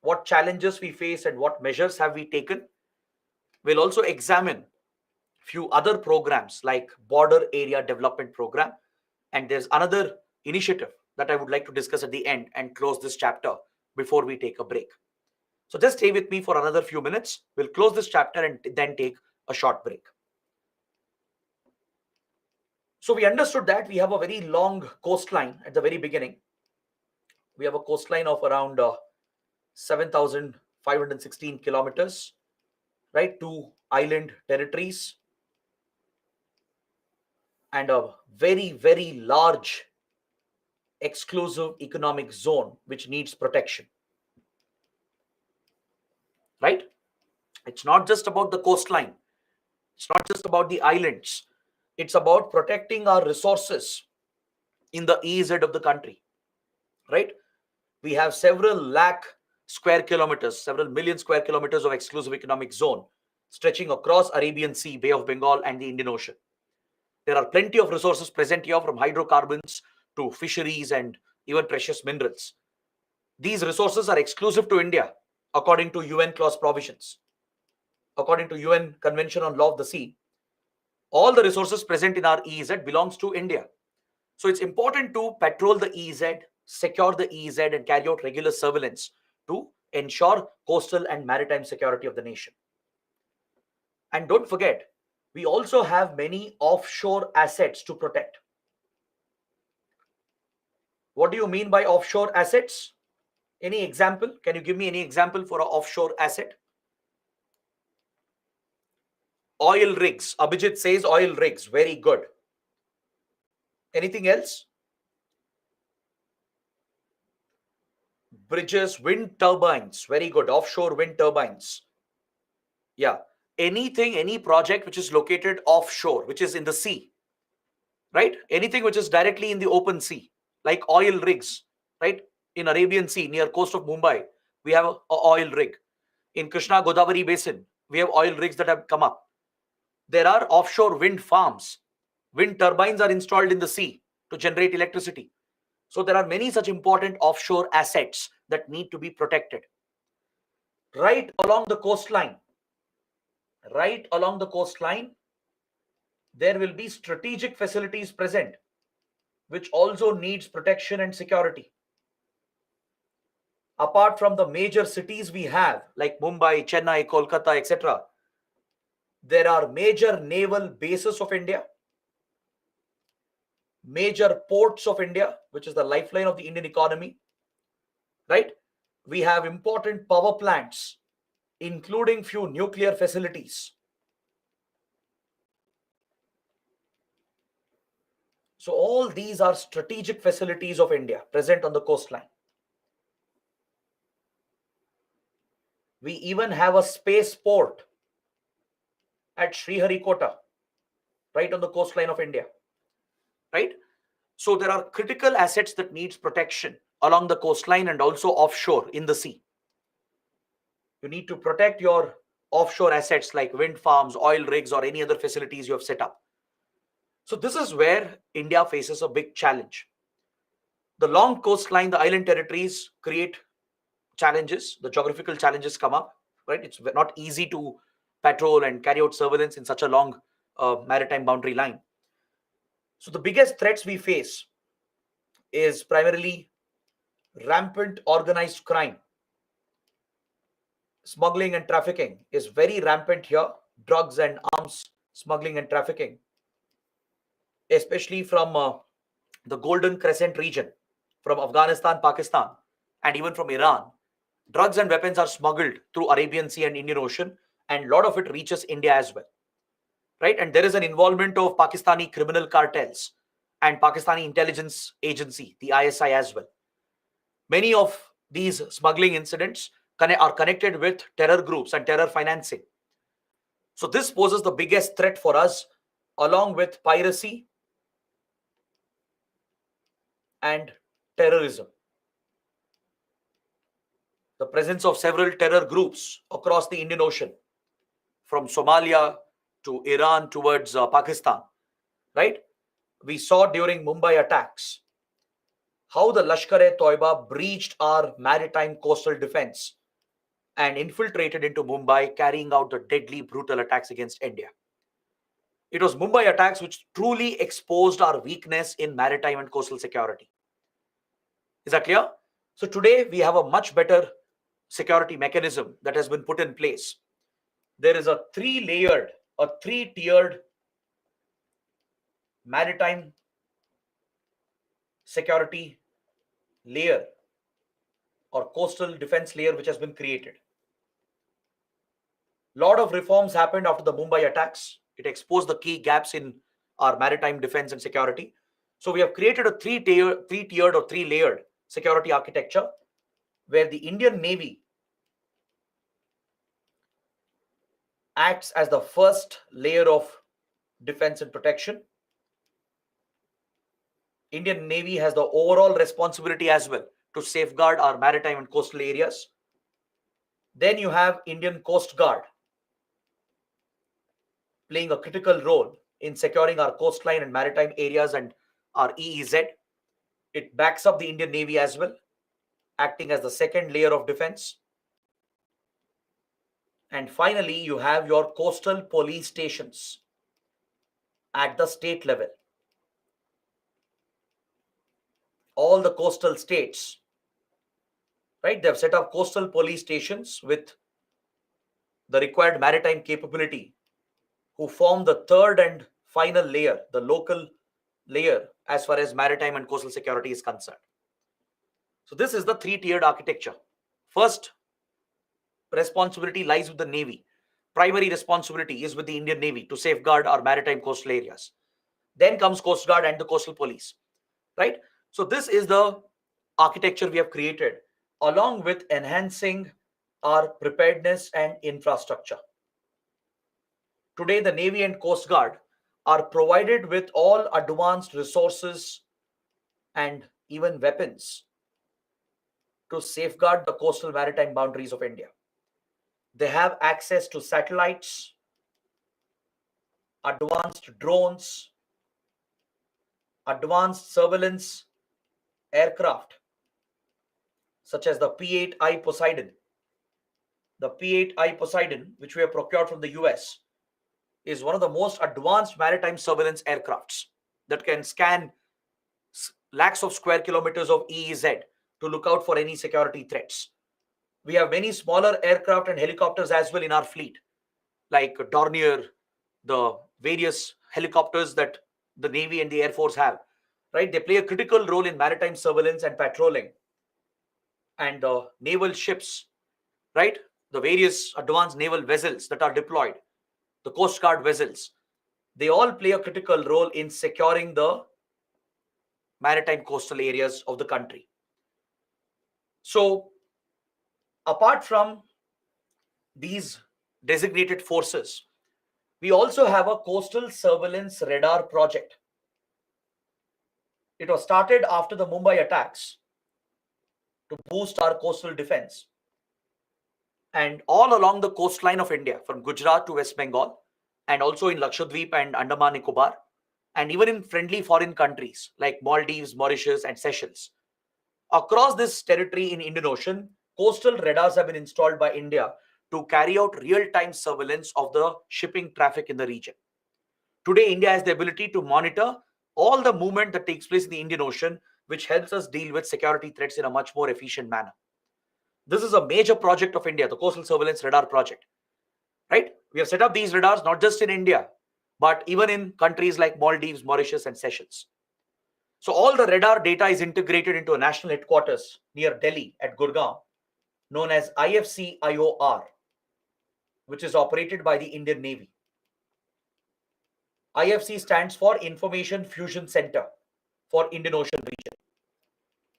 what challenges we face and what measures have we taken. We'll also examine few other programs like Border Area Development Program, and there's another initiative that I would like to discuss at the end and close this chapter before we take a break. So just stay with me for another few minutes. We'll close this chapter and then take a short break. So we understood that we have a very long coastline at the very beginning. We have a coastline of around 7,516 kilometers, right? 2 island territories and a very, very large exclusive economic zone which needs protection, right? It's not just about the coastline. It's not just about the islands. It's about protecting our resources in the EEZ of the country, right? We have several lakh square kilometers, several million square kilometers of exclusive economic zone stretching across Arabian Sea, Bay of Bengal, and the Indian Ocean. There are plenty of resources present here, from hydrocarbons to fisheries and even precious minerals. These resources are exclusive to India according to UN clause provisions. According to UN Convention on Law of the Sea, all the resources present in our EEZ belongs to India. So it's important to patrol the EEZ, secure the EEZ, and carry out regular surveillance to ensure coastal and maritime security of the nation. And don't forget, we also have many offshore assets to protect. What do you mean by offshore assets? Any example? Can you give me any example for an offshore asset? Oil rigs. Abhijit says oil rigs. Very good. Anything else? Bridges, wind turbines. Very good. Offshore wind turbines. Yeah. Anything, any project which is located offshore, which is in the sea, right? Anything which is directly in the open sea, like oil rigs, right? In Arabian Sea, near coast of Mumbai, we have a oil rig. In Krishna Godavari Basin, we have oil rigs that have come up. There are offshore wind farms. Wind turbines are installed in the sea to generate electricity. So there are many such important offshore assets that need to be protected. Right along the coastline, there will be strategic facilities present, which also needs protection and security. Apart from the major cities we have, like Mumbai, Chennai, Kolkata, etc., there are major naval bases of India, major ports of India, which is the lifeline of the Indian economy, right? We have important power plants, including few nuclear facilities. So all these are strategic facilities of India present on the coastline. We even have a space port at Sriharikota. right on the coastline of India, right? So there are critical assets that needs protection along the coastline and also offshore in the sea. You need to protect your offshore assets like wind farms, oil rigs, or any other facilities you have set up. So this is where India faces a big challenge. The long coastline, the island territories create challenges. The geographical challenges come up, right? It's not easy to patrol and carry out surveillance in such a long maritime boundary line. So the biggest threats we face is primarily rampant organized crime. Smuggling and trafficking is very rampant here. Drugs and arms smuggling and trafficking, especially from the Golden Crescent region, from Afghanistan, Pakistan, and even from Iran. Drugs and weapons are smuggled through Arabian Sea and Indian Ocean, and a lot of it reaches India as well, right? And there is an involvement of Pakistani criminal cartels and Pakistani intelligence agency, the ISI, as well. Many of these smuggling incidents are connected with terror groups and terror financing. So this poses the biggest threat for us, along with piracy and terrorism. The presence of several terror groups across the Indian Ocean, from Somalia to Iran towards Pakistan, right? We saw during Mumbai attacks how the Lashkar-e-Toiba breached our maritime coastal defense and infiltrated into Mumbai, carrying out the deadly, brutal attacks against India. It was Mumbai attacks which truly exposed our weakness in maritime and coastal security. Is that clear? So today we have a much better security mechanism that has been put in place. There is a three-tiered maritime security layer or coastal defense layer which has been created. Lot of reforms happened after the Mumbai attacks. It exposed the key gaps in our maritime defense and security. So we have created a three-tiered or three-layered security architecture where the Indian Navy acts as the first layer of defense and protection. Indian Navy has the overall responsibility as well to safeguard our maritime and coastal areas. Then you have Indian Coast Guard playing a critical role in securing our coastline and maritime areas and our EEZ. It backs up the Indian Navy as well, acting as the second layer of defense. And finally, you have your coastal police stations at the state level. All the coastal states, right? They have set up coastal police stations with the required maritime capability, who form the third and final layer, the local layer, as far as maritime and coastal security is concerned. So this is the three-tiered architecture. First responsibility lies with the Navy. Primary responsibility is with the Indian Navy to safeguard our maritime coastal areas. Then comes Coast Guard and the coastal police, right? So this is the architecture we have created, along with enhancing our preparedness and infrastructure. Today, the Navy and Coast Guard are provided with all advanced resources and even weapons to safeguard the coastal maritime boundaries of India. They have access to satellites, advanced drones, advanced surveillance aircraft, such as the P-8I Poseidon. The P-8I Poseidon, which we have procured from the US, is one of the most advanced maritime surveillance aircrafts that can scan lakhs of square kilometers of EEZ to look out for any security threats. We have many smaller aircraft and helicopters as well in our fleet, like Dornier, the various helicopters that the Navy and the Air Force have, right? They play a critical role in maritime surveillance and patrolling. And the naval ships, right? The various advanced naval vessels that are deployed, the Coast Guard vessels, they all play a critical role in securing the maritime coastal areas of the country. So, apart from these designated forces, We also have a coastal surveillance radar project. It was started after the Mumbai attacks to boost our coastal defense. And all along the coastline of India, from Gujarat to West Bengal, and also in Lakshadweep and Andaman Nicobar, and even in friendly foreign countries like Maldives, Mauritius, and Seychelles. Across this territory in Indian Ocean, coastal radars have been installed by India to carry out real-time surveillance of the shipping traffic in the region. Today, India has the ability to monitor all the movement that takes place in the Indian Ocean, which helps us deal with security threats in a much more efficient manner. This is a major project of India, the Coastal Surveillance Radar Project. Right? We have set up these radars not just in India, but even in countries like Maldives, Mauritius, and Seychelles. So all the radar data is integrated into a national headquarters near Delhi at Gurgaon, known as IFC-IOR, which is operated by the Indian Navy. IFC stands for Information Fusion Center for Indian Ocean region.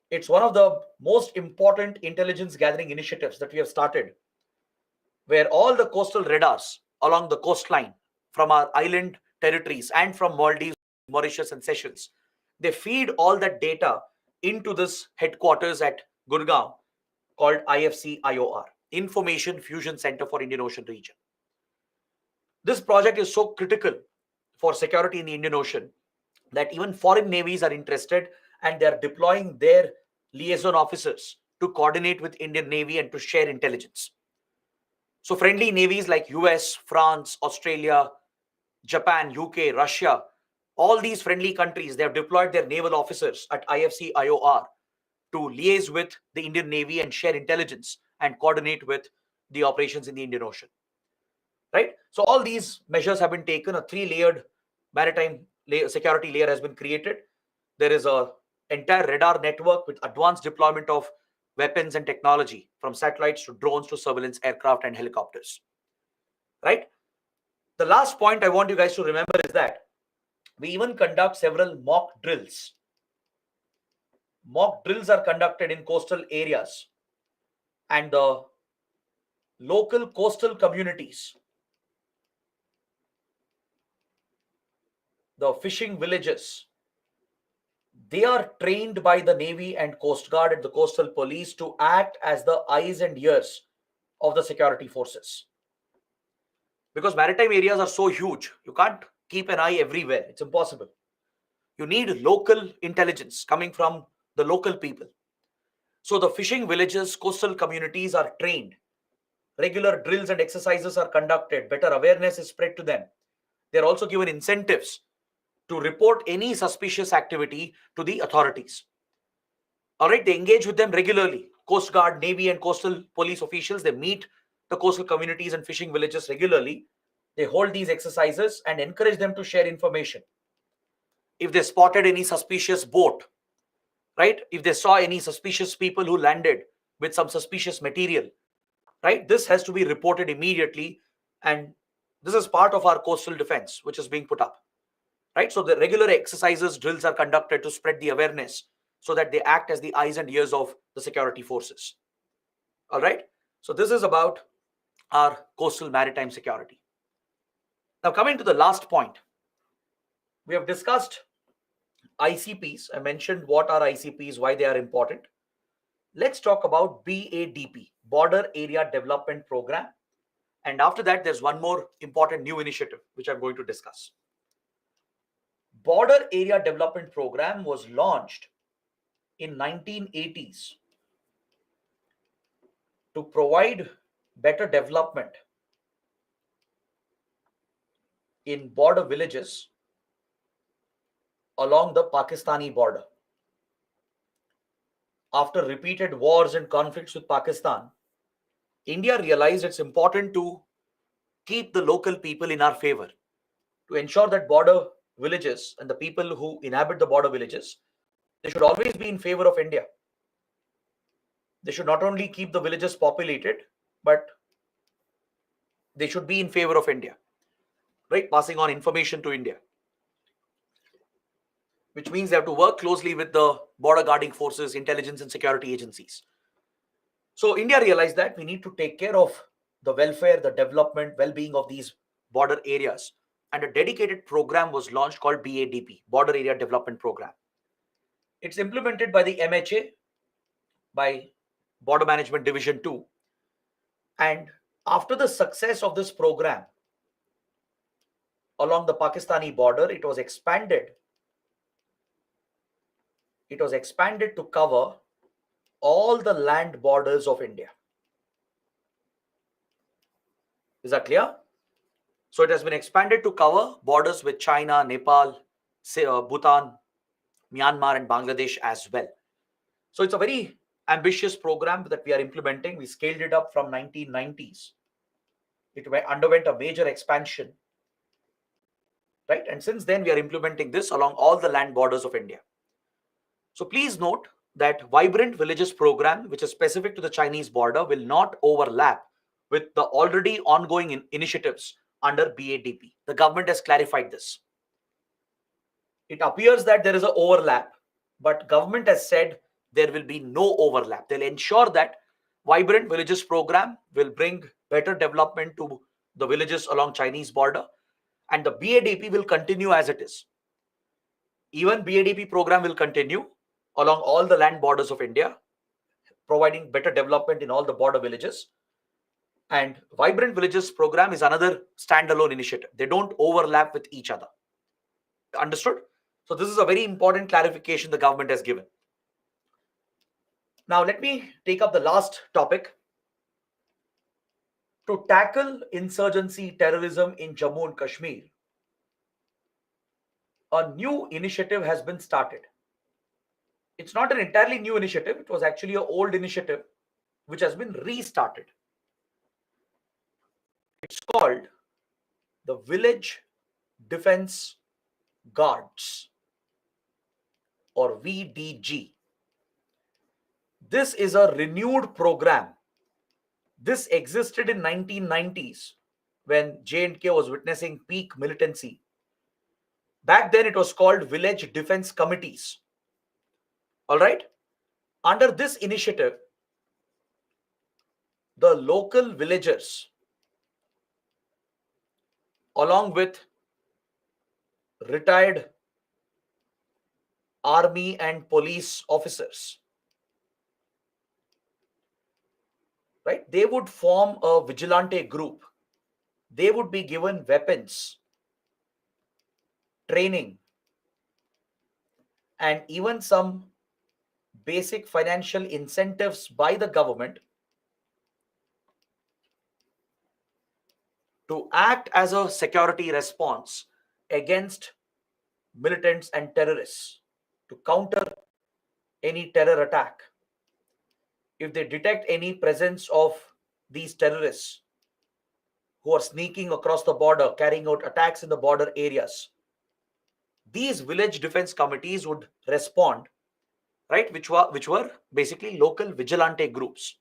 It's one of the most important intelligence gathering initiatives that we have started, where all the coastal radars along the coastline from our island territories and from Maldives, Mauritius, and Seychelles, they feed all that data into this headquarters at Gurgaon called IFC-IOR, Information Fusion Center for Indian Ocean region. This project is so critical for security in the Indian Ocean that even foreign navies are interested, and they are deploying their liaison officers to coordinate with Indian Navy and to share intelligence. So friendly navies like US, France, Australia, Japan, UK, Russia, all these friendly countries, they have deployed their naval officers at IFC-IOR to liaise with the Indian Navy and share intelligence and coordinate with the operations in the Indian Ocean. Right? So all these measures have been taken. A three-layered maritime security layer has been created. There is an entire radar network with advanced deployment of weapons and technology, from satellites to drones to surveillance aircraft and helicopters. Right? The last point I want you guys to remember is that we even conduct several mock drills. Mock drills are conducted in coastal areas, and the local coastal communities, the fishing villages, they are trained by the Navy and Coast Guard and the coastal police to act as the eyes and ears of the security forces. Because maritime areas are so huge, you can't keep an eye everywhere. It's impossible. You need local intelligence coming from the local people. So the fishing villages, coastal communities are trained. Regular drills and exercises are conducted. Better awareness is spread to them. They're also given incentives to report any suspicious activity to the authorities. All right, they engage with them regularly. Coast Guard, Navy, and coastal police officials, they meet the coastal communities and fishing villages regularly. They hold these exercises and encourage them to share information. If they spotted any suspicious boat, right? If they saw any suspicious people who landed with some suspicious material, right? This has to be reported immediately. And this is part of our coastal defense, which is being put up, right? So the regular exercises, drills are conducted to spread the awareness so that they act as the eyes and ears of the security forces. All right. So this is about our coastal maritime security. Now, coming to the last point, we have discussed ICPs. I mentioned what are ICPs, why they are important. Let's talk about BADP, Border Area Development Program. And after that, there's one more important new initiative, which I'm going to discuss. Border Area Development Program was launched in 1980s to provide better development in border villages along the Pakistani border. After repeated wars and conflicts with Pakistan, India realized it's important to keep the local people in our favor, to ensure that border villages and the people who inhabit the border villages, they should always be in favor of India. They should not only keep the villages populated, but they should be in favor of India, right? Passing on information to India, which means they have to work closely with the border guarding forces, intelligence and security agencies. So India realized that we need to take care of the welfare, the development, well-being of these border areas, and a dedicated program was launched called BADP, Border Area Development Program. It's implemented by the MHA, by Border Management Division 2. And after the success of this program along the Pakistani border, it was expanded. It was expanded to cover all the land borders of India. Is that clear? So it has been expanded to cover borders with China, Nepal, Bhutan, Myanmar, and Bangladesh as well. So it's a very ambitious program that we are implementing. We scaled it up from 1990s. It underwent a major expansion, right? And since then, we are implementing this along all the land borders of India. So please note that Vibrant Villages program, which is specific to the Chinese border, will not overlap with the already ongoing initiatives under BADP. The government has clarified this. It appears that there is an overlap, but government has said there will be no overlap. They'll ensure that Vibrant Villages program will bring better development to the villages along Chinese border, and the BADP will continue as it is. Even BADP program will continue along all the land borders of India, providing better development in all the border villages. And Vibrant Villages program is another standalone initiative. They don't overlap with each other. Understood? So this is a very important clarification the government has given. Now let me take up the last topic. To tackle insurgency terrorism in Jammu and Kashmir, a new initiative has been started. It's not an entirely new initiative. It was actually an old initiative which has been restarted. It's called the Village Defense Guards, or VDG. This is a renewed program. This existed in 1990s when J&K was witnessing peak militancy. Back then it was called Village Defense Committees. All right. Under this initiative, the local villagers, along with retired army and police officers, right, they would form a vigilante group. They would be given weapons, training, and even some basic financial incentives by the government to act as a security response against militants and terrorists, to counter any terror attack. If they detect any presence of these terrorists who are sneaking across the border, carrying out attacks in the border areas, these village defense committees would respond, right, which were basically local vigilante groups.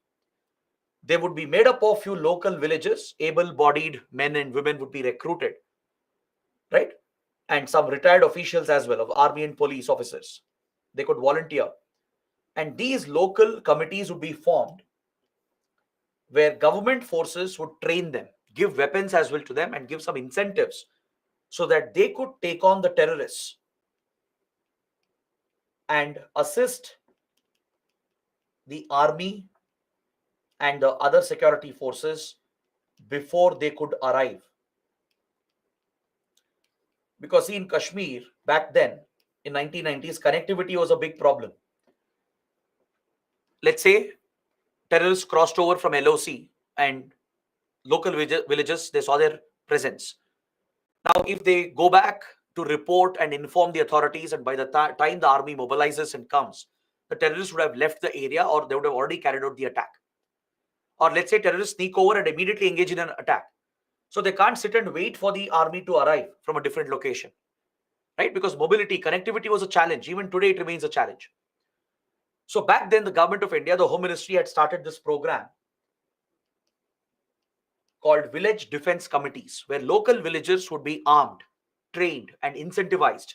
They would be made up of few local villages. Able-bodied men and women would be recruited, right, and some retired officials as well, of army and police officers. They could volunteer, and these local committees would be formed where government forces would train them, give weapons as well to them, and give some incentives so that they could take on the terrorists and assist the army and the other security forces before they could arrive. Because see, in Kashmir, back then, in 1990s, connectivity was a big problem. Let's say terrorists crossed over from LOC and local villages, they saw their presence. Now, if they go back to report and inform the authorities, and by the time the army mobilizes and comes, the terrorists would have left the area, or they would have already carried out the attack. Or let's say terrorists sneak over and immediately engage in an attack. So they can't sit and wait for the army to arrive from a different location, right? Because mobility, connectivity was a challenge. Even today, it remains a challenge. So back then, the government of India, the Home Ministry, had started this program called Village Defense Committees, where local villagers would be armed, trained, and incentivized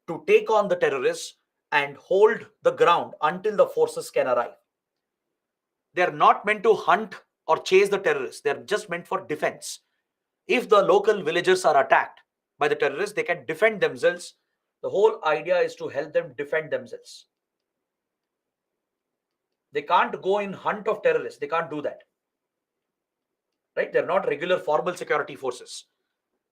to take on the terrorists and hold the ground until the forces can arrive. They are not meant to hunt or chase the terrorists. They are just meant for defense. If the local villagers are attacked by the terrorists, they can defend themselves. The whole idea is to help them defend themselves. They can't go in hunt of terrorists. They can't do that. Right? They're not regular formal security forces.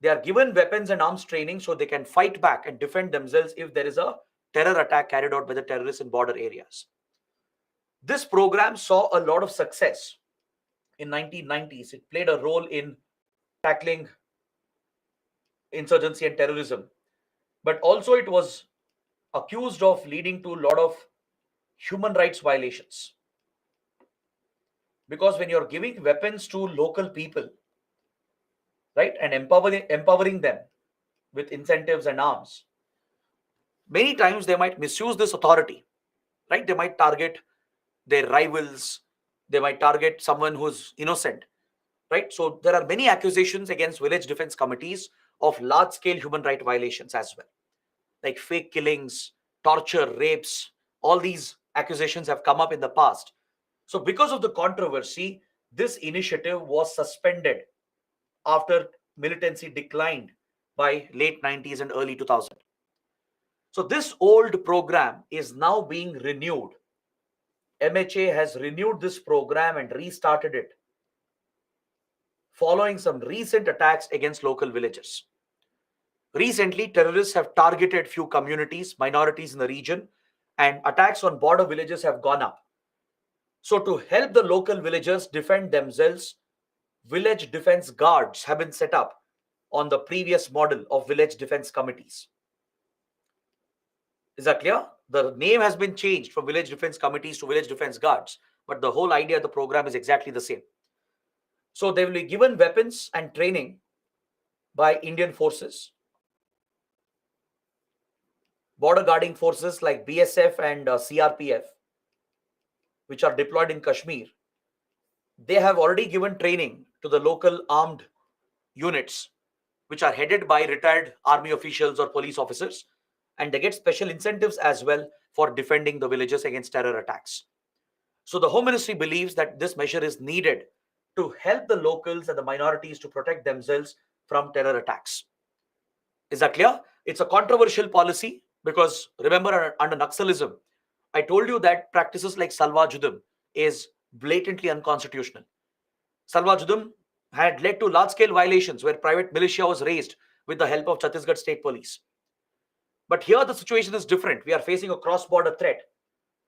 They are given weapons and arms training so they can fight back and defend themselves if there is a terror attack carried out by the terrorists in border areas. This program saw a lot of success in 1990s. It played a role in tackling insurgency and terrorism, but also it was accused of leading to a lot of human rights violations. Because when you're giving weapons to local people, right, and empowering them with incentives and arms, many times they might misuse this authority, right? They might target their rivals, they might target someone who's innocent, right? So there are many accusations against village defense committees of large-scale human right violations as well, like fake killings, torture, rapes. All these accusations have come up in the past. So because of the controversy, this initiative was suspended after militancy declined by late 90s and early 2000. So this old program is now being renewed. MHA has renewed this program and restarted it following some recent attacks against local villages. Recently, terrorists have targeted few communities, minorities in the region, and attacks on border villages have gone up. So to help the local villagers defend themselves, village defense guards have been set up on the previous model of village defense committees. Is that clear? The name has been changed from village defense committees to village defense guards, but the whole idea of the program is exactly the same. So they will be given weapons and training by Indian forces, border guarding forces like BSF and CRPF, which are deployed in Kashmir. They have already given training to the local armed units, which are headed by retired army officials or police officers, and they get special incentives as well for defending the villages against terror attacks. So the Home Ministry believes that this measure is needed to help the locals and the minorities to protect themselves from terror attacks. Is that clear? It's a controversial policy because remember, under Naxalism, I told you that practices like Salwa Judum is blatantly unconstitutional. Salwa Judum had led to large-scale violations where private militia was raised with the help of Chhattisgarh State Police. But here the situation is different. We are facing a cross-border threat.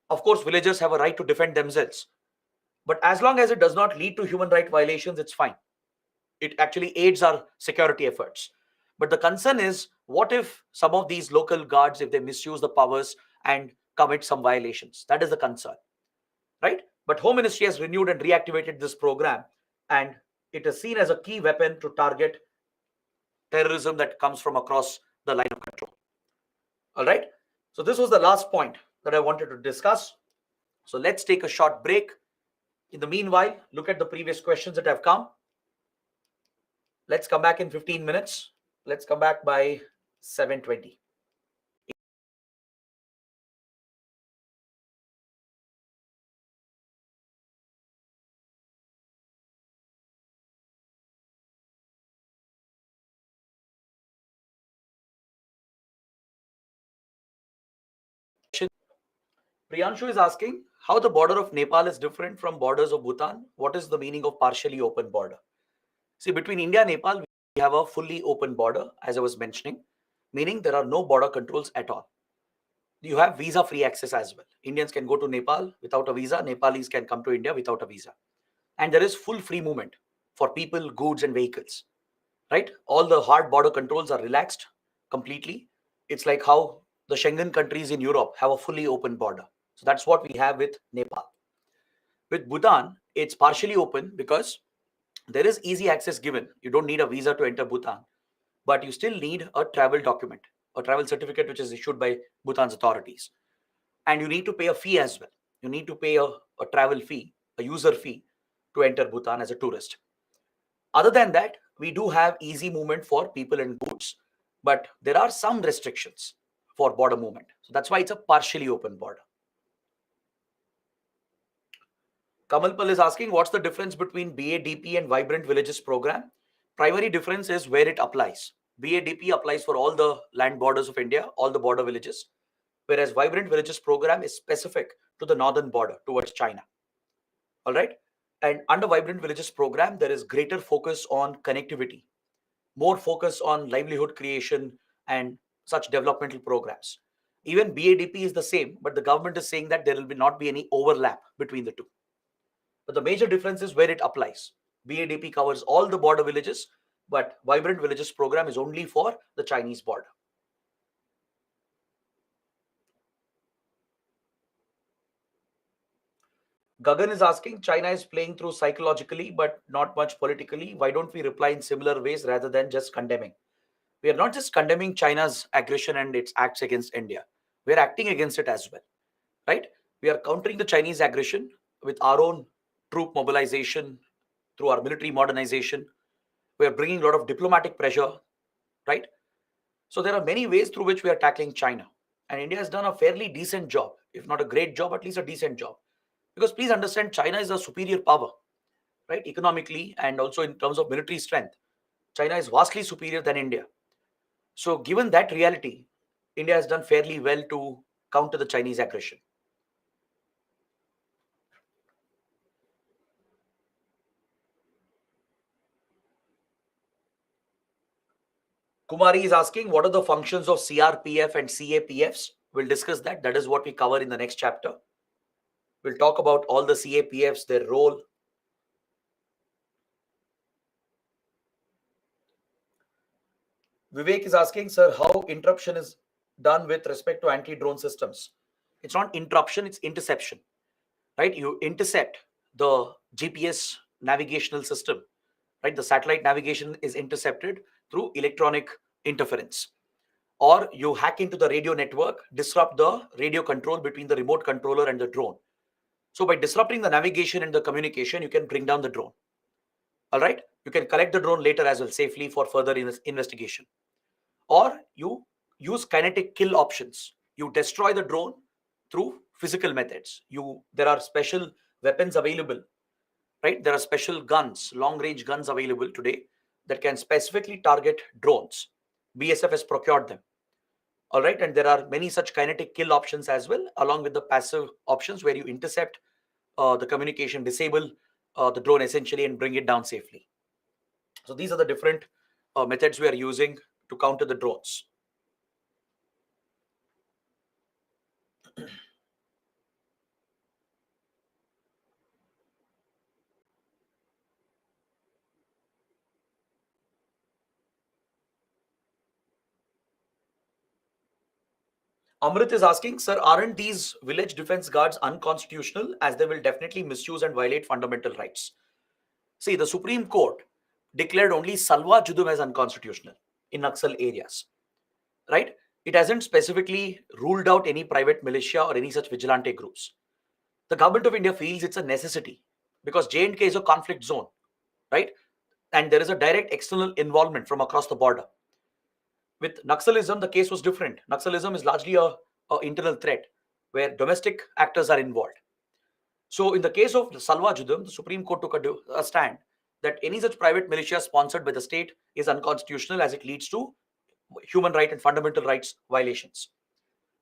Of course, villagers have a right to defend themselves. But as long as it does not lead to human rights violations, it's fine. It actually aids our security efforts. But the concern is, what if some of these local guards, if they misuse the powers and commit some violations? That is the concern, right? But Home Ministry has renewed and reactivated this program, and it is seen as a key weapon to target terrorism that comes from across the line of control. All right. So this was the last point that I wanted to discuss. So let's take a short break. In the meanwhile, look at the previous questions that have come. Let's come back in 15 minutes. Let's come back by 7:20. Priyanshu is asking how the border of Nepal is different from borders of Bhutan. What is the meaning of partially open border? See, between India and Nepal, we have a fully open border, as I was mentioning, meaning there are no border controls at all. You have visa-free access as well. Indians can go to Nepal without a visa. Nepalis can come to India without a visa. And there is full free movement for people, goods, and vehicles, right? All the hard border controls are relaxed completely. It's like how the Schengen countries in Europe have a fully open border. So that's what we have with Nepal. With Bhutan, it's partially open because there is easy access given. You don't need a visa to enter Bhutan, but you still need a travel document, a travel certificate, which is issued by Bhutan's authorities. And you need to pay a fee as well. You need to pay a travel fee, a user fee to enter Bhutan as a tourist. Other than that, we do have easy movement for people and goods, but there are some restrictions for border movement. So that's why it's a partially open border. Kamalpal is asking, what's the difference between BADP and Vibrant Villages program? Primary difference is where it applies. BADP applies for all the land borders of India, all the border villages, whereas Vibrant Villages program is specific to the northern border towards China. All right. And under Vibrant Villages program, there is greater focus on connectivity, more focus on livelihood creation and such developmental programs. Even BADP is the same, but the government is saying that there will not be any overlap between the two. But the major difference is where it applies. BADP covers all the border villages, but Vibrant Villages program is only for the Chinese border. Gagan is asking, China is playing through psychologically, but not much politically. Why don't we reply in similar ways rather than just condemning? We are not just condemning China's aggression and its acts against India. We are acting against it as well, right? We are countering the Chinese aggression with our own troop mobilization, through our military modernization. We are bringing a lot of diplomatic pressure, right? So there are many ways through which we are tackling China. And India has done a fairly decent job, if not a great job, at least a decent job. Because please understand, China is a superior power, right? Economically and also in terms of military strength. China is vastly superior than India. So given that reality, India has done fairly well to counter the Chinese aggression. Kumari is asking, what are the functions of CRPF and CAPFs? We'll discuss that. That is what we cover in the next chapter. We'll talk about all the CAPFs, their role. Vivek is asking, sir, how interruption is done with respect to anti-drone systems? It's not interruption, it's interception, right? You intercept the GPS navigational system, right? The satellite navigation is intercepted through electronic interference. Or you hack into the radio network, disrupt the radio control between the remote controller and the drone. So by disrupting the navigation and the communication, you can bring down the drone. All right. You can collect the drone later as well safely for further investigation. Or you use kinetic kill options. You destroy the drone through physical methods. There are special weapons available, right? There are special guns, long range guns available today that can specifically target drones. BSF has procured them. All right. And there are many such kinetic kill options as well, along with the passive options where you intercept the communication, disable the drone essentially, and bring it down safely. So these are the different methods we are using to counter the drones. Amrit is asking, sir, aren't these village defense guards unconstitutional, as they will definitely misuse and violate fundamental rights? See, the Supreme Court declared only Salwa Judum as unconstitutional in Naxal areas, right? It hasn't specifically ruled out any private militia or any such vigilante groups. The government of India feels it's a necessity because J&K is a conflict zone, right? And there is a direct external involvement from across the border. With Naxalism, the case was different. Naxalism is largely a internal threat where domestic actors are involved. So in the case of Salwa Judum, the Supreme Court took a stand that any such private militia sponsored by the state is unconstitutional as it leads to human right and fundamental rights violations.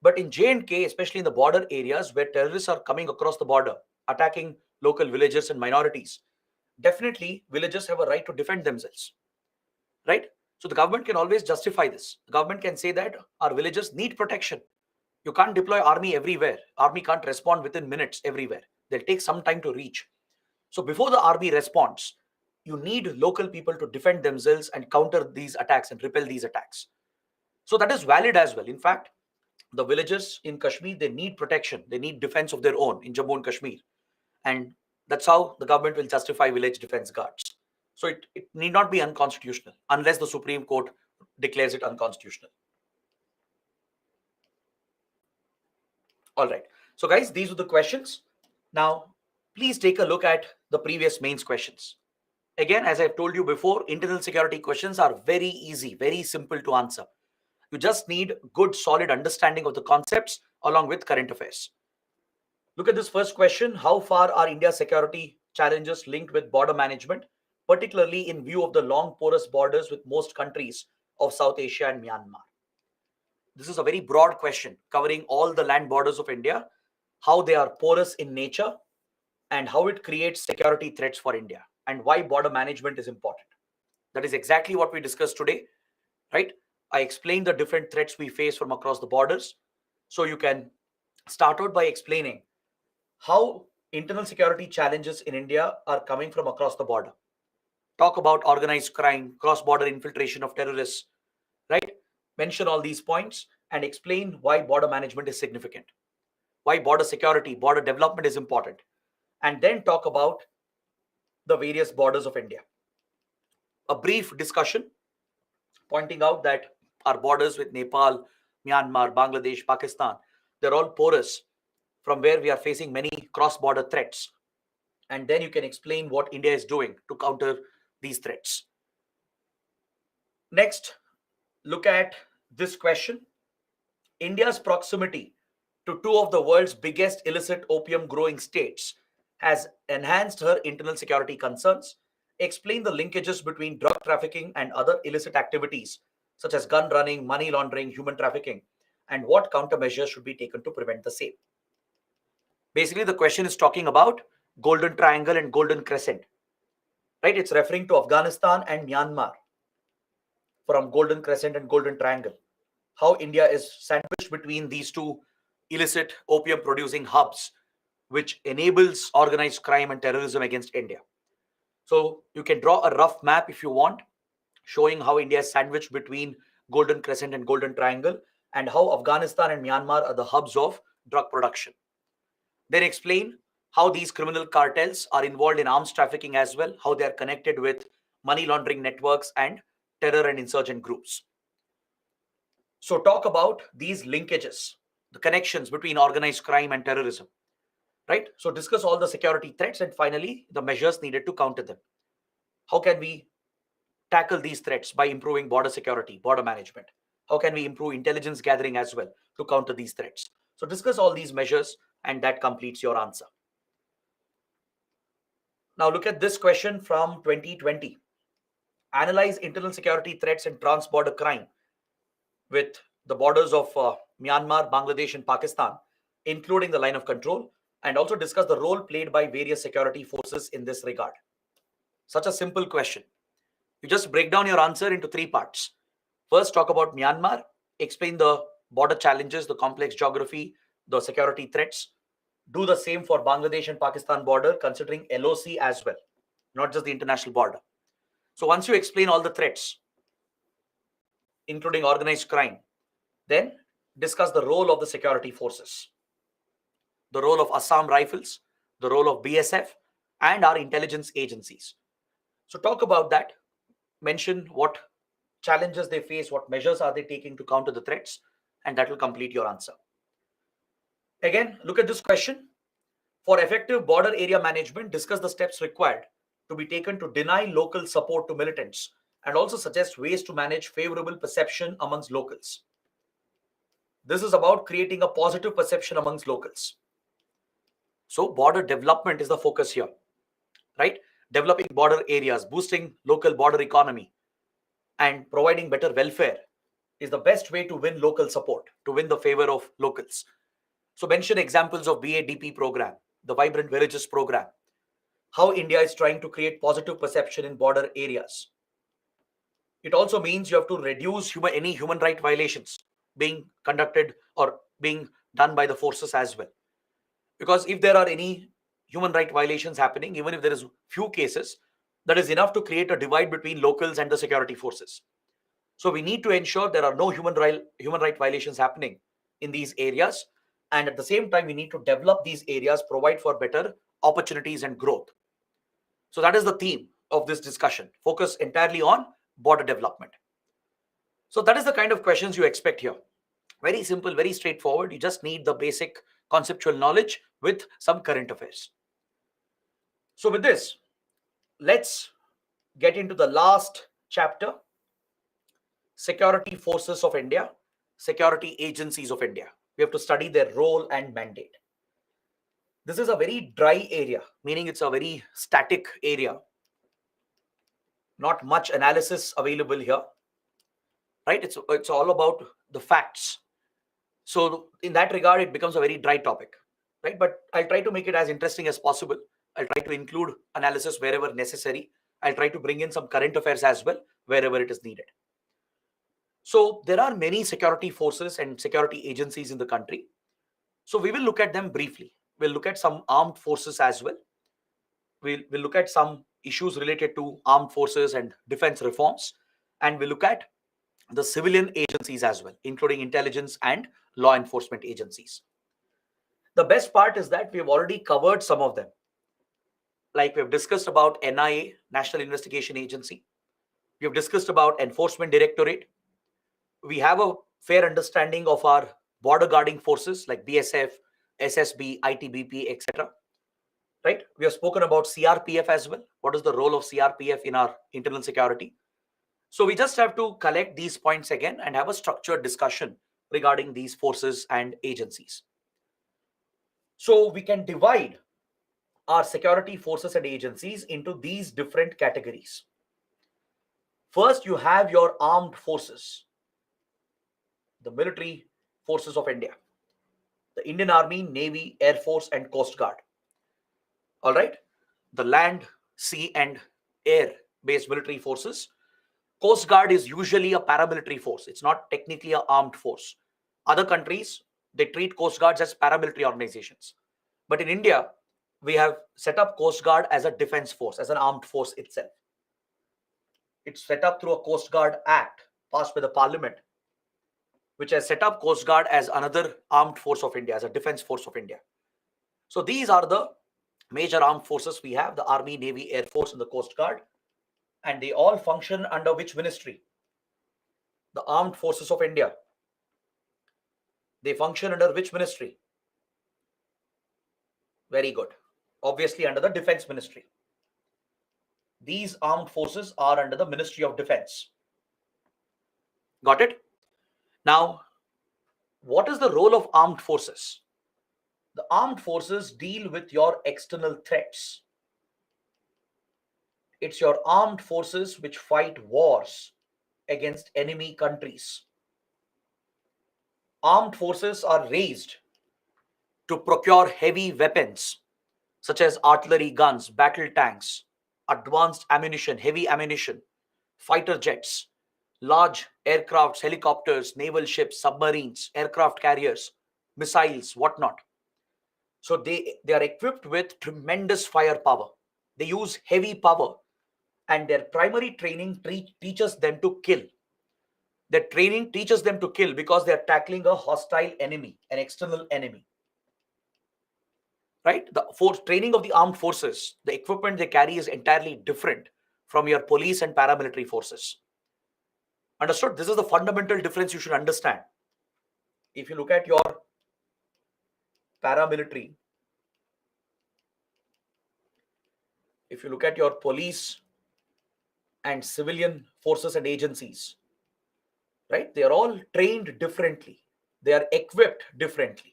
But in J&K, especially in the border areas where terrorists are coming across the border, attacking local villages and minorities, definitely villagers have a right to defend themselves, right? So the government can always justify this. The government can say that our villagers need protection. You can't deploy army everywhere. Army can't respond within minutes everywhere. They'll take some time to reach. So before the army responds, you need local people to defend themselves and counter these attacks and repel these attacks. So that is valid as well. In fact, the villagers in Kashmir, they need protection. They need defense of their own in Jammu and Kashmir. And that's how the government will justify village defense guards. So it need not be unconstitutional unless the Supreme Court declares it unconstitutional. All right. So guys, these are the questions. Now, please take a look at the previous mains questions. Again, as I've told you before, internal security questions are very easy, very simple to answer. You just need good, solid understanding of the concepts along with current affairs. Look at this first question. How far are India's security challenges linked with border management, particularly in view of the long porous borders with most countries of South Asia and Myanmar? This is a very broad question covering all the land borders of India, how they are porous in nature, and how it creates security threats for India, and why border management is important. That is exactly what we discussed today, right? I explained the different threats we face from across the borders. So you can start out by explaining how internal security challenges in India are coming from across the border. Talk about organized crime, cross-border infiltration of terrorists, right? Mention all these points and explain why border management is significant, why border security, border development is important, and then talk about the various borders of India. A brief discussion pointing out that our borders with Nepal, Myanmar, Bangladesh, Pakistan, they're all porous from where we are facing many cross-border threats. And then you can explain what India is doing to counter these threats. Next, look at this question. India's proximity to two of the world's biggest illicit opium growing states has enhanced her internal security concerns. Explain the linkages between drug trafficking and other illicit activities such as gun running, money laundering, human trafficking, and what countermeasures should be taken to prevent the same. Basically, the question is talking about Golden Triangle and Golden Crescent, right? It's referring to Afghanistan and Myanmar from Golden Crescent and Golden Triangle. How India is sandwiched between these two illicit opium producing hubs, which enables organized crime and terrorism against India. So you can draw a rough map if you want, showing how India is sandwiched between Golden Crescent and Golden Triangle, and how Afghanistan and Myanmar are the hubs of drug production. Then explain how these criminal cartels are involved in arms trafficking as well, how they are connected with money laundering networks and terror and insurgent groups. So talk about these linkages, the connections between organized crime and terrorism, right? So discuss all the security threats and finally the measures needed to counter them. How can we tackle these threats by improving border security, border management? How can we improve intelligence gathering as well to counter these threats? So discuss all these measures and that completes your answer. Now look at this question from 2020. Analyze internal security threats and trans-border crime with the borders of Myanmar, Bangladesh, and Pakistan, including the line of control, and also discuss the role played by various security forces in this regard. Such a simple question. You just break down your answer into three parts. First, talk about Myanmar, explain the border challenges, the complex geography, the security threats. Do the same for Bangladesh and Pakistan border, considering LOC as well, not just the international border. So once you explain all the threats, including organized crime, then discuss the role of the security forces, the role of Assam Rifles, the role of BSF, and our intelligence agencies. So talk about that, mention what challenges they face, what measures are they taking to counter the threats, and that will complete your answer. Again, look at this question. For effective border area management, discuss the steps required to be taken to deny local support to militants and also suggest ways to manage favorable perception amongst locals. This is about creating a positive perception amongst locals. So border development is the focus here, right? Developing border areas, boosting local border economy, and providing better welfare is the best way to win local support, to win the favor of locals. So mention examples of BADP program, the Vibrant Villages program, how India is trying to create positive perception in border areas. It also means you have to reduce any human right violations being conducted or being done by the forces as well. Because if there are any human right violations happening, even if there is few cases, that is enough to create a divide between locals and the security forces. So we need to ensure there are no human right violations happening in these areas. And at the same time, we need to develop these areas, provide for better opportunities and growth. So that is the theme of this discussion. Focus entirely on border development. So that is the kind of questions you expect here. Very simple, very straightforward. You just need the basic conceptual knowledge with some current affairs. So with this, let's get into the last chapter. Security forces of India, security agencies of India. We have to study their role and mandate. This is a very dry area, meaning it's a very static area. not much analysis available here, right? It's all about the facts. So in that regard, it becomes a very dry topic, right? But I'll try to make it as interesting as possible. I'll try to include analysis wherever necessary. I'll try to bring in some current affairs as well wherever it is needed. So there are many security forces and security agencies in the country. So we will look at them briefly. We'll look at some armed forces as well. We'll look at some issues related to armed forces and defense reforms. And we'll look at the civilian agencies as well, including intelligence and law enforcement agencies. The best part is that we've already covered some of them. Like we've discussed about NIA, National Investigation Agency. We've discussed about Enforcement Directorate. We have a fair understanding of our border guarding forces like BSF, SSB, ITBP, etc. Right? We have spoken about CRPF as well. What is the role of CRPF in our internal security? So we just have to collect these points again and have a structured discussion regarding these forces and agencies. So we can divide our security forces and agencies into these different categories. First, you have your armed forces, the military forces of India, the Indian Army, Navy, Air Force, and Coast Guard. All right, the land, sea, and air-based military forces. Coast Guard is usually a paramilitary force. It's not technically an armed force. Other countries, they treat Coast Guards as paramilitary organizations. But in India, we have set up Coast Guard as a defense force, as an armed force itself. It's set up through a Coast Guard Act passed by the Parliament, which has set up Coast Guard as another armed force of India, as a defense force of India. So these are the major armed forces we have: the Army, Navy, Air Force, and the Coast Guard. And they all function under which ministry? The Armed Forces of India. They function under which ministry? Very good. Obviously under the Defense Ministry. These armed forces are under the Ministry of Defense. Got it? Now, what is the role of armed forces? The armed forces deal with your external threats. It's your armed forces which fight wars against enemy countries. Armed forces are raised to procure heavy weapons such as artillery guns, battle tanks, advanced ammunition, heavy ammunition, fighter jets, large aircrafts, helicopters, naval ships, submarines, aircraft carriers, missiles, whatnot. So they are equipped with tremendous firepower. They use heavy power, and their primary training teaches them to kill. Their training teaches them to kill because they are tackling a hostile enemy, an external enemy. Right? The training of the armed forces, the equipment they carry is entirely different from your police and paramilitary forces. Understood? This is the fundamental difference you should understand. If you look at your paramilitary, if you look at your police and civilian forces and agencies, right? They are all trained differently. They are equipped differently.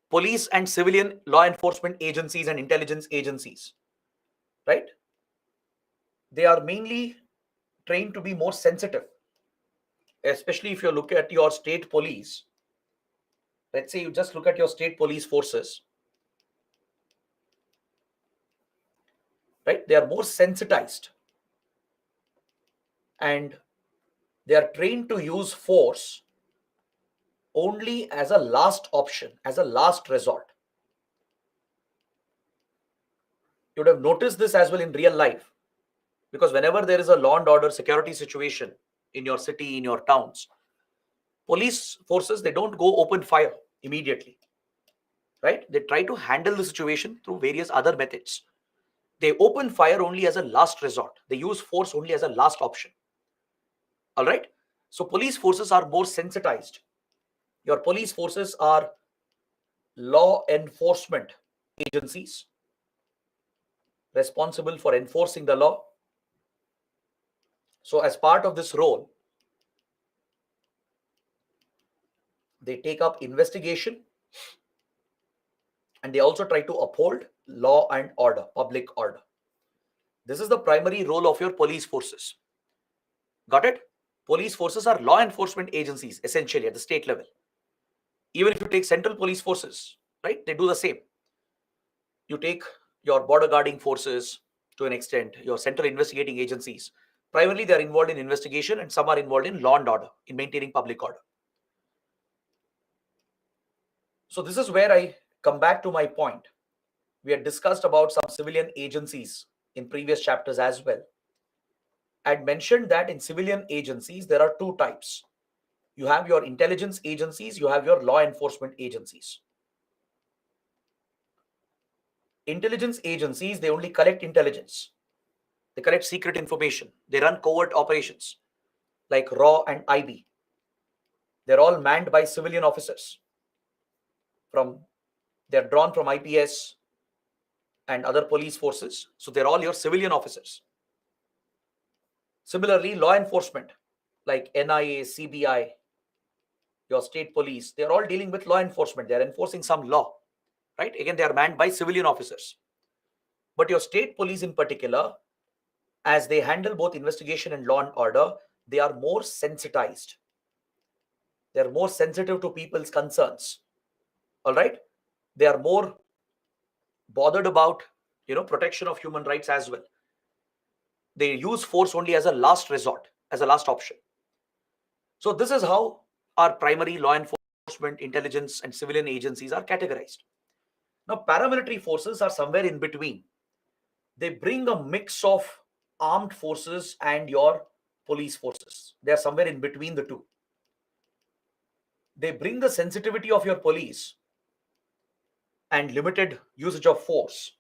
Police and civilian law enforcement agencies and intelligence agencies, right? They are mainly trained to be more sensitive, especially if you look at your state police. Let's say you just look at your state police forces, right? They are more sensitized and they are trained to use force only as a last option, as a last resort. You would have noticed this as well in real life, because whenever there is a law and order security situation in your city, in your towns, police forces, they don't go open fire immediately, right? They try to handle the situation through various other methods. They open fire only as a last resort. They use force only as a last option. All right. So police forces are more sensitized. Your police forces are law enforcement agencies responsible for enforcing the law. So as part of this role, they take up investigation and they also try to uphold law and order, public order. This is the primary role of your police forces. Got it? Police forces are law enforcement agencies, essentially, at the state level. Even if you take central police forces, right, they do the same. You take your border guarding forces to an extent, your central investigating agencies. Primarily, they are involved in investigation, and some are involved in law and order, in maintaining public order. So this is where I come back to my point. We had discussed about some civilian agencies in previous chapters as well. I had mentioned that in civilian agencies, there are two types. You have your intelligence agencies, you have your law enforcement agencies. Intelligence agencies, they only collect intelligence. They collect secret information. They run covert operations like RAW and IB. They're all manned by civilian officers. They're drawn from IPS and other police forces. So they're all your civilian officers. Similarly, law enforcement like NIA, CBI, your state police, they're all dealing with law enforcement. They're enforcing some law, right? Again, they are manned by civilian officers. But your state police in particular, as they handle both investigation and law and order, they are more sensitized. They're more sensitive to people's concerns. All right? They are more bothered about, protection of human rights as well. They use force only as a last resort, as a last option. So this is how our primary law enforcement, intelligence, and civilian agencies are categorized. Now, paramilitary forces are somewhere in between. They bring a mix of armed forces and your police forces. They are somewhere in between the two. They bring the sensitivity of your police and limited usage of force.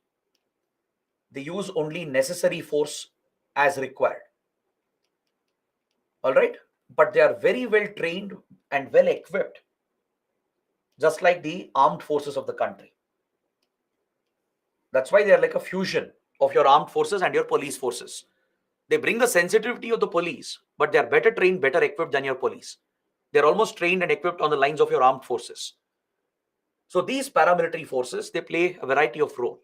They use only necessary force as required. All right? But they are very well trained and well equipped, just like the armed forces of the country. That's why they are like a fusion of your armed forces and your police forces. They bring the sensitivity of the police, but they are better trained, better equipped than your police. They're almost trained and equipped on the lines of your armed forces. So these paramilitary forces, they play a variety of role.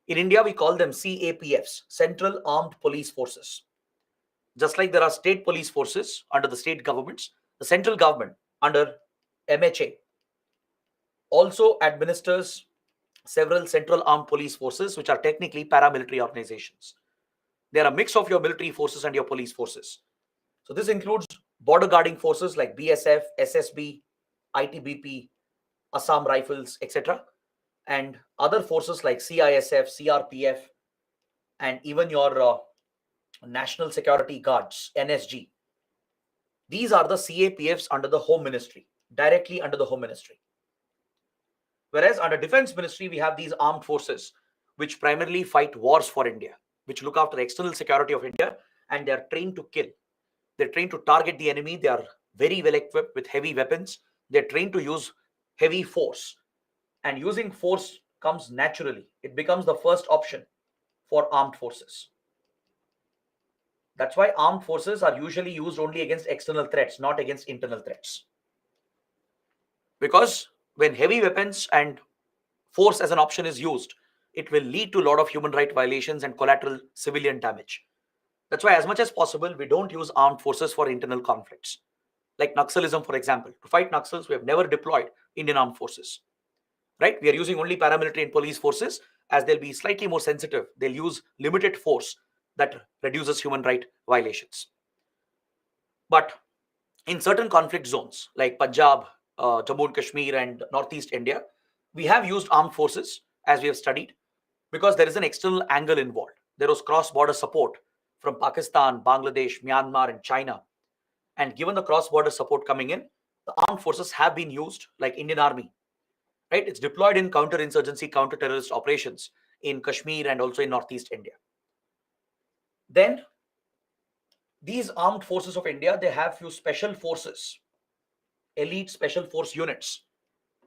In India, we call them CAPFs, Central Armed Police Forces. Just like there are state police forces under the state governments, the central government under MHA also administers several central armed police forces, which are technically paramilitary organizations. They are a mix of your military forces and your police forces. So this includes border guarding forces like BSF, SSB, ITBP, Assam Rifles, etc. and other forces like CISF, CRPF, and even your National Security Guards, NSG. These are the CAPFs under the Home Ministry, directly under the Home Ministry. Whereas under Defense Ministry, we have these armed forces which primarily fight wars for India, which look after the external security of India, and they are trained to kill. They're trained to target the enemy. They are very well equipped with heavy weapons. They're trained to use heavy force. And using force comes naturally. It becomes the first option for armed forces. That's why armed forces are usually used only against external threats, not against internal threats. Because when heavy weapons and force as an option is used, it will lead to a lot of human rights violations and collateral civilian damage. That's why, as much as possible, we don't use armed forces for internal conflicts. Like Naxalism, for example. To fight Naxals, we have never deployed Indian armed forces. Right? We are using only paramilitary and police forces, as they'll be slightly more sensitive. They'll use limited force that reduces human rights violations. But in certain conflict zones like Punjab, Jammu and Kashmir, and Northeast India, we have used armed forces, as we have studied, because there is an external angle involved. There was cross-border support from Pakistan, Bangladesh, Myanmar, and China. And given the cross-border support coming in, the armed forces have been used, like Indian Army. Right? It's deployed in counter-insurgency, counter-terrorist operations in Kashmir and also in Northeast India. Then, these armed forces of India, they have few special forces, elite special force units,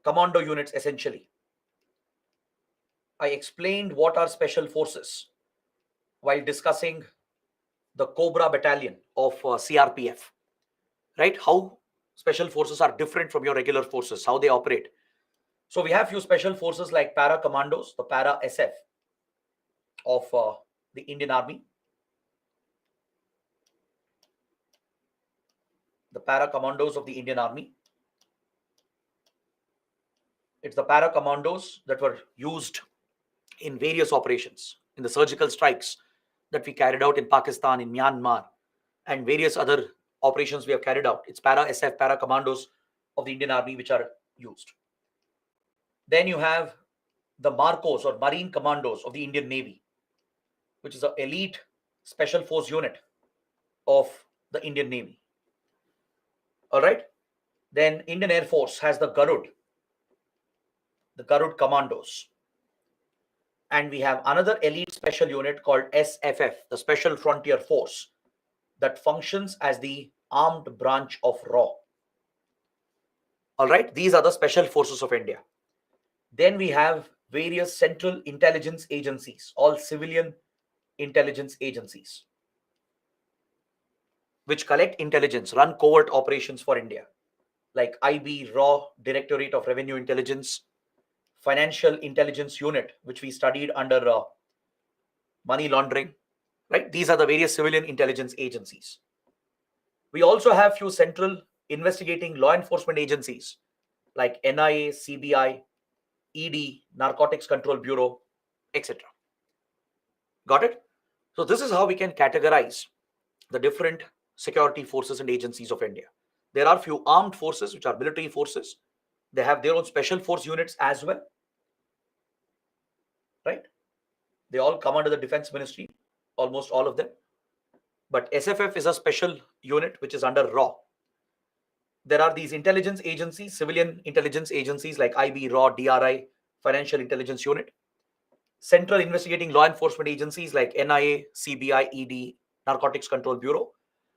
commando units essentially. I explained what are special forces while discussing the Cobra battalion of CRPF, right? How special forces are different from your regular forces, how they operate. So we have few special forces like para commandos, the para SF of the Indian Army. The para commandos of the Indian Army. It's the para commandos that were used in various operations, in the surgical strikes that we carried out in Pakistan, in Myanmar, and various other operations we have carried out. It's para SF, para commandos of the Indian Army which are used. Then you have the Marcos or Marine Commandos of the Indian Navy, which is an elite special force unit of the Indian Navy. All right. Then Indian Air Force has the Garud Commandos. And we have another elite special unit called SFF, the Special Frontier Force, that functions as the armed branch of RAW. All right, these are the special forces of India. Then we have various central intelligence agencies, all civilian intelligence agencies, which collect intelligence, run covert operations for India, like IB, RAW, Directorate of Revenue Intelligence, Financial Intelligence Unit, which we studied under money laundering, right? These are the various civilian intelligence agencies. We also have few central investigating law enforcement agencies like NIA, CBI, ED, Narcotics Control Bureau, etc. Got it? So this is how we can categorize the different security forces and agencies of India. There are few armed forces, which are military forces. They have their own special force units as well, right? They all come under the Defense Ministry, almost all of them. But SFF is a special unit which is under RAW. There are these intelligence agencies, civilian intelligence agencies like IB, RAW, DRI, Financial Intelligence Unit. Central investigating law enforcement agencies like NIA, CBI, ED, Narcotics Control Bureau,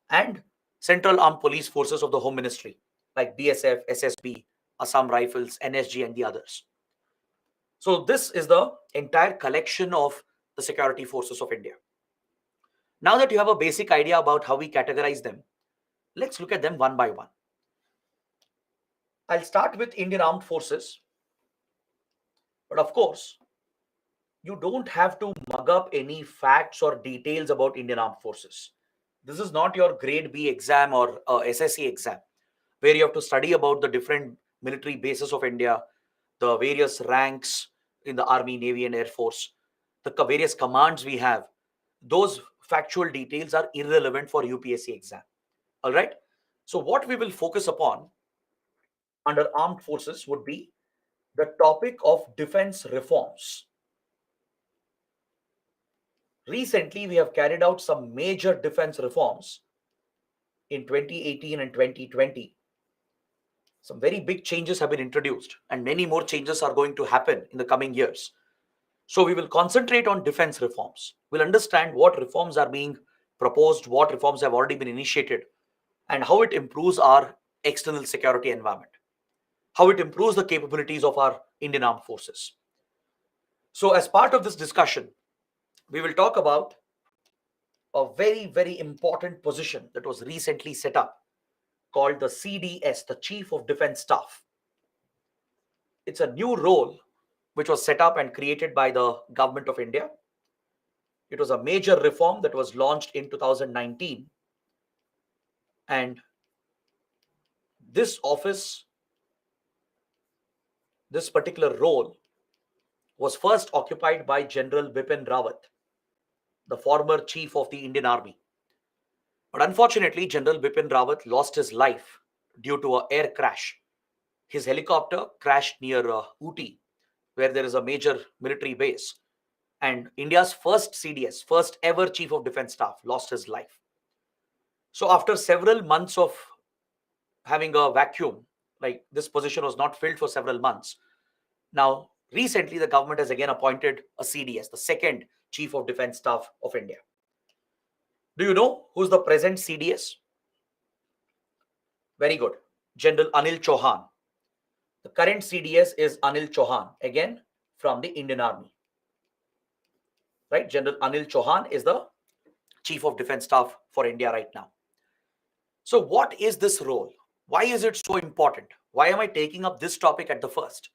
and Central Armed Police Forces of the Home Ministry like BSF, SSB, Assam Rifles, NSG, and the others. So this is the entire collection of the security forces of India. Now that you have a basic idea about how we categorize them, let's look at them one by one. I'll start with Indian Armed Forces. But of course, you don't have to mug up any facts or details about Indian Armed Forces. This is not your grade B exam or SSC exam, where you have to study about the different military bases of India, the various ranks in the Army, Navy, and Air Force, the various commands we have. Those factual details are irrelevant for UPSC exam. All right. So what we will focus upon under armed forces would be the topic of defense reforms. Recently, we have carried out some major defense reforms in 2018 and 2020. Some very big changes have been introduced, and many more changes are going to happen in the coming years. So we will concentrate on defense reforms. We'll understand what reforms are being proposed, what reforms have already been initiated, and how it improves our external security environment, how it improves the capabilities of our Indian Armed Forces. So as part of this discussion, we will talk about a very, very important position that was recently set up called the CDS, the Chief of Defense Staff. It's a new role which was set up and created by the government of India. It was a major reform that was launched in 2019. And this office, this particular role, was first occupied by General Bipin Rawat, the former chief of the Indian Army. But unfortunately, General Bipin Rawat lost his life due to an air crash. His helicopter crashed near Ooty, where there is a major military base. And India's first CDS, first ever Chief of Defense Staff, lost his life. So after several months of having a vacuum, like this position was not filled for several months, now recently the government has again appointed a CDS, the second Chief of Defense Staff of India. Do you know who's the present CDS? Very good. General Anil Chauhan. The current CDS is Anil Chauhan, again from the Indian Army. Right? General Anil Chauhan is the Chief of Defense Staff for India right now. So what is this role? Why is it so important? Why am I taking up this topic at the first?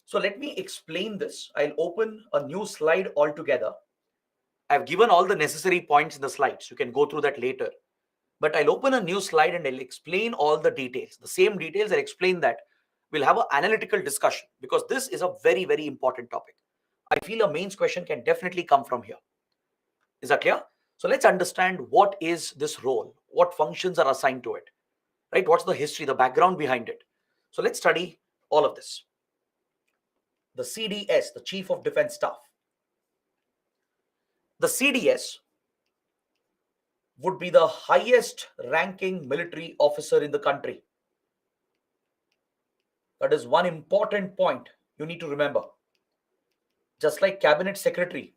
So let me explain this. I'll open a new slide altogether I've given all the necessary points in the slides. You can go through that later. But I'll open a new slide and I'll explain all the details. The same details, I'll explain that. We'll have an analytical discussion because this is a very, very important topic. I feel a mains question can definitely come from here. Is that clear? So let's understand what is this role, what functions are assigned to it, right? What's the history, the background behind it? So let's study all of this. The CDS, the Chief of Defense Staff. The CDS would be the highest ranking military officer in the country. That is one important point you need to remember. Just like Cabinet Secretary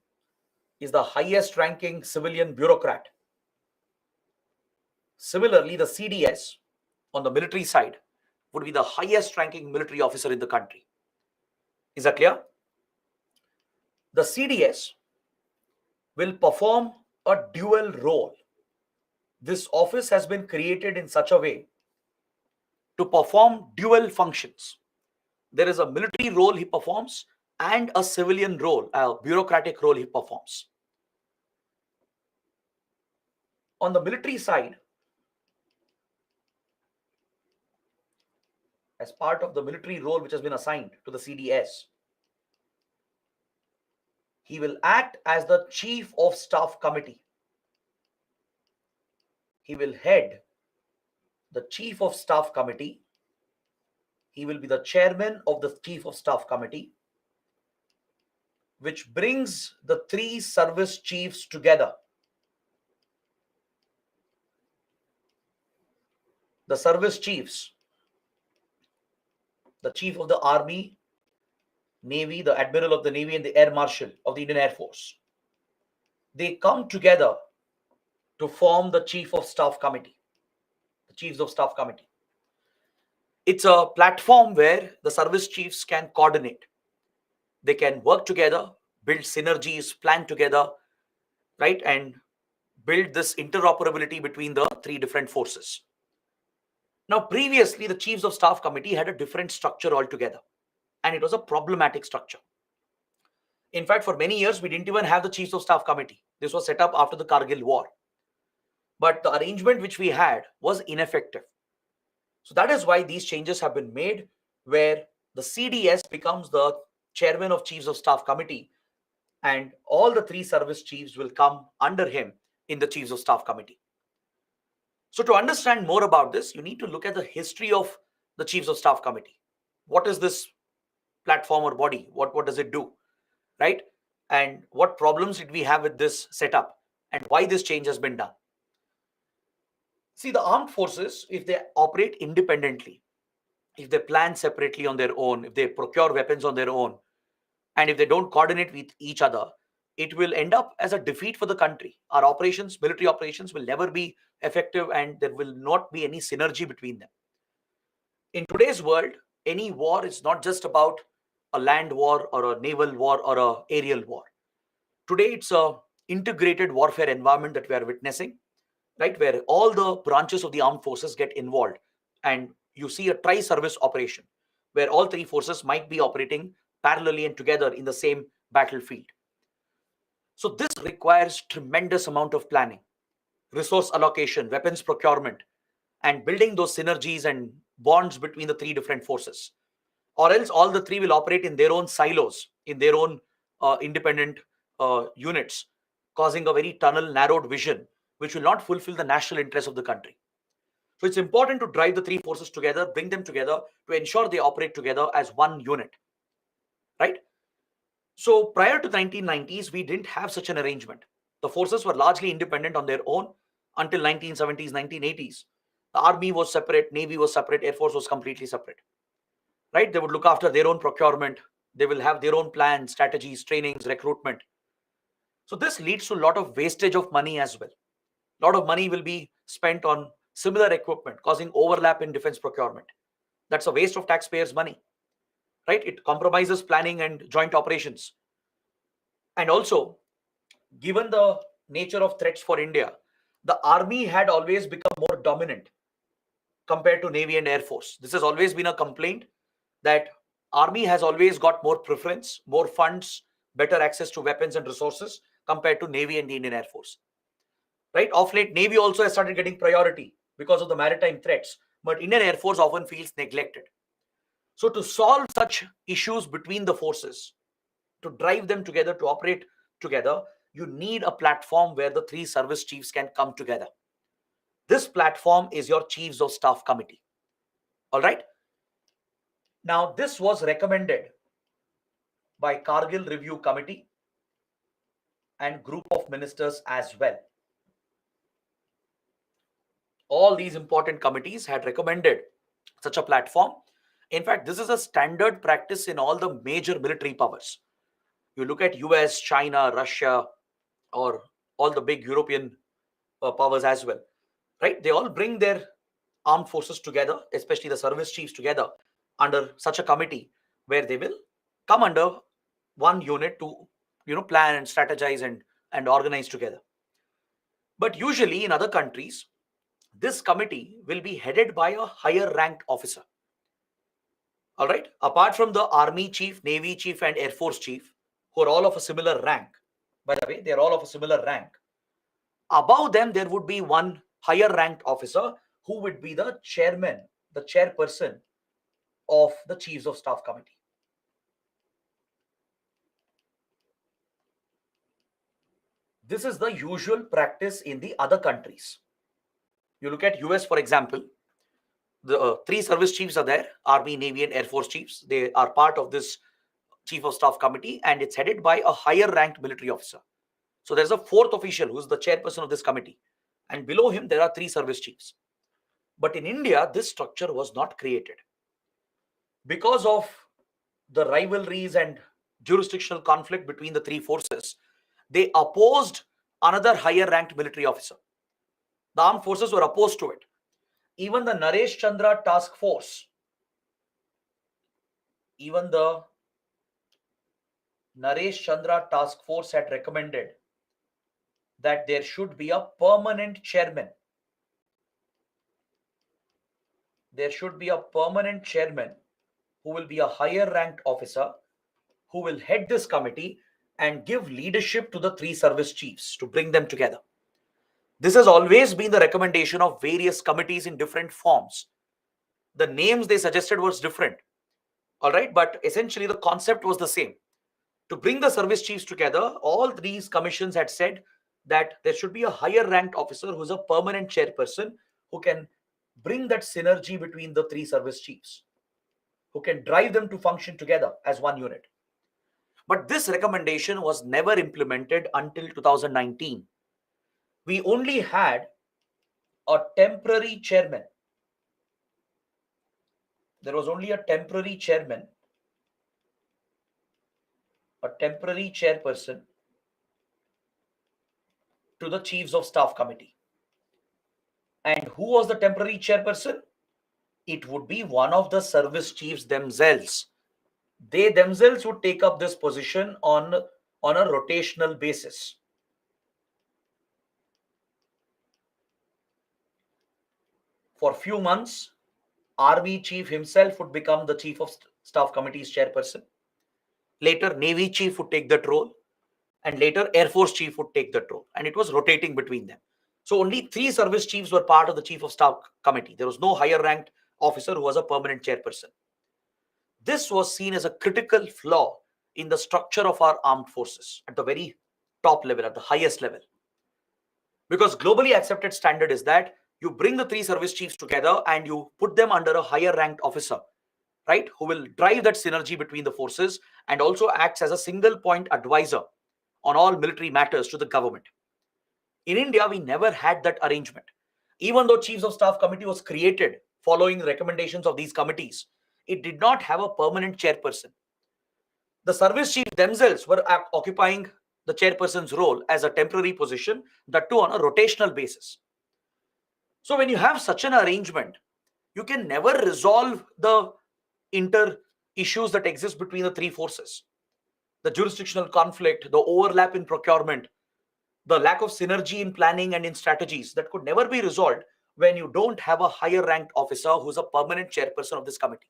is the highest ranking civilian bureaucrat, similarly, the CDS on the military side would be the highest ranking military officer in the country. Is that clear? The CDS will perform a dual role. This office has been created in such a way to perform dual functions. There is a military role he performs and a civilian role, a bureaucratic role he performs. On the military side, as part of the military role which has been assigned to the CDS, he will act as the Chief of Staff Committee. He will head the Chief of Staff Committee. He will be the chairman of the Chief of Staff Committee, which brings the three service chiefs together. The service chiefs, the Chief of the Army, Navy, the Admiral of the Navy, and the Air Marshal of the Indian Air Force, they come together to form the Chief of Staff Committee, the Chiefs of Staff Committee. It's a platform where the service chiefs can coordinate. They can work together, build synergies, plan together, right? And build this interoperability between the three different forces. Now, previously, the Chiefs of Staff Committee had a different structure altogether, and it was a problematic structure. In fact, for many years, we didn't even have the Chiefs of Staff Committee. This was set up after the Kargil War. But the arrangement which we had was ineffective. So that is why these changes have been made, where the CDS becomes the chairman of Chiefs of Staff Committee, and all the three service chiefs will come under him in the Chiefs of Staff Committee. So to understand more about this, you need to look at the history of the Chiefs of Staff Committee. What is this platform or body? What does it do, right? And what problems did we have with this setup, and why this change has been done? See, the armed forces, if they operate independently, if they plan separately on their own, if they procure weapons on their own, and if they don't coordinate with each other, it will end up as a defeat for the country. Our operations, military operations, will never be effective, and there will not be any synergy between them. In today's world, any war is not just about a land war or a naval war or a aerial war. Today, it's a integrated warfare environment that we are witnessing, right? Where all the branches of the armed forces get involved, and you see a tri-service operation where all three forces might be operating parallelly and together in the same battlefield. So this requires tremendous amount of planning, resource allocation, weapons procurement, and building those synergies and bonds between the three different forces. Or else all the three will operate in their own silos, in their own independent units, causing a very tunnel, narrowed vision, which will not fulfill the national interest of the country. So it's important to drive the three forces together, bring them together to ensure they operate together as one unit, right? So prior to the 1990s, we didn't have such an arrangement. The forces were largely independent on their own until 1970s, 1980s. The army was separate, navy was separate, air force was completely separate, right? They would look after their own procurement. They will have their own plans, strategies, trainings, recruitment. So this leads to a lot of wastage of money as well. A lot of money will be spent on similar equipment, causing overlap in defense procurement. That's a waste of taxpayers' money, right? It compromises planning and joint operations. And also, given the nature of threats for India, the army had always become more dominant compared to navy and air force. This has always been a complaint, that army has always got more preference, more funds, better access to weapons and resources compared to Navy and the Indian Air Force. Right? Of late, Navy also has started getting priority because of the maritime threats, but Indian Air Force often feels neglected. So to solve such issues between the forces, to drive them together, to operate together, you need a platform where the three service chiefs can come together. This platform is your Chiefs of Staff Committee. All right. Now, this was recommended by Kargil Review Committee and group of ministers as well. All these important committees had recommended such a platform. In fact, this is a standard practice in all the major military powers. You look at US, China, Russia, or all the big European powers as well, right? They all bring their armed forces together, especially the service chiefs together under such a committee where they will come under one unit to plan and strategize and organize together. But usually in other countries, this committee will be headed by a higher ranked officer. All right. Apart from the Army chief, Navy chief, and Air Force chief, who are all of a similar rank. By the way, they're all of a similar rank. Above them, there would be one higher ranked officer who would be the chairman, the chairperson of the Chiefs of Staff Committee. This is the usual practice in the other countries. You look at US, for example, the three service chiefs are there, Army, Navy, and Air Force chiefs. They are part of this Chief of Staff Committee, and it's headed by a higher ranked military officer. So there's a fourth official who's the chairperson of this committee. And below him, there are three service chiefs. But in India, this structure was not created. Because of the rivalries and jurisdictional conflict between the three forces, they opposed another higher ranked military officer. The armed forces were opposed to it. Even the Naresh Chandra task force, had recommended that there should be a permanent chairman. There should be a permanent chairman who will be a higher ranked officer who will head this committee and give leadership to the three service chiefs to bring them together. This has always been the recommendation of various committees in different forms. The names they suggested was different. All right, but essentially the concept was the same. To bring the service chiefs together, all these commissions had said that there should be a higher ranked officer who's a permanent chairperson who can bring that synergy between the three service chiefs, who can drive them to function together as one unit. But this recommendation was never implemented until 2019. We only had a temporary chairman. There was only a temporary chairman, a temporary chairperson to the Chiefs of Staff Committee. And who was the temporary chairperson? It would be one of the service chiefs themselves. They themselves would take up this position on a rotational basis. For a few months, Army chief himself would become the Chief of Staff Committee's chairperson. Later, Navy chief would take that role. And later, Air Force chief would take that role. And it was rotating between them. So only three service chiefs were part of the Chief of Staff Committee. There was no higher ranked officer who was a permanent chairperson. This was seen as a critical flaw in the structure of our armed forces at the very top level, at the highest level. Because globally accepted standard is that you bring the three service chiefs together and you put them under a higher ranked officer, right, who will drive that synergy between the forces and also acts as a single point advisor on all military matters to the government. In India, we never had that arrangement. Even though Chiefs of Staff Committee was created following the recommendations of these committees, it did not have a permanent chairperson. The service chiefs themselves were occupying the chairperson's role as a temporary position, that too on a rotational basis. So when you have such an arrangement, you can never resolve the inter issues that exist between the three forces. The jurisdictional conflict, the overlap in procurement, the lack of synergy in planning and in strategies, that could never be resolved when you don't have a higher ranked officer who's a permanent chairperson of this committee.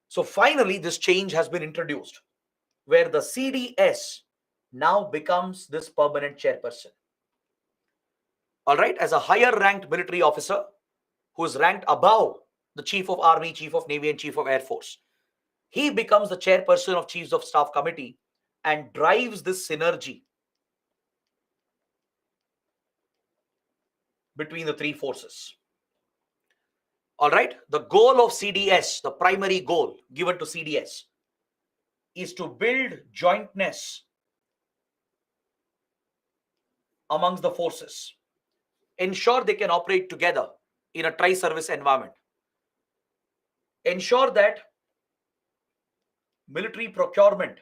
So finally, this change has been introduced where the CDS now becomes this permanent chairperson. All right, as a higher ranked military officer who is ranked above the Chief of Army, Chief of Navy, and Chief of Air Force, he becomes the chairperson of Chiefs of Staff Committee and drives this synergy between the three forces. All right, the goal of CDS, the primary goal given to CDS, is to build jointness amongst the forces, ensure they can operate together in a tri-service environment, ensure that military procurement,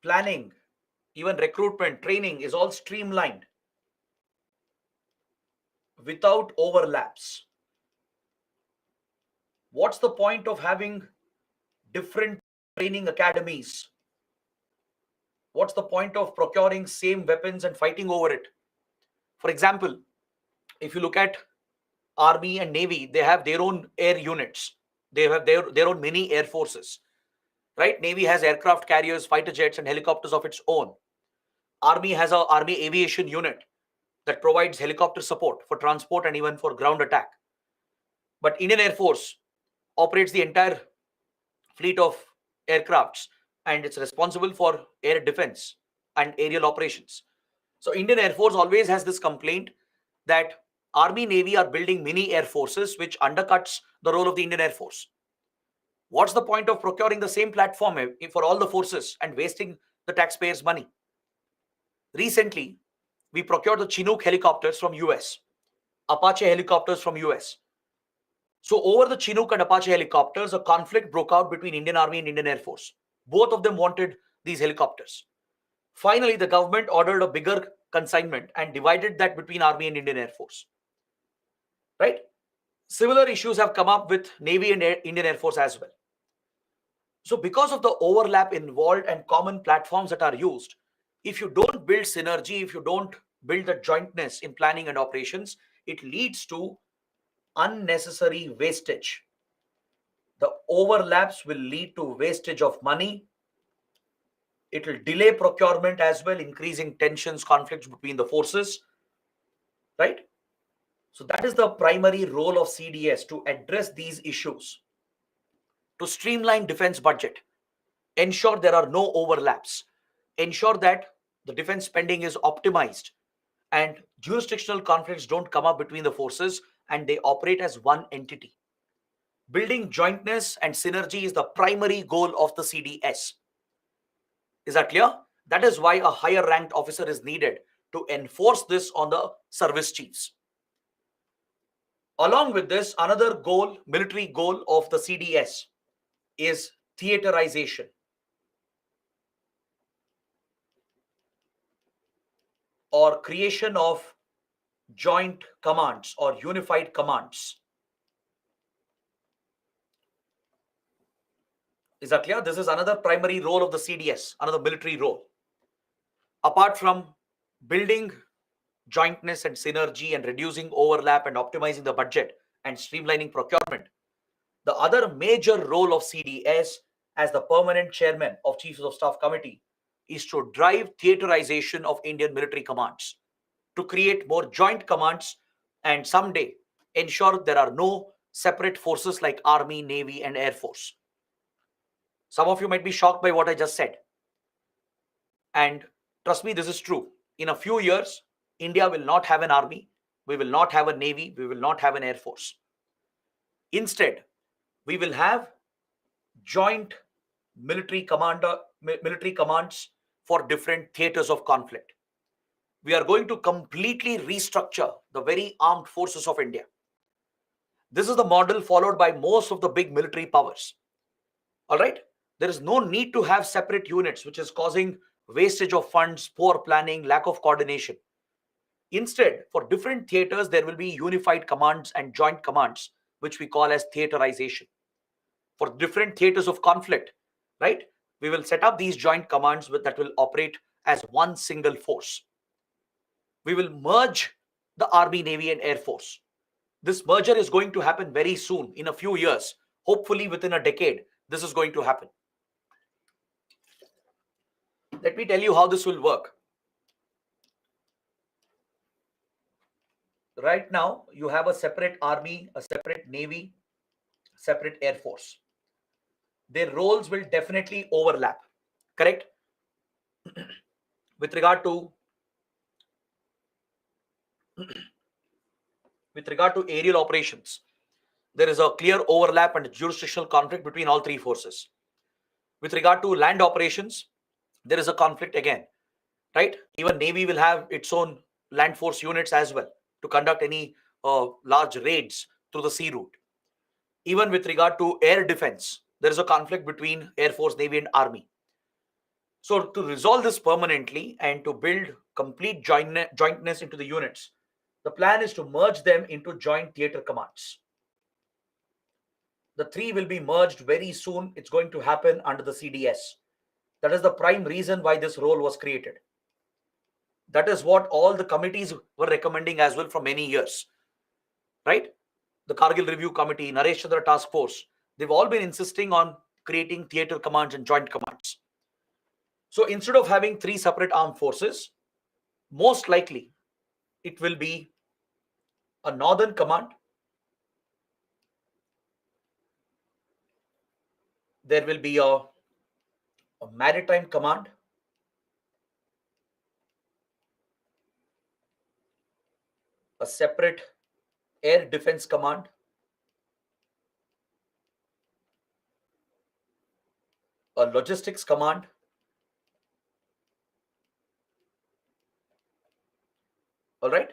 planning, even recruitment, training is all streamlined without overlaps. What's the point of having different training academies? What's the point of procuring same weapons and fighting over it? For example, if you look at Army and Navy, they have their own air units. They have their own mini air forces, right? Navy has aircraft carriers, fighter jets, and helicopters of its own. Army has an Army aviation unit that provides helicopter support for transport and even for ground attack. But Indian Air Force operates the entire fleet of aircrafts, and it's responsible for air defense and aerial operations. So Indian Air Force always has this complaint that Army, Navy are building mini air forces, which undercuts the role of the Indian Air Force. What's the point of procuring the same platform for all the forces and wasting the taxpayers' money? Recently, we procured the Chinook helicopters from US, Apache helicopters from US. So over the Chinook and Apache helicopters, a conflict broke out between Indian Army and Indian Air Force. Both of them wanted these helicopters. Finally, the government ordered a bigger consignment and divided that between Army and Indian Air Force. Right? Similar issues have come up with Navy and Indian Air Force as well. So because of the overlap involved and common platforms that are used, if you don't build synergy, if you don't build the jointness in planning and operations, it leads to unnecessary wastage. The overlaps will lead to wastage of money. It will delay procurement as well, increasing tensions, conflicts between the forces, right? So that is the primary role of CDS, to address these issues, to streamline defense budget, ensure there are no overlaps, ensure that the defense spending is optimized and jurisdictional conflicts don't come up between the forces and they operate as one entity. Building jointness and synergy is the primary goal of the CDS. Is that clear? That is why a higher ranked officer is needed to enforce this on the service chiefs. Along with this, another goal, military goal of the CDS is theaterization. Or creation of joint commands or unified commands. Is that clear? This is another primary role of the CDS, another military role. Apart from building jointness and synergy and reducing overlap and optimizing the budget and streamlining procurement, the other major role of CDS as the permanent chairman of Chiefs of Staff Committee is to drive theaterization of Indian military commands, to create more joint commands and someday ensure there are no separate forces like Army, Navy, and Air Force. Some of you might be shocked by what I just said. And trust me, this is true. In a few years, India will not have an army, we will not have a navy, we will not have an air force. Instead, we will have joint military commands for different theaters of conflict. We are going to completely restructure the very armed forces of India. This is the model followed by most of the big military powers. All right? There is no need to have separate units, which is causing wastage of funds, poor planning, lack of coordination. Instead, for different theaters, there will be unified commands and joint commands, which we call as theaterization. For different theaters of conflict, right, we will set up these joint commands that will operate as one single force. We will merge the Army, Navy, and Air Force. This merger is going to happen very soon, in a few years. Hopefully within a decade, this is going to happen. Let me tell you how this will work. Right now, you have a separate army, a separate navy, separate air force. Their roles will definitely overlap, correct? With regard to aerial operations, there is a clear overlap and jurisdictional conflict between all three forces. With regard to land operations, there is a conflict again, right? Even Navy will have its own land force units as well to conduct any large raids through the sea route. Even with regard to air defense, there is a conflict between Air Force, Navy, and Army. So to resolve this permanently and to build complete jointness into the units, the plan is to merge them into joint theater commands. The three will be merged very soon. It's going to happen under the CDS. That is the prime reason why this role was created. That is what all the committees were recommending as well for many years, right? The Kargil Review Committee, Naresh Chandra Task Force, they've all been insisting on creating theater commands and joint commands. So instead of having three separate armed forces, most likely it will be a northern command. There will be a maritime command, a separate air defense command, a logistics command, all right?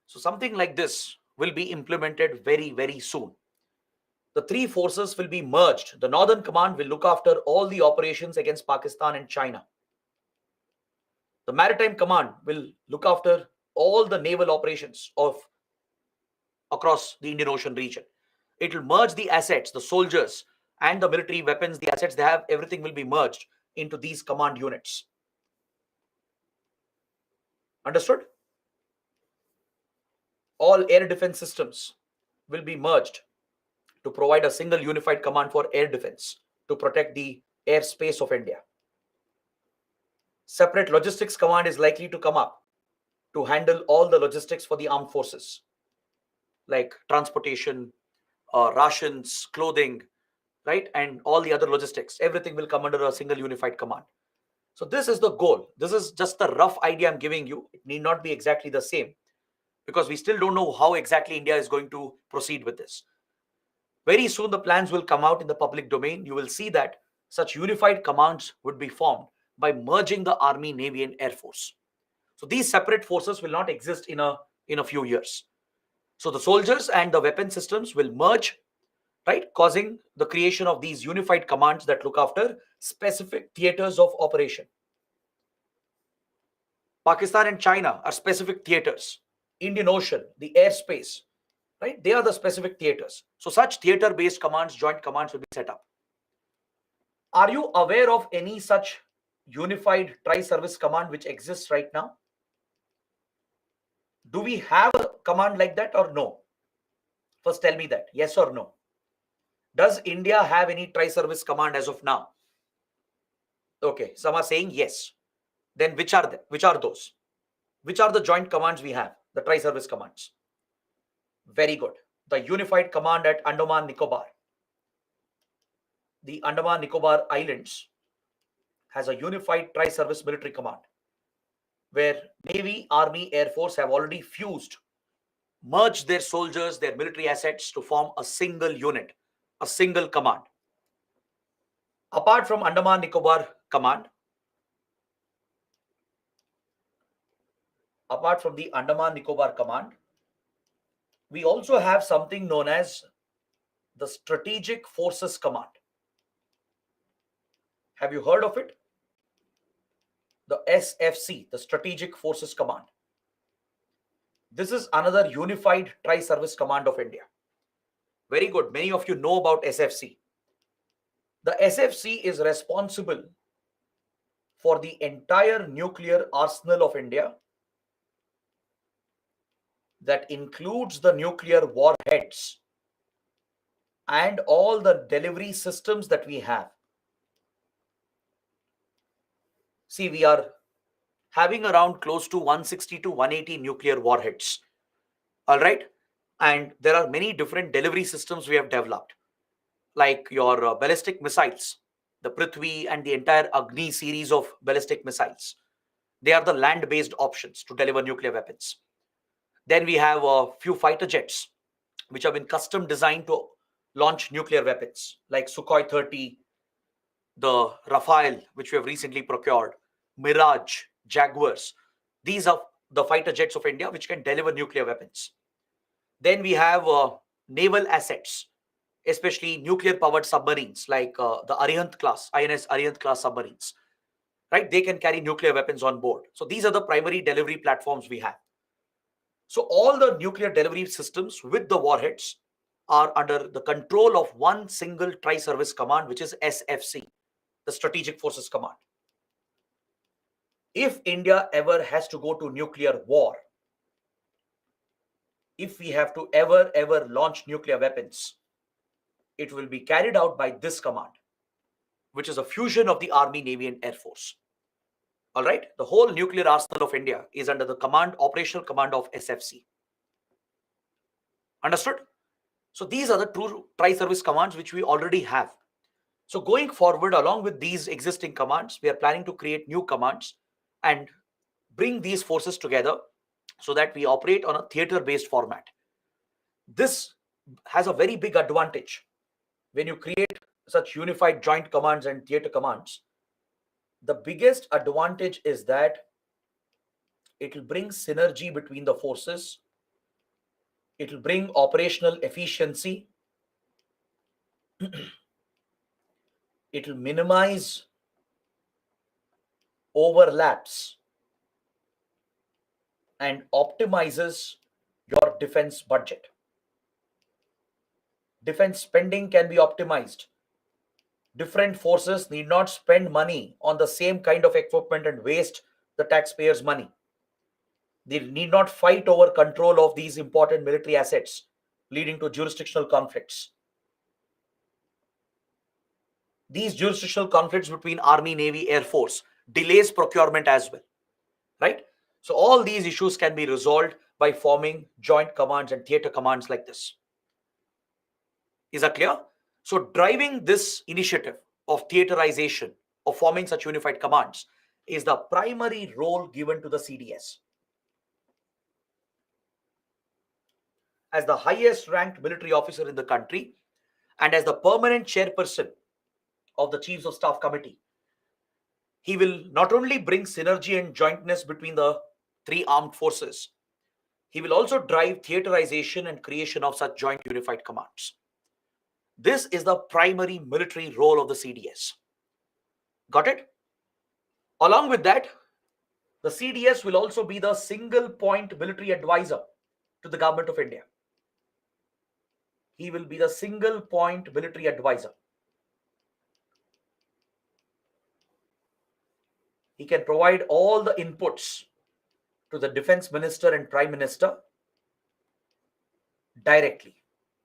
So something like this will be implemented very, very soon. The three forces will be merged. The Northern Command will look after all the operations against Pakistan and China. The Maritime Command will look after all the naval operations of across the Indian Ocean region. It will merge the assets, the soldiers and the military weapons, the assets they have, everything will be merged into these command units. Understood? All air defense systems will be merged to provide a single unified command for air defense to protect the airspace of India. Separate logistics command is likely to come up to handle all the logistics for the armed forces, like transportation, rations, clothing, right? And all the other logistics. Everything will come under a single unified command. So this is the goal. This is just the rough idea I'm giving you. It need not be exactly the same because we still don't know how exactly India is going to proceed with this. Very soon, the plans will come out in the public domain. You will see that such unified commands would be formed by merging the Army, Navy, and Air Force. So these separate forces will not exist in a few years. So the soldiers and the weapon systems will merge, right, causing the creation of these unified commands that look after specific theaters of operation. Pakistan and China are specific theaters. Indian Ocean, the airspace, right? They are the specific theaters. So such theater-based commands, joint commands will be set up. Are you aware of any such unified tri-service command which exists right now? Do we have a command like that or no? First tell me that, yes or no. Does India have any tri-service command as of now? Okay, some are saying yes. Then which are they? Which are those? Which are the joint commands we have? The tri-service commands. Very good. The unified command at Andaman Nicobar. The Andaman Nicobar Islands has a unified tri-service military command where Navy, Army, Air Force have already fused, merged their soldiers, their military assets to form a single unit, a single command. Apart from Andaman Nicobar command, apart from the Andaman Nicobar command, we also have something known as the Strategic Forces Command. Have you heard of it? The SFC, the Strategic Forces Command. This is another unified tri-service command of India. Very good. Many of you know about SFC. The SFC is responsible for the entire nuclear arsenal of India. That includes the nuclear warheads and all the delivery systems that we have. See, we are having around close to 160 to 180 nuclear warheads. All right. And there are many different delivery systems we have developed, like your ballistic missiles, the Prithvi and the entire Agni series of ballistic missiles. They are the land based options to deliver nuclear weapons. Then we have a few fighter jets, which have been custom designed to launch nuclear weapons, like Sukhoi 30, the Rafale, which we have recently procured, Mirage, Jaguars. These are the fighter jets of India, which can deliver nuclear weapons. Then we have naval assets, especially nuclear powered submarines like the Arihant class, INS Arihant class submarines, right? They can carry nuclear weapons on board. So these are the primary delivery platforms we have. So all the nuclear delivery systems with the warheads are under the control of one single tri-service command, which is SFC, the Strategic Forces Command. If India ever has to go to nuclear war, if we have to ever launch nuclear weapons, it will be carried out by this command, which is a fusion of the Army, Navy, and Air Force. All right, the whole nuclear arsenal of India is under the operational command of SFC. Understood? So these are the two tri-service commands which we already have. So going forward, along with these existing commands, we are planning to create new commands and bring these forces together so that we operate on a theater-based format. This has a very big advantage. When you create such unified joint commands and theater commands, the biggest advantage is that it will bring synergy between the forces. It will bring operational efficiency. It will minimize overlaps and optimizes your defense budget. Defense spending can be optimized. Different forces need not spend money on the same kind of equipment and waste the taxpayers' money. They need not fight over control of these important military assets, leading to jurisdictional conflicts. These jurisdictional conflicts between Army, Navy, Air Force delays procurement as well, right? So all these issues can be resolved by forming joint commands and theater commands like this. Is that clear? So driving this initiative of theaterization, of forming such unified commands, is the primary role given to the CDS. As the highest ranked military officer in the country and as the permanent chairperson of the Chiefs of Staff Committee, he will not only bring synergy and jointness between the three armed forces, he will also drive theaterization and creation of such joint unified commands. This is the primary military role of the CDS. Got it? Along with that, the CDS will also be the single point military advisor to the government of India. He will be the single point military advisor. He can provide all the inputs to the defense minister and prime minister directly.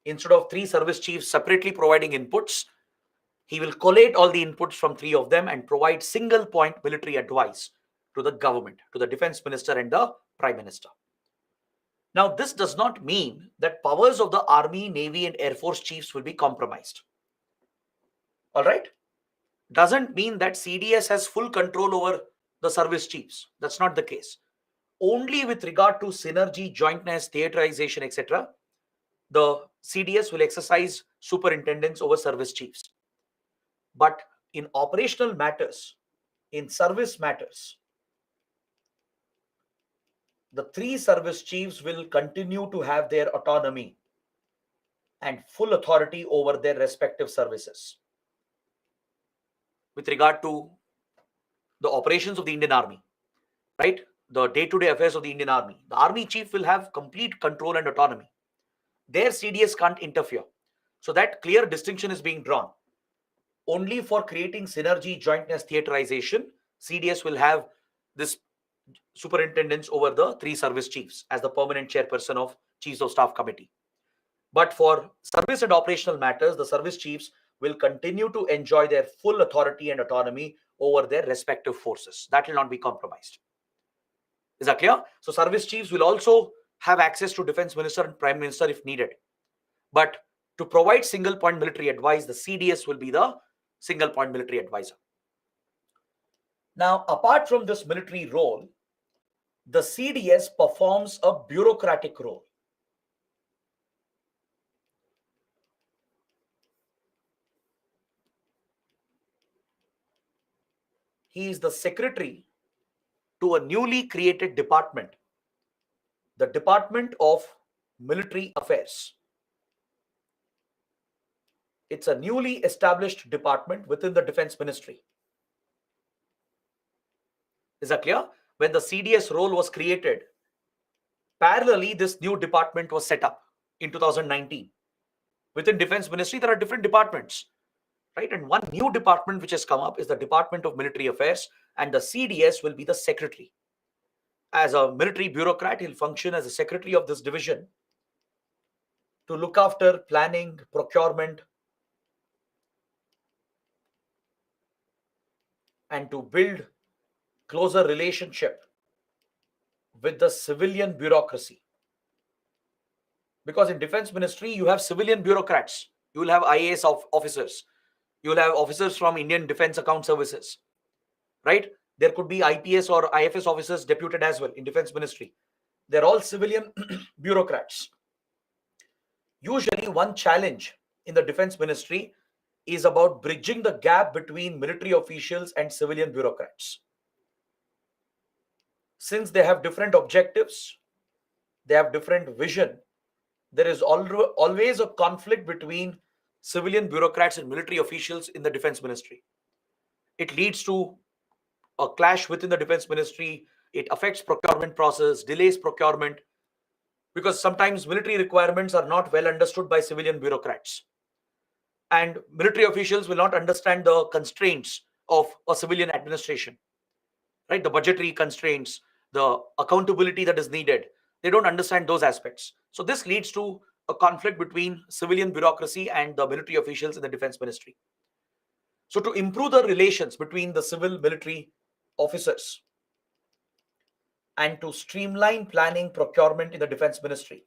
Instead of three service chiefs separately providing inputs, he will collate all the inputs from three of them and provide single point military advice to the government, to the defense minister and the prime minister. Now, this does not mean that powers of the Army, Navy, and Air Force chiefs will be compromised. All right? Doesn't mean that CDS has full control over the service chiefs. That's not the case. Only with regard to synergy, jointness, theaterization, etc., the CDS will exercise superintendence over service chiefs. But in operational matters, in service matters, the three service chiefs will continue to have their autonomy and full authority over their respective services. With regard to the operations of the Indian Army, right? The day-to-day affairs of the Indian Army, the Army chief will have complete control and autonomy. Their CDS can't interfere. So that clear distinction is being drawn. Only for creating synergy, jointness, theaterization, CDS will have this superintendence over the three service chiefs as the permanent chairperson of Chiefs of Staff Committee. But for service and operational matters, the service chiefs will continue to enjoy their full authority and autonomy over their respective forces. That will not be compromised. Is that clear? So service chiefs will also have access to defense minister and prime minister if needed. But to provide single point military advice, the CDS will be the single point military advisor. Now, apart from this military role, the CDS performs a bureaucratic role. He is the secretary to a newly created department, the Department of Military Affairs. It's a newly established department within the Defense Ministry. Is that clear? When the CDS role was created, parallelly, this new department was set up in 2019. Within Defense Ministry, there are different departments, right? And one new department which has come up is the Department of Military Affairs, and the CDS will be the secretary. As a military bureaucrat, he'll function as a secretary of this division to look after planning, procurement, and to build closer relationship with the civilian bureaucracy. Because in Defense Ministry, you have civilian bureaucrats. You will have IAS officers. You will have officers from Indian Defense Account Services, right? There could be IPS or IFS officers deputed as well in Defense Ministry. They're all civilian bureaucrats. Usually, one challenge in the Defense Ministry is about bridging the gap between military officials and civilian bureaucrats. Since they have different objectives, they have different vision, there is always a conflict between civilian bureaucrats and military officials in the Defense Ministry. It leads to a clash within the Defense Ministry. It affects procurement process, delays procurement, because sometimes military requirements are not well understood by civilian bureaucrats. And military officials will not understand the constraints of a civilian administration, right? The budgetary constraints, the accountability that is needed. They don't understand those aspects. So this leads to a conflict between civilian bureaucracy and the military officials in the Defense Ministry. So to improve the relations between the civil military officers and to streamline planning procurement in the Defense Ministry,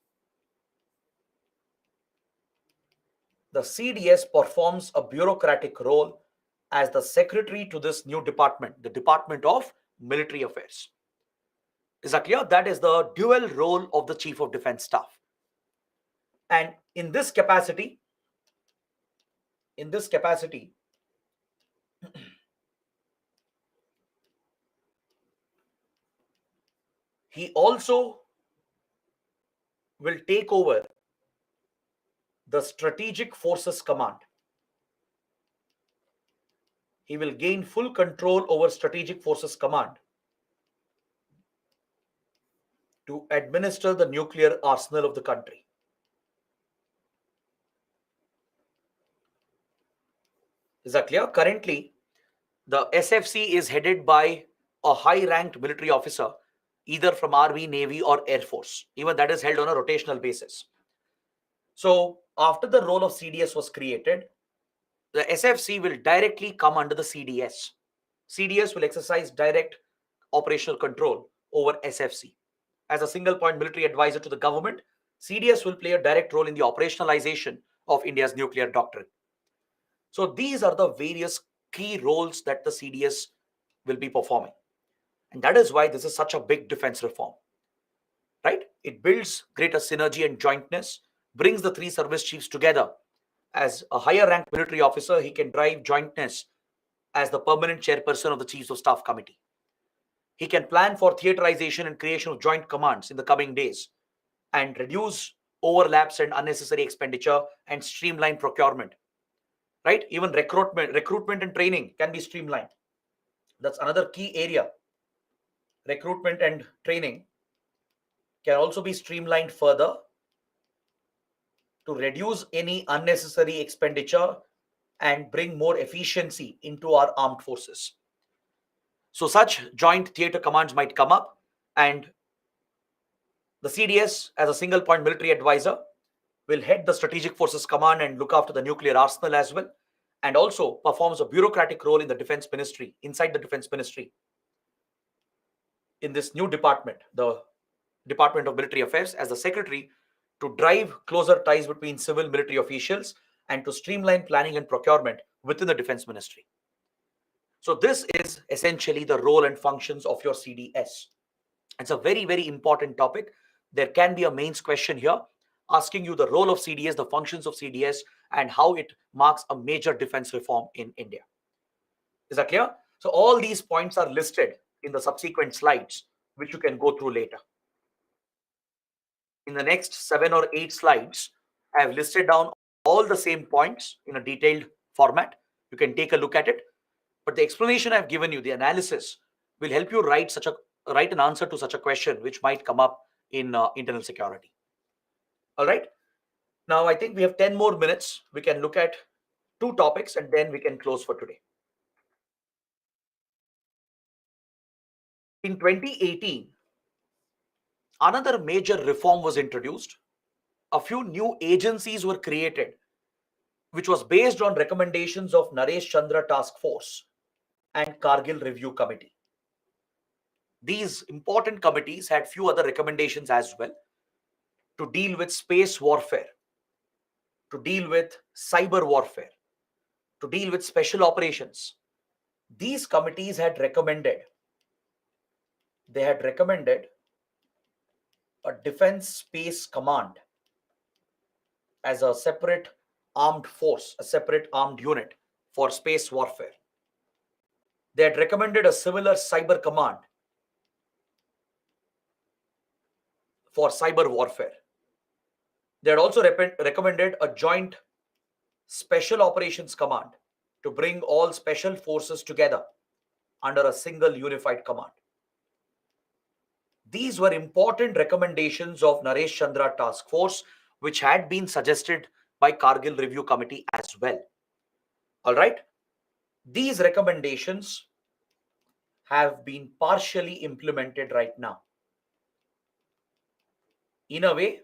the CDS performs a bureaucratic role as the secretary to this new department, the Department of Military Affairs. Is that clear? That is the dual role of the Chief of Defense Staff. And in this capacity, he also will take over the Strategic Forces Command. He will gain full control over Strategic Forces Command to administer the nuclear arsenal of the country. Is that clear? Currently, the SFC is headed by a high-ranked military officer, either from Army, Navy, or Air Force. Even that is held on a rotational basis. So after the role of CDS was created, the SFC will directly come under the CDS. CDS will exercise direct operational control over SFC. As a single point military advisor to the government, CDS will play a direct role in the operationalization of India's nuclear doctrine. So these are the various key roles that the CDS will be performing. And that is why this is such a big defense reform, right? It builds greater synergy and jointness, brings the three service chiefs together. As a higher ranked military officer, he can drive jointness as the permanent chairperson of the Chiefs of Staff Committee. He can plan for theaterization and creation of joint commands in the coming days and reduce overlaps and unnecessary expenditure and streamline procurement, right? Even recruitment and training can be streamlined. That's another key area. Recruitment and training can also be streamlined further to reduce any unnecessary expenditure and bring more efficiency into our armed forces. So such joint theater commands might come up, and the CDS, as a single point military advisor, will head the Strategic Forces Command and look after the nuclear arsenal as well. and also performs a bureaucratic role in the defense ministry, inside the defense ministry, in this new department, the Department of Military Affairs, as the secretary, to drive closer ties between civil military officials and to streamline planning and procurement within the defense ministry. So this is essentially the role and functions of your CDS. It's a very, very important topic. There can be a mains question here asking you the role of CDS, the functions of CDS, and how it marks a major defense reform in India. Is that clear? So all these points are listed in the subsequent slides, which you can go through later. In the next 7 or 8 slides, I have listed down all the same points in a detailed format. You can take a look at it. But the explanation I've given you, the analysis, will help you write an answer to such a question which might come up in internal security. All right. Now, I think we have 10 more minutes. We can look at 2 topics and then we can close for today. In 2018, another major reform was introduced. A few new agencies were created, which was based on recommendations of Naresh Chandra Task Force and Kargil Review Committee. These important committees had few other recommendations as well to deal with space warfare, to deal with cyber warfare, to deal with special operations. These committees had recommended a Defense Space Command as a separate armed force, a separate armed unit for space warfare. They had recommended a similar cyber command for cyber warfare. They had also recommended a joint special operations command to bring all special forces together under a single unified command. These were important recommendations of Naresh Chandra Task Force, which had been suggested by Kargil Review Committee as well. All right. These recommendations have been partially implemented right now. In a way,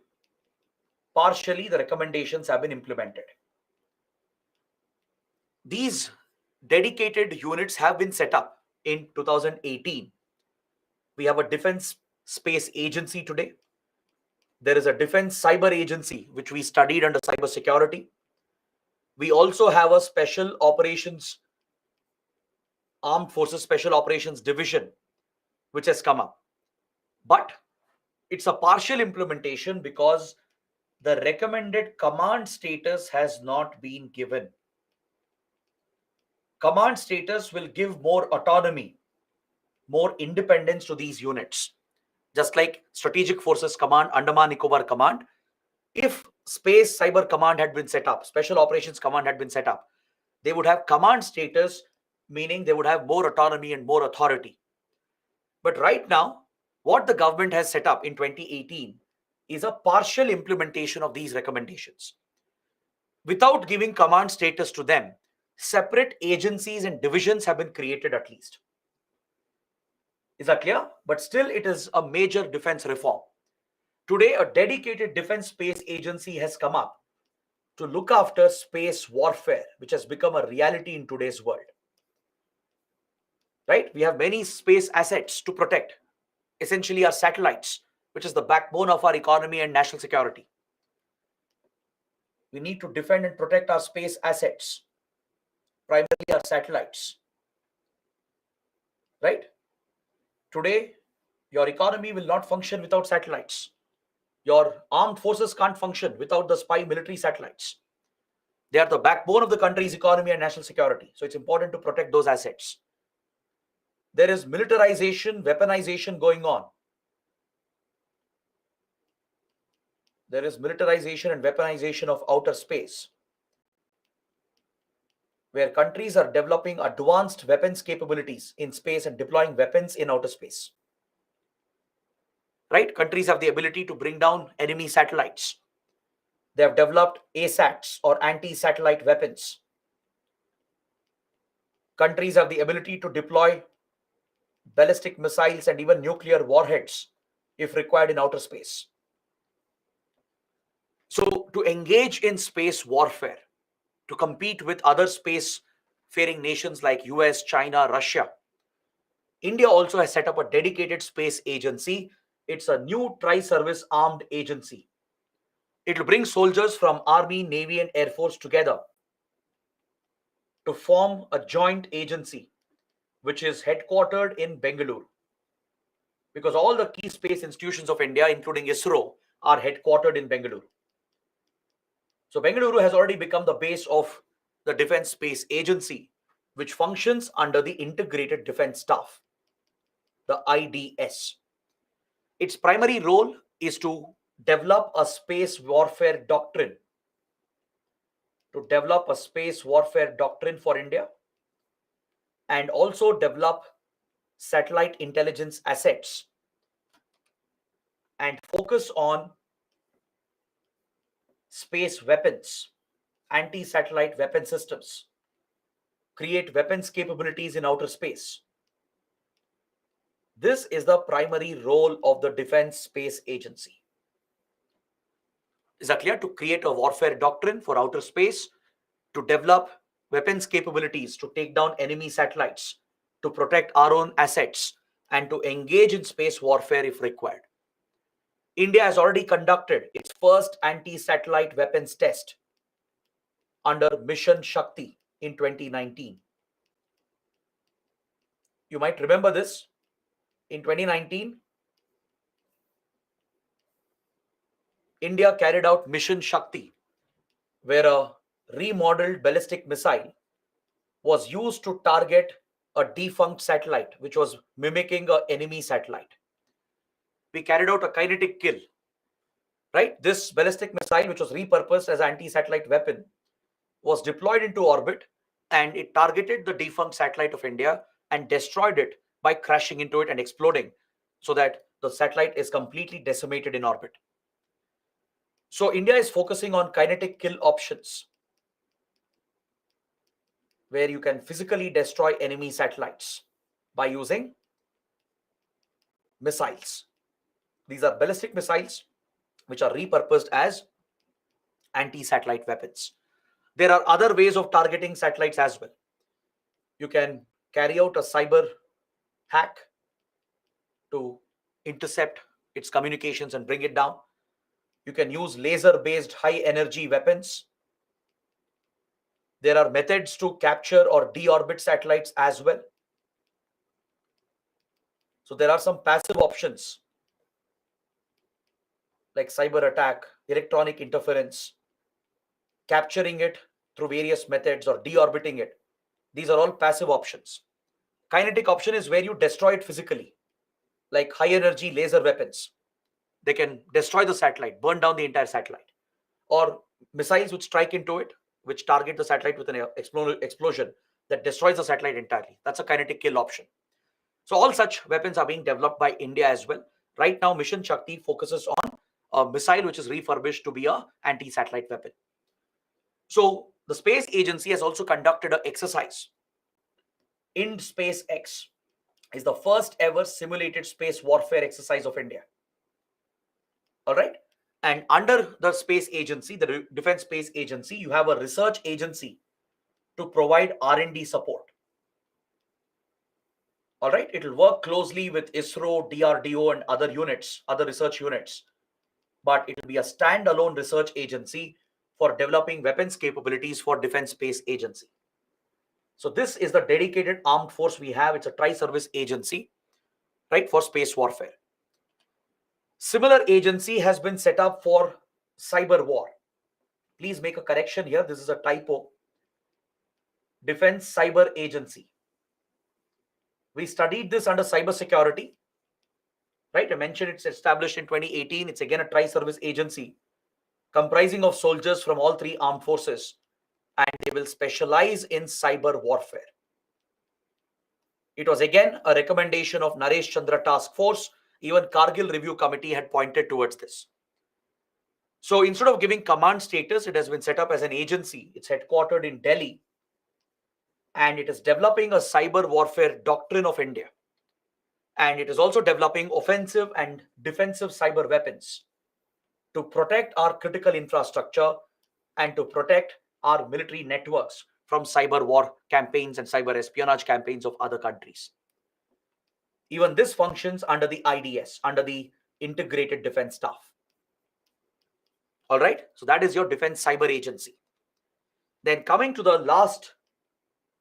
partially the recommendations have been implemented. These dedicated units have been set up in 2018. We have a Defense Space Agency today. There is a Defense Cyber Agency, which we studied under cyber security. We also have a Special Operations Armed Forces Special Operations Division, which has come up. But it's a partial implementation because the recommended command status has not been given. Command status will give more autonomy, more independence to these units. Just like Strategic Forces Command, Andaman Nicobar Command, if Space Cyber Command had been set up, Special Operations Command had been set up, they would have command status, meaning they would have more autonomy and more authority. But right now, what the government has set up in 2018 is a partial implementation of these recommendations. Without giving command status to them, separate agencies and divisions have been created at least. Is that clear? But still, it is a major defense reform. Today, a dedicated defense space agency has come up to look after space warfare, which has become a reality in today's world. Right? We have many space assets to protect. Essentially, our satellites, which is the backbone of our economy and national security. We need to defend and protect our space assets, primarily our satellites. Right? Today, your economy will not function without satellites. Your armed forces can't function without the spy military satellites. They are the backbone of the country's economy and national security. So it's important to protect those assets. There is militarization, weaponization going on. There is militarization and weaponization of outer space, where countries are developing advanced weapons capabilities in space and deploying weapons in outer space. Right? Countries have the ability to bring down enemy satellites. They have developed ASATs or anti-satellite weapons. Countries have the ability to deploy ballistic missiles and even nuclear warheads if required in outer space. So to engage in space warfare, to compete with other space-faring nations like US, China, Russia. India also has set up a dedicated space agency. It's a new tri-service armed agency. It will bring soldiers from Army, Navy, and Air Force together to form a joint agency, which is headquartered in Bengaluru. Because all the key space institutions of India, including ISRO, are headquartered in Bengaluru. So Bengaluru has already become the base of the Defense Space Agency, which functions under the Integrated Defense Staff, the IDS. Its primary role is to develop a space warfare doctrine. To develop a space warfare doctrine for India, and also develop satellite intelligence assets and focus on space weapons, anti-satellite weapon systems, create weapons capabilities in outer space. This is the primary role of the Defense Space Agency. Is that clear? To create a warfare doctrine for outer space, to develop weapons capabilities to take down enemy satellites, to protect our own assets, and to engage in space warfare if required. India has already conducted its first anti-satellite weapons test under Mission Shakti in 2019. You might remember this. In 2019, India carried out Mission Shakti, where a remodeled ballistic missile was used to target a defunct satellite, which was mimicking an enemy satellite. We carried out a kinetic kill, right? This ballistic missile, which was repurposed as an anti-satellite weapon, was deployed into orbit, and it targeted the defunct satellite of India and destroyed it by crashing into it and exploding, so that the satellite is completely decimated in orbit. So India is focusing on kinetic kill options, where you can physically destroy enemy satellites by using missiles. These are ballistic missiles which are repurposed as anti-satellite weapons. There are other ways of targeting satellites as well. You can carry out a cyber hack to intercept its communications and bring it down. You can use laser-based high-energy weapons. There are methods to capture or deorbit satellites as well. So there are some passive options like cyber attack, electronic interference, capturing it through various methods, or deorbiting it. These are all passive options. Kinetic option is where you destroy it physically, like high energy laser weapons. They can destroy the satellite, burn down the entire satellite, or missiles which strike into it, which target the satellite with an explosion that destroys the satellite entirely. That's a kinetic kill option. So all such weapons are being developed by India as well. Right now, Mission Shakti focuses on a missile which is refurbished to be an anti-satellite weapon. So the space agency has also conducted an exercise. IND-SpaceX is the first ever simulated space warfare exercise of India. All right. And under the space agency, the Defense Space Agency, you have a research agency to provide R&D support. All right. It will work closely with ISRO, DRDO, and other units, other research units. But it will be a standalone research agency for developing weapons capabilities for Defense Space Agency. So this is the dedicated armed force we have. It's a tri-service agency, right, for space warfare. Similar agency has been set up for cyber war. Please make a correction here. This is a typo. Defense Cyber Agency. We studied this under cyber security, right? I mentioned it's established in 2018. It's again a tri-service agency comprising of soldiers from all three armed forces, and they will specialize in cyber warfare. It was again a recommendation of Naresh Chandra Task Force. Even Kargil Review Committee had pointed towards this. So instead of giving command status, it has been set up as an agency. It's headquartered in Delhi, and it is developing a cyber warfare doctrine of India. And it is also developing offensive and defensive cyber weapons to protect our critical infrastructure and to protect our military networks from cyber war campaigns and cyber espionage campaigns of other countries. Even this functions under the IDS, under the Integrated Defense Staff. All right, so that is your Defense Cyber Agency. Then coming to the last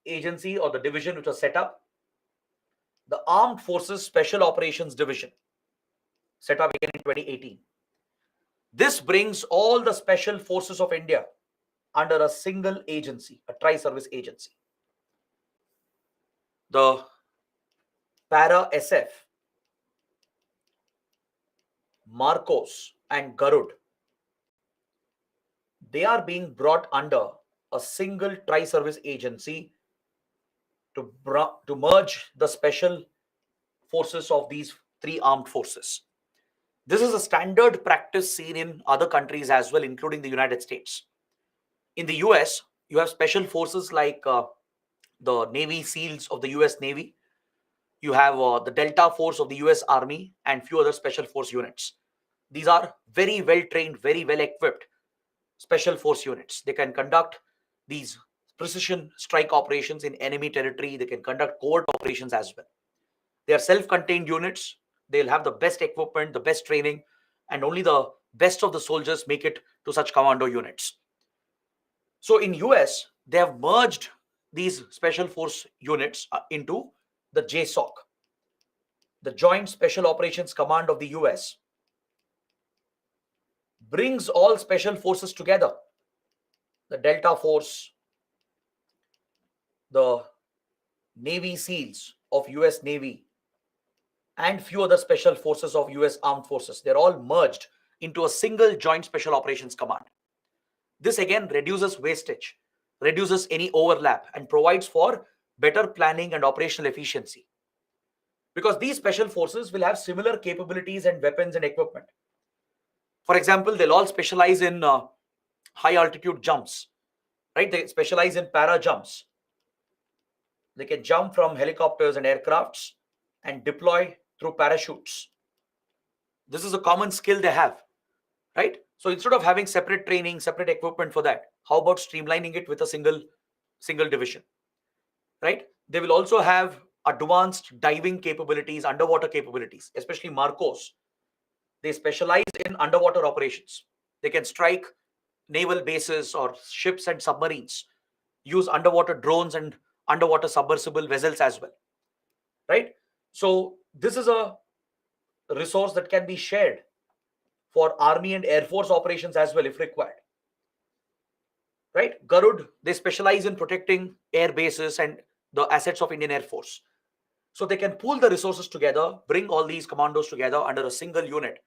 agency or the division which was set up, the Armed Forces Special Operations Division, set up again in 2018. This brings all the special forces of India under a single agency, a tri-service agency. The Para SF, Marcos and Garud, they are being brought under a single tri-service agency to merge the special forces of these three armed forces. This is a standard practice seen in other countries as well, including the United States. In the US, you have special forces like the Navy SEALs of the US Navy. You have the Delta Force of the US Army and few other special force units. These are very well trained, very well equipped special force units. They can conduct these precision strike operations in enemy territory. They can conduct covert operations as well. They are self-contained units. They'll have the best equipment, the best training, and only the best of the soldiers make it to such commando units. So in US, they have merged these special force units into the JSOC, the Joint Special Operations Command of the US, brings all special forces together. The Delta Force, the Navy SEALs of US Navy, and few other special forces of US Armed Forces. They're all merged into a single Joint Special Operations Command. This again reduces wastage, reduces any overlap, and provides for better planning and operational efficiency. Because these special forces will have similar capabilities and weapons and equipment. For example, they'll all specialize in high altitude jumps, right? They specialize in para jumps. They can jump from helicopters and aircrafts and deploy through parachutes. This is a common skill they have, right? So instead of having separate training, separate equipment for that, how about streamlining it with a single division, right? They will also have advanced diving capabilities, underwater capabilities, especially Marcos. They specialize in underwater operations. They can strike naval bases or ships and submarines, use underwater drones and underwater submersible vessels as well, right? So this is a resource that can be shared for Army and Air Force operations as well if required, right? Garud, they specialize in protecting air bases and the assets of Indian Air Force. So they can pool the resources together, bring all these commandos together under a single unit.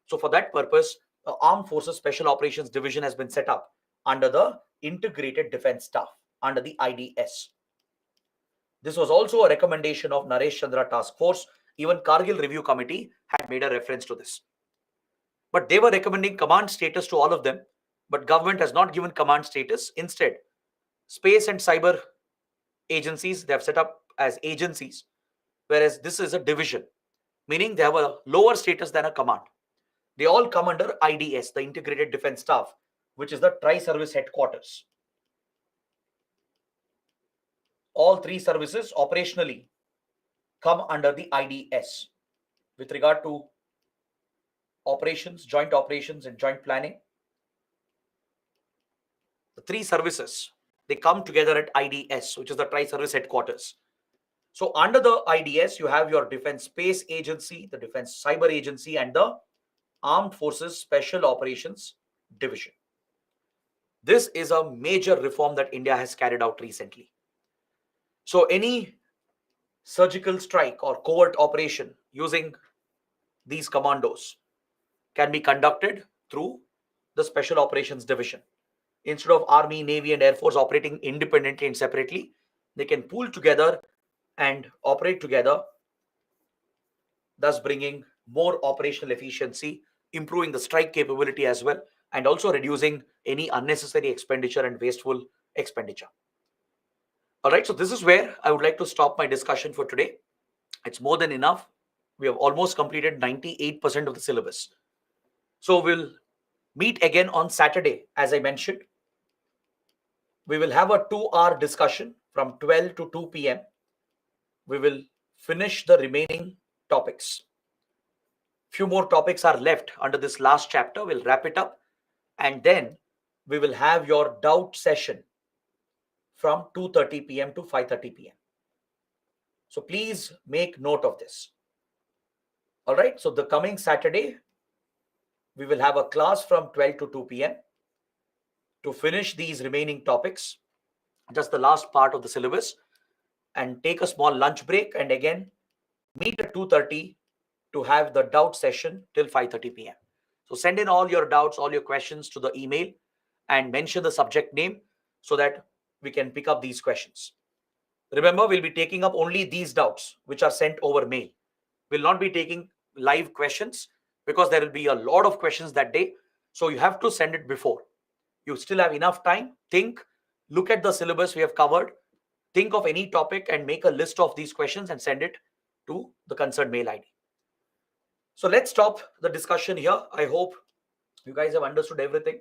So for that purpose, the Armed Forces Special Operations Division has been set up under the Integrated Defense Staff, under the IDS. This was also a recommendation of Naresh Chandra Task Force. Even Kargil Review Committee had made a reference to this. But they were recommending command status to all of them, but government has not given command status. Instead, space and cyber agencies, they have set up as agencies, whereas this is a division, meaning they have a lower status than a command. They all come under IDS, the Integrated Defense Staff, which is the tri-service headquarters. All three services operationally come under the IDS with regard to operations, joint operations and joint planning. The three services, they come together at IDS, which is the tri-service headquarters. So under the IDS, you have your Defense Space Agency, the Defense Cyber Agency, and the Armed Forces Special Operations Division. This is a major reform that India has carried out recently. So any surgical strike or covert operation using these commandos can be conducted through the Special Operations Division. Instead of Army, Navy, and Air Force operating independently and separately, they can pool together and operate together, thus bringing more operational efficiency, improving the strike capability as well, and also reducing any unnecessary expenditure and wasteful expenditure. All right, so this is where I would like to stop my discussion for today. It's more than enough. We have almost completed 98% of the syllabus. So we'll meet again on Saturday, as I mentioned. We will have a 2-hour discussion from 12 to 2 p.m. We will finish the remaining topics. Few more topics are left under this last chapter. We'll wrap it up, and then we will have your doubt session from 2:30 p.m. to 5:30 p.m. So please make note of this. All right. So the coming Saturday, we will have a class from 12 to 2 p.m. to finish these remaining topics, just the last part of the syllabus, and take a small lunch break, and again meet at 2:30 to have the doubt session till 5:30 p.m. So send in all your doubts, all your questions to the email, and mention the subject name so that we can pick up these questions. Remember, we'll be taking up only these doubts which are sent over mail. We'll not be taking live questions because there will be a lot of questions that day. So you have to send it before. You still have enough time. Think, look at the syllabus we have covered, think of any topic and make a list of these questions and send it to the concerned mail ID. So let's stop the discussion here. I hope you guys have understood everything.